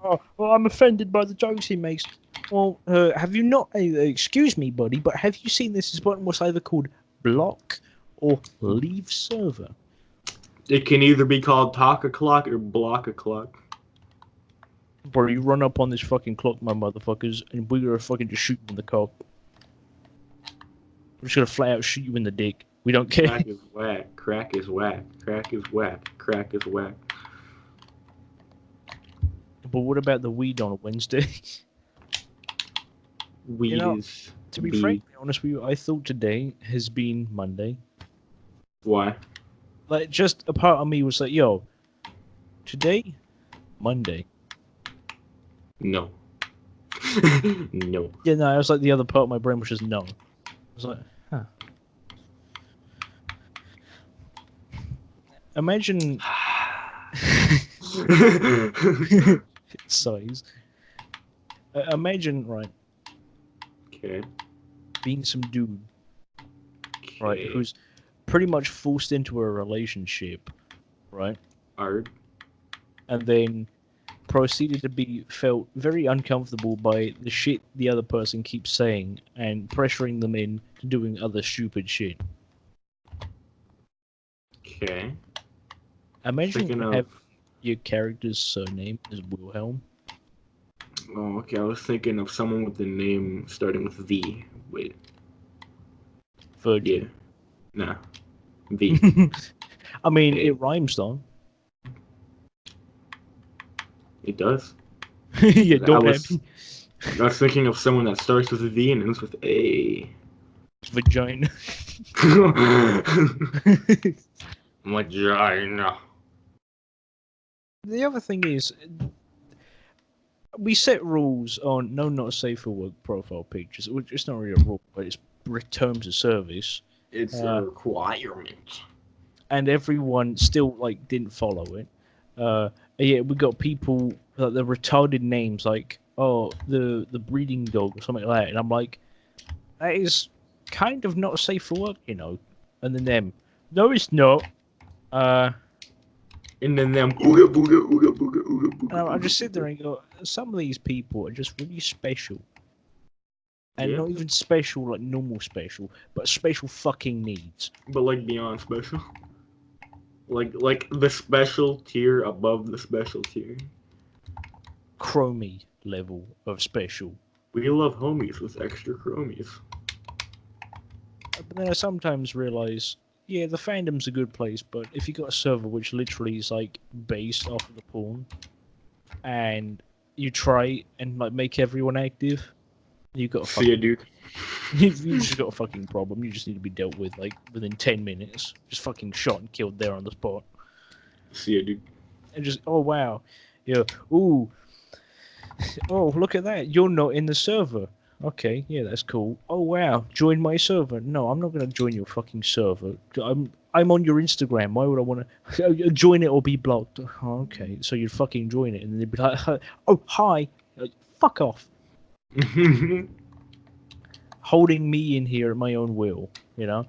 Oh, well, I'm offended by the jokes he makes. Well, have you not... excuse me, buddy, but have you seen this? This button was either called block or leave server. It can either be called talk o'clock or block o'clock. Bro, you run up on this fucking clock, my motherfuckers, and we're gonna fucking just shoot you in the cock. We're just gonna flat out shoot you in the dick. We don't care. Crack is whack. Crack is whack. Crack is whack. Crack is whack. But what about the weed on a Wednesday? Weed is. To be frankly honest with you, I thought today has been Monday. Why? Like, just a part of me was like, yo, today, Monday. No. No. Yeah, no, I was like, the other part of my brain was just no. I was like, huh. Imagine... size. Imagine, right, Okay. being some dude, right, who's pretty much forced into a relationship, right? Art. And then proceeded to be felt very uncomfortable by the shit the other person keeps saying and pressuring them into doing other stupid shit. Okay. Imagine have your character's surname is Wilhelm. Oh, okay. I was thinking of someone with the name starting with V. Wait. Virgin. Yeah. Nah. V. I mean, it rhymes though. It does. Yeah, don't I was thinking of someone that starts with a V and ends with A. Vagina. Vagina. The other thing is, we set rules on no not safe for work profile pictures, which it's not really a rule, but it's terms of service. It's a requirement. And everyone still like didn't follow it. Yeah, we got people like the retarded names like the breeding dog or something like that, and I'm like, that is kind of not safe for work, you know. And then them, no, it's not. And then them. Ooga, booga, ooga, booga, ooga, booga, And I just sit there and go, some of these people are just really special. And not even special like normal special, but special fucking needs. But like beyond special. Like the special tier above the special tier. Chromie level of special. We love homies with extra chromies. But then I sometimes realize, yeah, the fandom's a good place, but if you got a server which literally is like based off of the porn, and you try and like make everyone active, you got a fucking... See ya, dude. You've just got a fucking problem. You just need to be dealt with like within 10 minutes. Just fucking shot and killed there on the spot. See ya, dude. And just, oh wow, yeah, ooh, oh look at that, you're not in the server. Okay, yeah, that's cool. Oh wow, join my server. No, I'm not gonna join your fucking server. I'm on your Instagram. Why would I want to join it or be blocked? Oh, okay, so you'd fucking join it, and then they'd be like, oh hi, fuck off. Holding me in here at my own will, you know.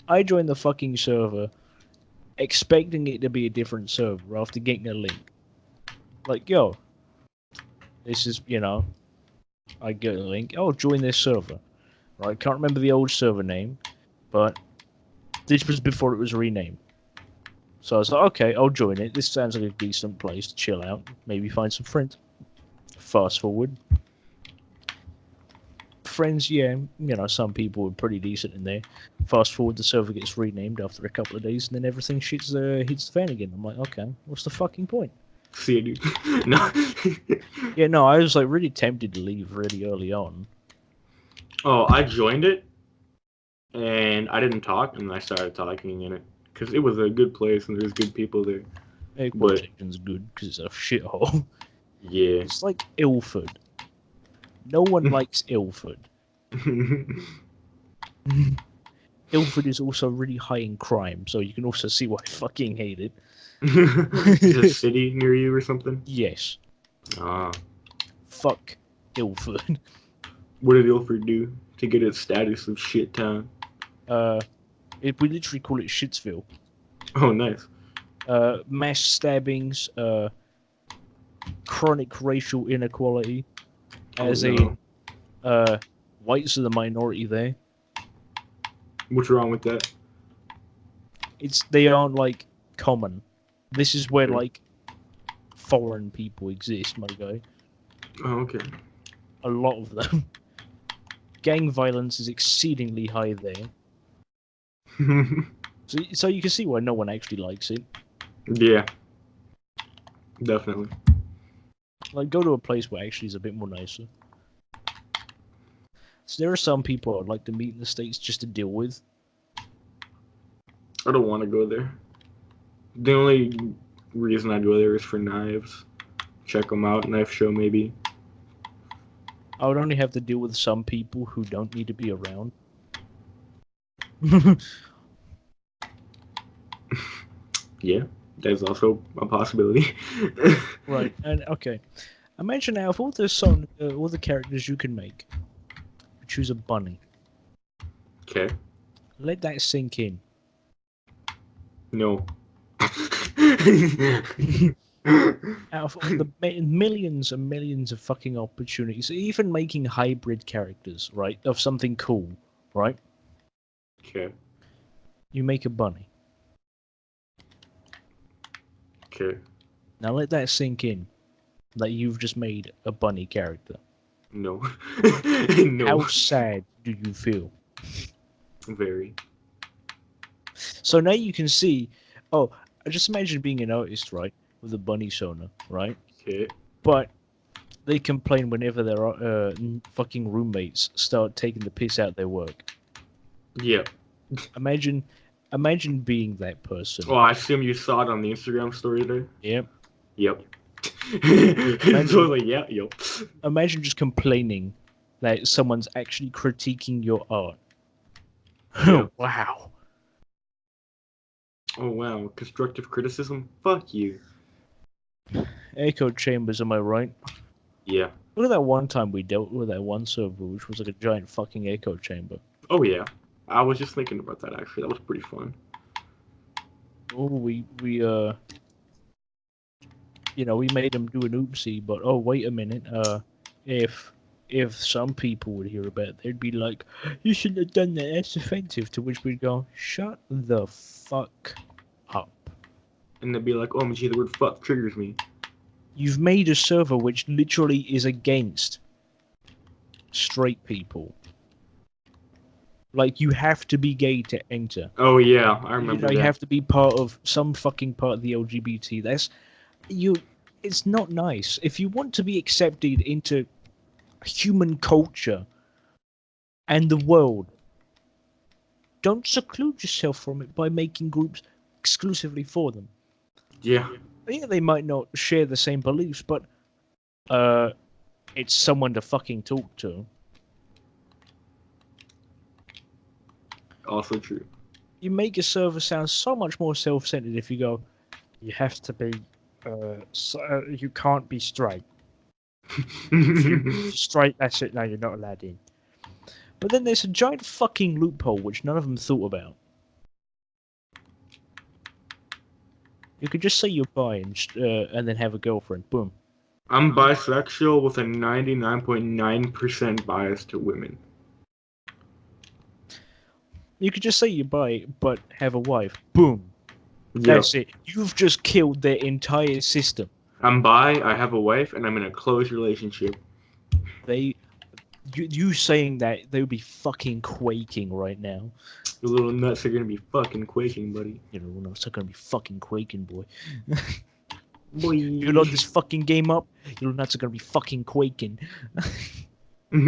I joined the fucking server, expecting it to be a different server after getting a link. Like, yo, this is, you know, I get a link. Oh, join this server. Right, can't remember the old server name, but this was before it was renamed. So I was like, okay, I'll join it. This sounds like a decent place to chill out, maybe find some friends. Fast forward. Friends, yeah, you know, some people were pretty decent in there. Fast forward, the server gets renamed after a couple of days, and then everything hits the fan again. I'm like, okay, what's the fucking point? See ya, dude. No. Yeah, no, I was like really tempted to leave really early on. Oh, I joined it, and I didn't talk, and I started talking in it because it was a good place and there's good people there. Quotation's good because it's a shithole. Yeah. It's like Ilford. No one likes Ilford. Ilford is also really high in crime, so you can also see why I fucking hate it. Is a city near you or something? Yes. Ah. Fuck Ilford. What did Ilford do to get its status of shit town? We literally call it Shitsville. Oh, nice. Mass stabbings, chronic racial inequality, as in, whites are the minority there. What's wrong with that? they aren't like common. This is where Okay. like foreign people exist, my guy. Oh, okay. A lot of them. Gang violence is exceedingly high there. So you can see why no one actually likes it. Yeah. Definitely. Like, go to a place where actually is a bit more nicer. So there are some people I'd like to meet in the States just to deal with. I don't want to go there. The only reason I'd go there is for knives. Check them out. Knife show, maybe. I would only have to deal with some people who don't need to be around. Yeah. That's also a possibility. Right, and okay. Imagine now if all the characters you can make, choose a bunny. Okay. Let that sink in. No. Out of all the millions and millions of fucking opportunities, even making hybrid characters, right, of something cool, right? Okay. You make a bunny. Okay. Now let that sink in, that you've just made a bunny character. No. How No. sad do you feel? Very. So now you can see, oh, just imagine being an artist, right, with a bunny sona, right? Okay. But they complain whenever their fucking roommates start taking the piss out of their work. Yeah. Imagine being that person. Oh, I assume you saw it on the Instagram story there. Yep. Yep. Imagine- Totally. Yeah. Yep. Imagine just complaining that someone's actually critiquing your art. Yep. Wow. Oh wow. Constructive criticism. Fuck you. Echo chambers, am I right? Yeah. Look at that one time we dealt with that one server, which was like a giant fucking echo chamber. Oh yeah. I was just thinking about that actually. That was pretty fun. Oh, we we made them do an oopsie, but oh wait a minute, if some people would hear about it, they'd be like, you shouldn't have done that, that's offensive, to which we'd go, shut the fuck up. And they'd be like, "Oh, gee, the word fuck triggers me." You've made a server which literally is against straight people. Like, you have to be gay to enter. Oh yeah, I remember You that. have to be part of some fucking part of the LGBT. It's not nice. If you want to be accepted into human culture and the world, don't seclude yourself from it by making groups exclusively for them. Yeah. Yeah, they might not share the same beliefs, but it's someone to fucking talk to. Also true. You make a server sound so much more self-centered if you go, you have to be, you can't be straight. If you're straight, that's it, no, you're not allowed in. But then there's a giant fucking loophole which none of them thought about. You could just say you're bi and then have a girlfriend. Boom. I'm bisexual with a 99.9% bias to women. You could just say you're bi, but have a wife. Boom. Yep. That's it. You've just killed their entire system. I'm bi, I have a wife, and I'm in a close relationship. You saying that, they would be fucking quaking right now. Your little nuts are gonna be fucking quaking, buddy. You know, nuts are gonna be fucking quaking, boy. Boy. You load this fucking game up, your nuts are gonna be fucking quaking. Kill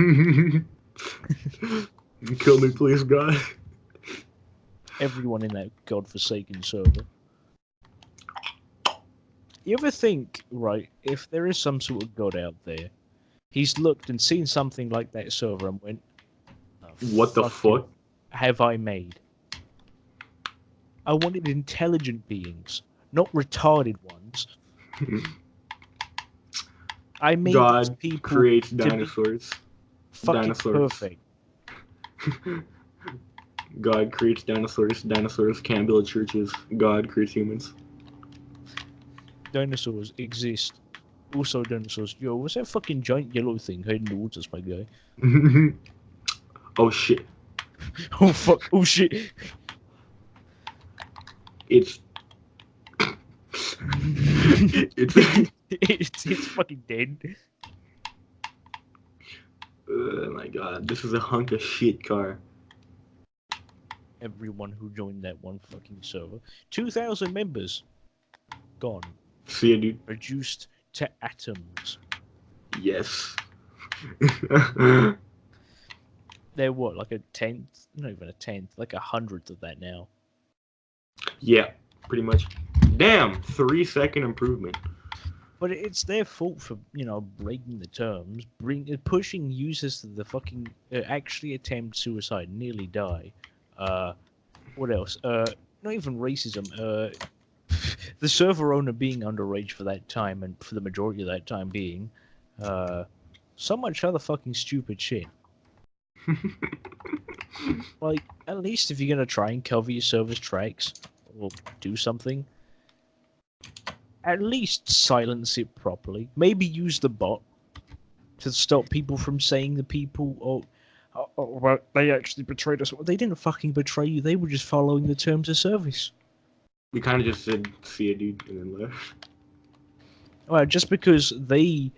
me, please, God. Everyone in that godforsaken server. You ever think, right, if there is some sort of god out there, he's looked and seen something like that server and went, What the fuck? Have I made? I wanted intelligent beings, not retarded ones. I made God these people creates to be dinosaurs. fucking Dinosaurs. perfect. God creates dinosaurs. Dinosaurs can't build churches. God creates humans. Dinosaurs exist. Also dinosaurs. Yo, what's that fucking giant yellow thing hiding towards us, my guy? Oh shit. Oh fuck. Oh shit. It's it's fucking dead. oh my god, this is a hunk of shit car. Everyone who joined that one fucking server. 2,000 members. Gone. See ya, dude. Reduced to atoms. Yes. They're what, like a tenth? Not even a tenth, like 100th of that now. Yeah, pretty much. Damn, 3-second improvement. But it's their fault for, breaking the terms, pushing users to the fucking actually attempt suicide, nearly die. What else? Not even racism. The server owner being underage for that time, and for the majority of that time being, so much other fucking stupid shit. Like, at least if you're gonna try and cover your server's tracks or do something, at least silence it properly. Maybe use the bot to stop people from saying the people, well, they actually betrayed us. Well, they didn't fucking betray you. They were just following the terms of service. We kind of just said, see ya, dude, and then left. Well, just because they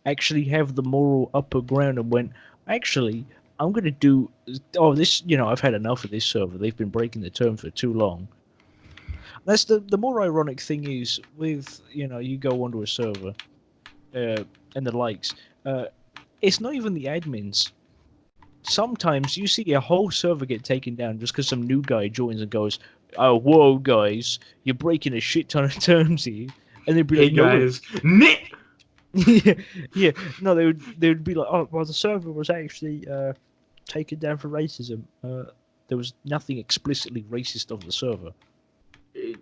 actually have the moral upper ground and went, actually, I'm going to do... Oh, this, I've had enough of this server. They've been breaking the terms for too long. That's the more ironic thing is, with, you go onto a server, and the likes, it's not even the admins. Sometimes you see a whole server get taken down just because some new guy joins and goes, oh, whoa, guys, you're breaking a shit ton of terms here. And they'd be Hey like, no, guys, Nick! yeah, no, they would be like, oh, well, the server was actually taken down for racism. There was nothing explicitly racist on the server.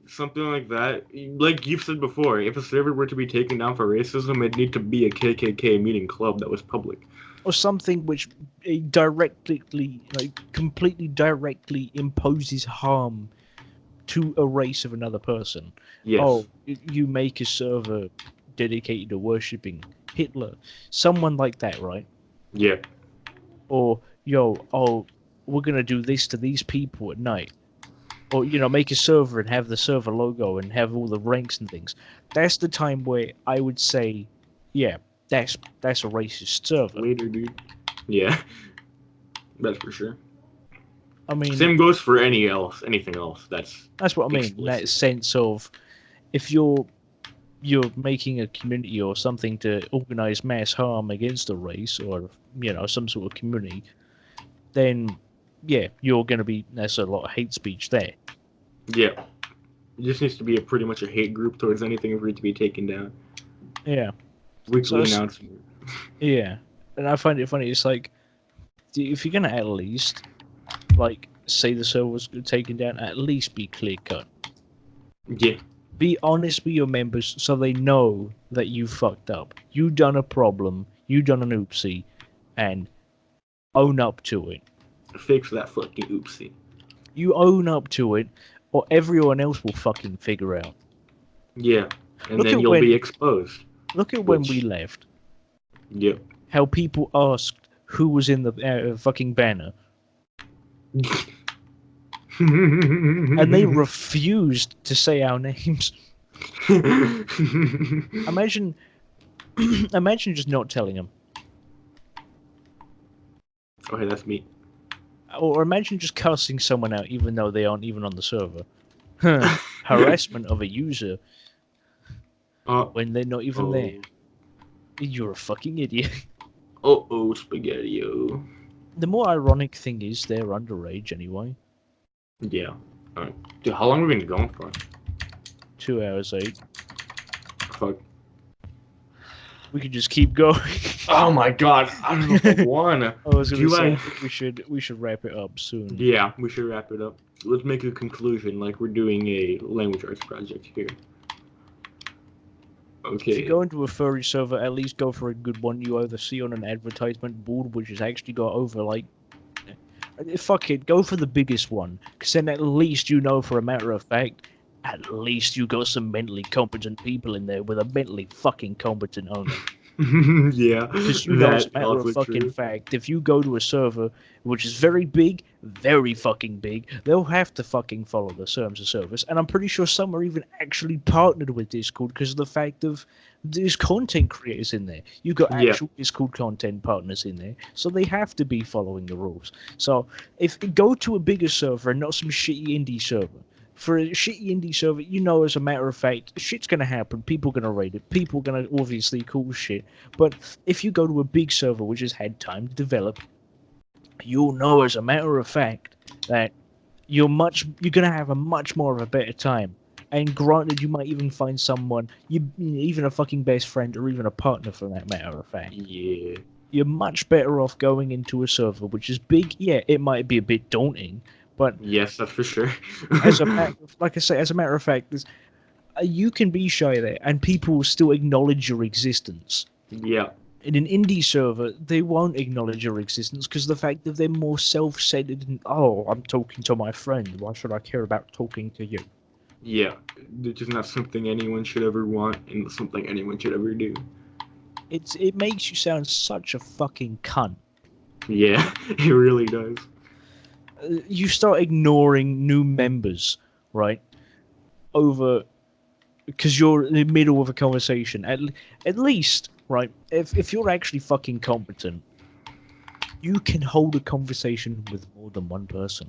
Something like that. Like you've said before, if a server were to be taken down for racism, it'd need to be a KKK meeting club that was public. Or something which directly, completely directly imposes harm to a race of another person. Yes. Oh, you make a server dedicated to worshipping Hitler. Someone like that, right? Yeah. Or, we're gonna do this to these people at night. Or, make a server and have the server logo and have all the ranks and things. That's the time where I would say, yeah, that's a racist server. Later, dude. Yeah. That's for sure. I mean, same goes for anything else. That's what I mean. explicit. That sense of, if you're making a community or something to organize mass harm against a race or some sort of community, then yeah, you're going to be, there's a lot of hate speech there. Yeah. It just needs to be pretty much a hate group towards anything for it to be taken down. Yeah. Weekly announcement. Yeah. And I find it funny, it's like, if you're going to at least, say the server was taken down, at least be clear cut. Yeah. Be honest with your members so they know that you fucked up. You done a problem, you done an oopsie, and own up to it. Fix that fucking oopsie. You own up to it, or everyone else will fucking figure out. Yeah, and then you'll be exposed. Look at when we left. Yep. How people asked who was in the fucking banner. And they refused to say our names. Imagine just not telling them. Okay, that's me. Or imagine just cussing someone out even though they aren't even on the server. Harassment of a user when they're not even there. You're a fucking idiot. Uh-oh, spaghetti-o. The more ironic thing is they're underage anyway. Yeah. Alright. Dude, how long have we been going for? 2 hours 8. Fuck. We could just keep going. Oh my god, I don't know if I wanna. I was gonna say, we should wrap it up soon. Yeah, we should wrap it up. Let's make a conclusion like we're doing a language arts project here. Okay. If you go into a furry server, at least go for a good one you either see on an advertisement board, which has actually got over, fuck it, go for the biggest one. Because then at least you know for a matter of fact, at least you got some mentally competent people in there with a mentally fucking competent owner. Yeah, Because you know, as a that's matter of also fucking true. fact, if you go to a server which is very big, very fucking big, they'll have to fucking follow the terms of service. And I'm pretty sure some are even actually partnered with Discord because of the fact of there's content creators in there. You've got Yeah, actual Discord content partners in there, so they have to be following the rules. So if go to a bigger server and not some shitty indie server. For a shitty indie server, you know, as a matter of fact, shit's gonna happen. People are gonna raid it. People are gonna obviously call shit. But if you go to a big server which has had time to develop, you'll know as a matter of fact that you're gonna have a much more of a better time. And granted, you might even find someone, even a fucking best friend or even a partner for that matter of fact. yeah, You're much better off going into a server which is big. Yeah, it might be a bit daunting, but yes, that's for sure. like I say, as a matter of fact, you can be shy there, and people will still acknowledge your existence. Yeah, In an indie server, they won't acknowledge your existence because the fact that they're more self-centered and oh, I'm talking to my friend. Why should I care about talking to you? yeah, it's just not something anyone should ever want, and something anyone should ever do. It makes you sound such a fucking cunt. Yeah, it really does. You start ignoring new members, right? Over because you're in the middle of a conversation. At least, right? If you're actually fucking competent, you can hold a conversation with more than one person.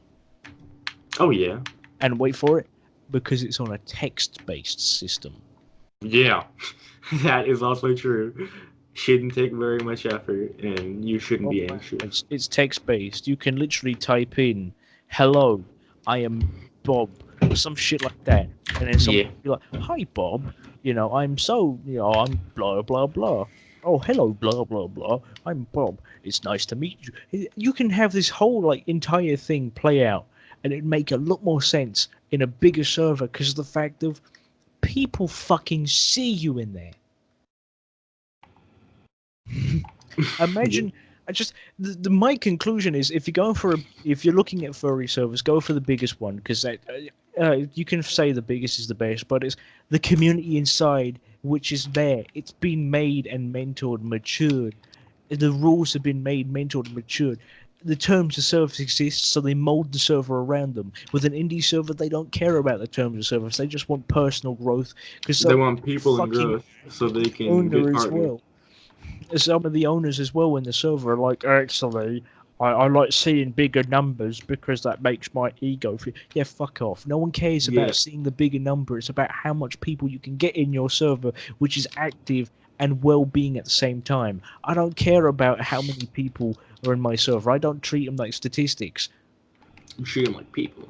Oh yeah, And wait for it, because it's on a text-based system. yeah, that is also true. Shouldn't take very much effort, and you shouldn't Oh be wow, anxious. it's text-based. You can literally type in, "Hello, I am Bob," or some shit like that, and then someone Yeah, will be like, "Hi Bob, I'm blah blah blah." Oh, hello, blah blah blah. I'm Bob. It's nice to meet you. You can have this whole like entire thing play out, and it'd make a lot more sense in a bigger server because of the fact of people fucking see you in there. yeah, Imagine, I just my conclusion is if you're looking at furry servers, go for the biggest one because you can say the biggest is the best, but it's the community inside which is there. It's been made and mentored, matured. The rules have been made, mentored, matured. The terms of service exist, so they mold the server around them. With an indie server, they don't care about the terms of service. They just want personal growth because they some want people and fucking growth so they can get owner as partners. well some of the owners as well in the server are like, actually, I like seeing bigger numbers because that makes my ego feel. Yeah, fuck off. No one cares Yeah, about seeing the bigger number. It's about how much people you can get in your server, which is active and well-being at the same time. I don't care about how many people are in my server. I don't treat them like statistics. you treat them like people.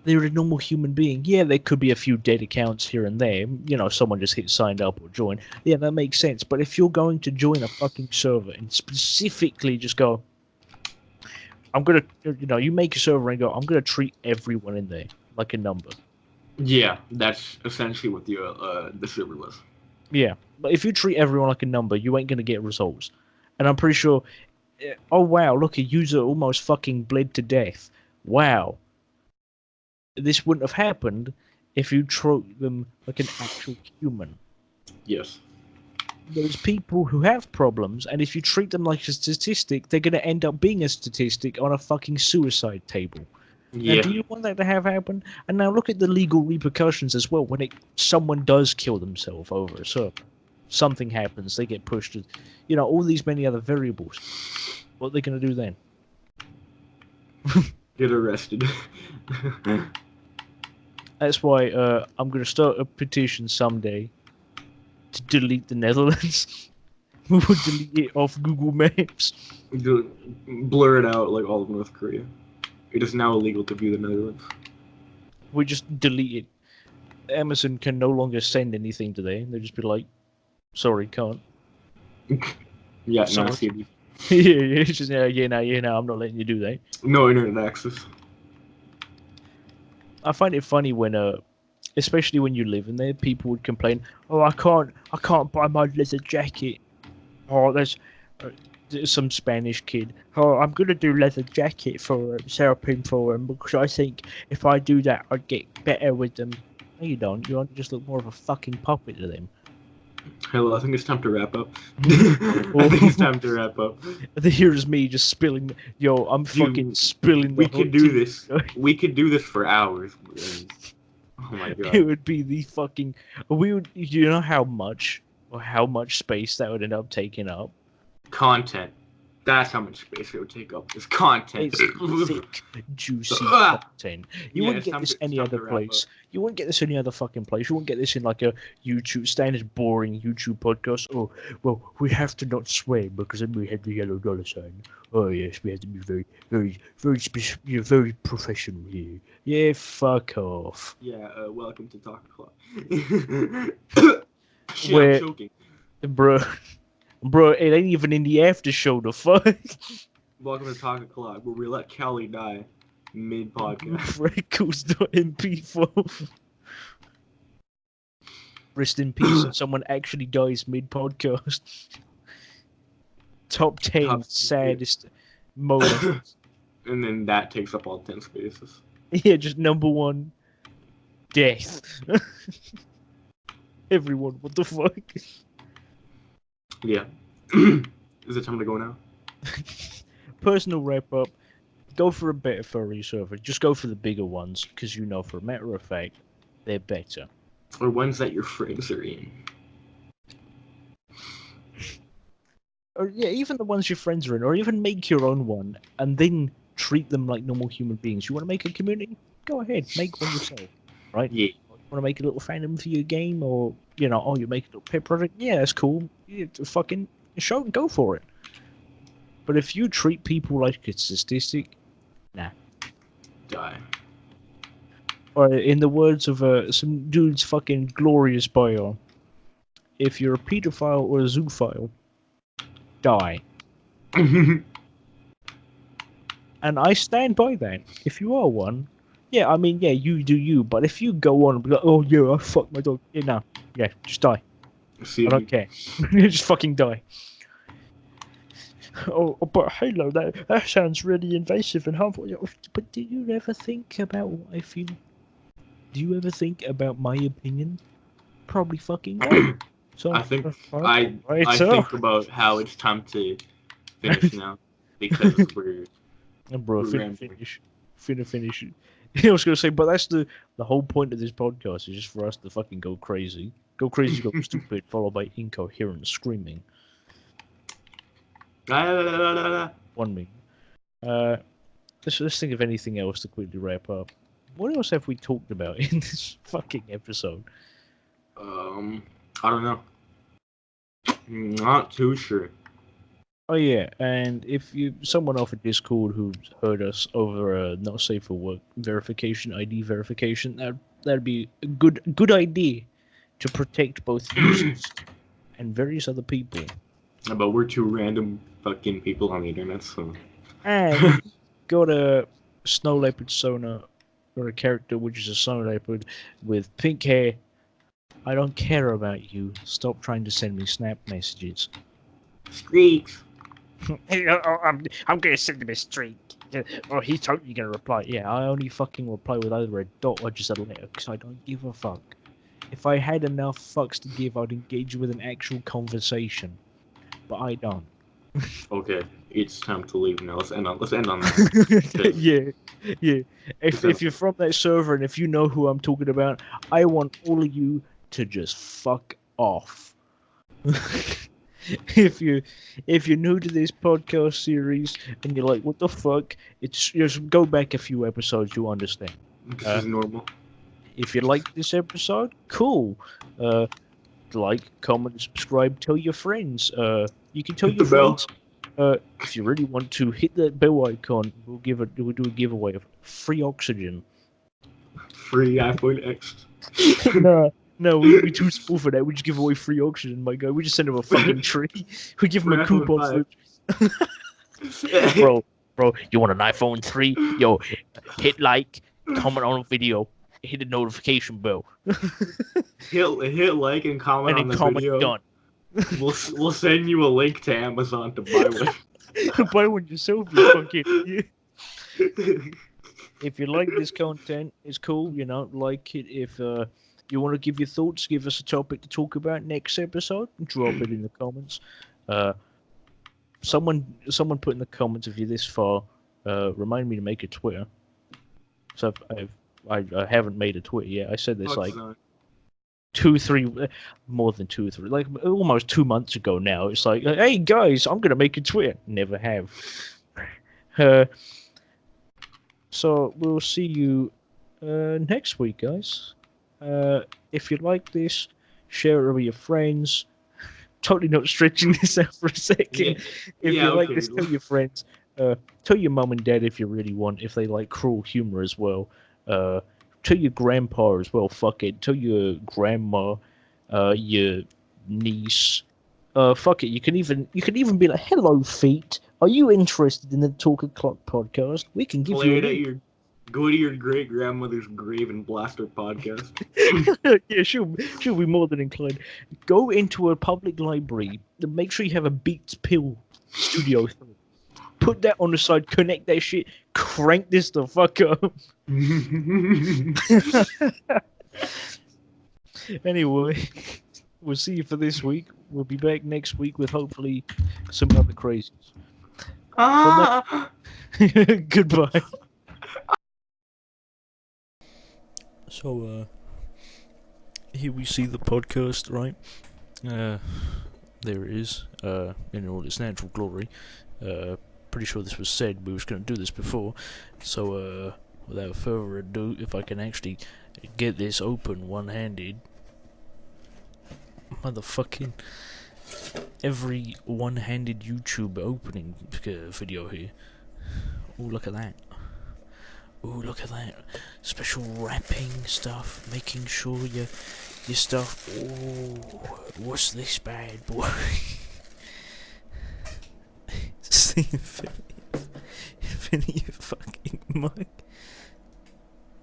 They're a normal human being. Yeah, there could be a few dead accounts here and there. You know, someone just hit signed up or join. Yeah, that makes sense. But if you're going to join a fucking server and specifically just go, I'm gonna, you make a server and go, I'm gonna treat everyone in there like a number. Yeah, that's essentially what the server was. Yeah, but if you treat everyone like a number, you ain't gonna get results. And I'm pretty sure. Oh wow, look, a user almost fucking bled to death. Wow, this wouldn't have happened if you treat them like an actual human. Yes. There's people who have problems, and if you treat them like a statistic, they're going to end up being a statistic on a fucking suicide table. Now, Yeah. do you want that to have happen? And now look at the legal repercussions as well when someone does kill themselves over a server. Something happens, they get pushed. All these many other variables. What are they going to do then? Get arrested. That's why I'm going to start a petition someday to delete the Netherlands. We would delete it off Google Maps. Blur it out like all of North Korea. It is now illegal to view the Netherlands. We just delete it. Amazon can no longer send anything to there. They'll just be like, sorry, can't. Yeah, Sorry. nasty. yeah, it's just, no, I'm not letting you do that. No internet access. I find it funny when, especially when you live in there, people would complain, oh, I can't buy my leather jacket. Oh, there's some Spanish kid. Oh, I'm gonna do leather jacket for Serapin for him because I think if I do that, I'd get better with them. No, you don't. You just look more of a fucking puppet to them. Hello, I think it's time to wrap up. I think it's time to wrap up. Here's me just spilling. Yo, I'm fucking spilling. We could do this. We could do this for hours. Oh my god. It would be the fucking. We would. You know how much space that would end up taking up? Content. That's how much space it would take up. It's content. It's thick, juicy content. You wouldn't get this any other place. You wouldn't get this any other fucking place. You wouldn't get this in like a YouTube standard boring YouTube podcast. Oh, well, we have to not swear because then we had the yellow dollar sign. Oh yes, we have to be very professional here. Yeah, fuck off. Yeah, welcome to Talk Clock. Shit, Where, I'm choking. Bro, it ain't even in the after show, the fuck. Welcome to Talk Clock, where we let Kelly die mid-podcast. Freckles.mp4. Rest in peace, and someone actually dies mid-podcast. Top 10 saddest moments. And then that takes up all 10 spaces. Yeah, just number 1, death. Everyone, what the fuck? Yeah. Is it time to go now? Personal wrap up. Go for a better furry server. Just go for the bigger ones, because you know for a matter of fact, they're better. Or ones that your friends are in. Or yeah, even the ones your friends are in, or even make your own one, and then treat them like normal human beings. You want to make a community? Go ahead, make one yourself, right? Yeah. You want to make a little fandom for your game, or you know, oh, you make a little pet project? Yeah, that's cool. You fucking go for it. But if you treat people like it's a statistic, nah. Die. Or in the words of some dude's fucking glorious bio, if you're a pedophile or a zoophile, die. And I stand by that. If you are one, yeah, I mean, yeah, you do you. But if you go on and be like, oh yeah, I fucked my dog, yeah, no, yeah, just die. See, I don't care. Just fucking die. Oh, but Halo, that sounds really invasive and harmful. But do you ever think about what I feel? Do you ever think about my opinion? Probably fucking no. So I think I think about how it's time to finish now because we're finish. I was gonna say, but that's the whole point of this podcast is just for us to fucking go crazy, go stupid, followed by incoherent screaming. One minute. Let's think of anything else to quickly wrap up. What else have we talked about in this fucking episode? I don't know. Not too sure. Oh yeah, and if someone off of Discord who's heard us over a not safe for work verification, ID verification, that'd be a good idea to protect both users and various other people. But we're two random fucking people on the internet, so. And got a snow leopard Sona, or a character which is a snow leopard with pink hair. I don't care about you. Stop trying to send me snap messages. Streaks. I'm gonna send him a streak. Oh, he's totally gonna reply. Yeah, I only fucking reply with either a dot or just a letter, because I don't give a fuck. If I had enough fucks to give, I'd engage with an actual conversation. But I don't. Okay, it's time to leave now. Let's end on that. Yeah. If you're from that server and if you know who I'm talking about, I want all of you to just fuck off. If you're new to this podcast series and you're like, what the fuck? It's just go back a few episodes, you'll understand. This is normal. If you like this episode, cool. Like, comment, subscribe, tell your friends. You can tell your friends. If you really want to, hit that bell icon. We'll do a giveaway of free oxygen. Free iPhone X. No, we're too small for that. We just give away free oxygen, my guy. We just send him a fucking tree. We give him a coupon. Bro, you want an iPhone 3? Yo, hit like, comment on the video, hit the notification bell. hit like and comment on the video. Done. We'll send you a link to Amazon to buy one. Buy one yourself, you fucking idiot. if you like this content, it's cool. Like it. If you want to give your thoughts, give us a topic to talk about next episode. Drop it in the comments. Uh, someone put in the comments if you're this far. Remind me to make a Twitter. So I haven't made a Twitter yet. I said this Fuck like son. 2, 3, more than 2 or 3, like almost 2 months ago now. It's like, hey guys, I'm gonna make a Twitter. Never have. So we'll see you next week, guys. If you like this, share it with your friends. Totally not stretching this out for a second. Yeah. If Yeah, you like okay. this, tell your friends. Tell your mum and dad if you really want, if they like cruel humor as well. Tell your grandpa as well. Fuck it. Tell your grandma, your niece. Fuck it. You can even be like, "Hello, feet. Are you interested in the Talk O'Clock podcast? We can give Play you it a at link." go to your great grandmother's grave and blast her podcast. Yeah, she'll be more than inclined. Go into a public library. Make sure you have a Beats Pill studio. Put that on the side. Connect that shit. Crank this the fuck up. Anyway, we'll see you for this week. We'll be back next week with hopefully some other crazies. Goodbye. So, here we see the podcast, right? There it is, in all its natural glory. Pretty sure this was said, we was going to do this before. So, without further ado, if I can actually get this open one-handed. Motherfucking every one-handed YouTube opening video here. Oh, look at that. Oh, look at that. Special wrapping stuff, making sure your stuff. Oh, what's this bad boy? See, Infinity fucking mug.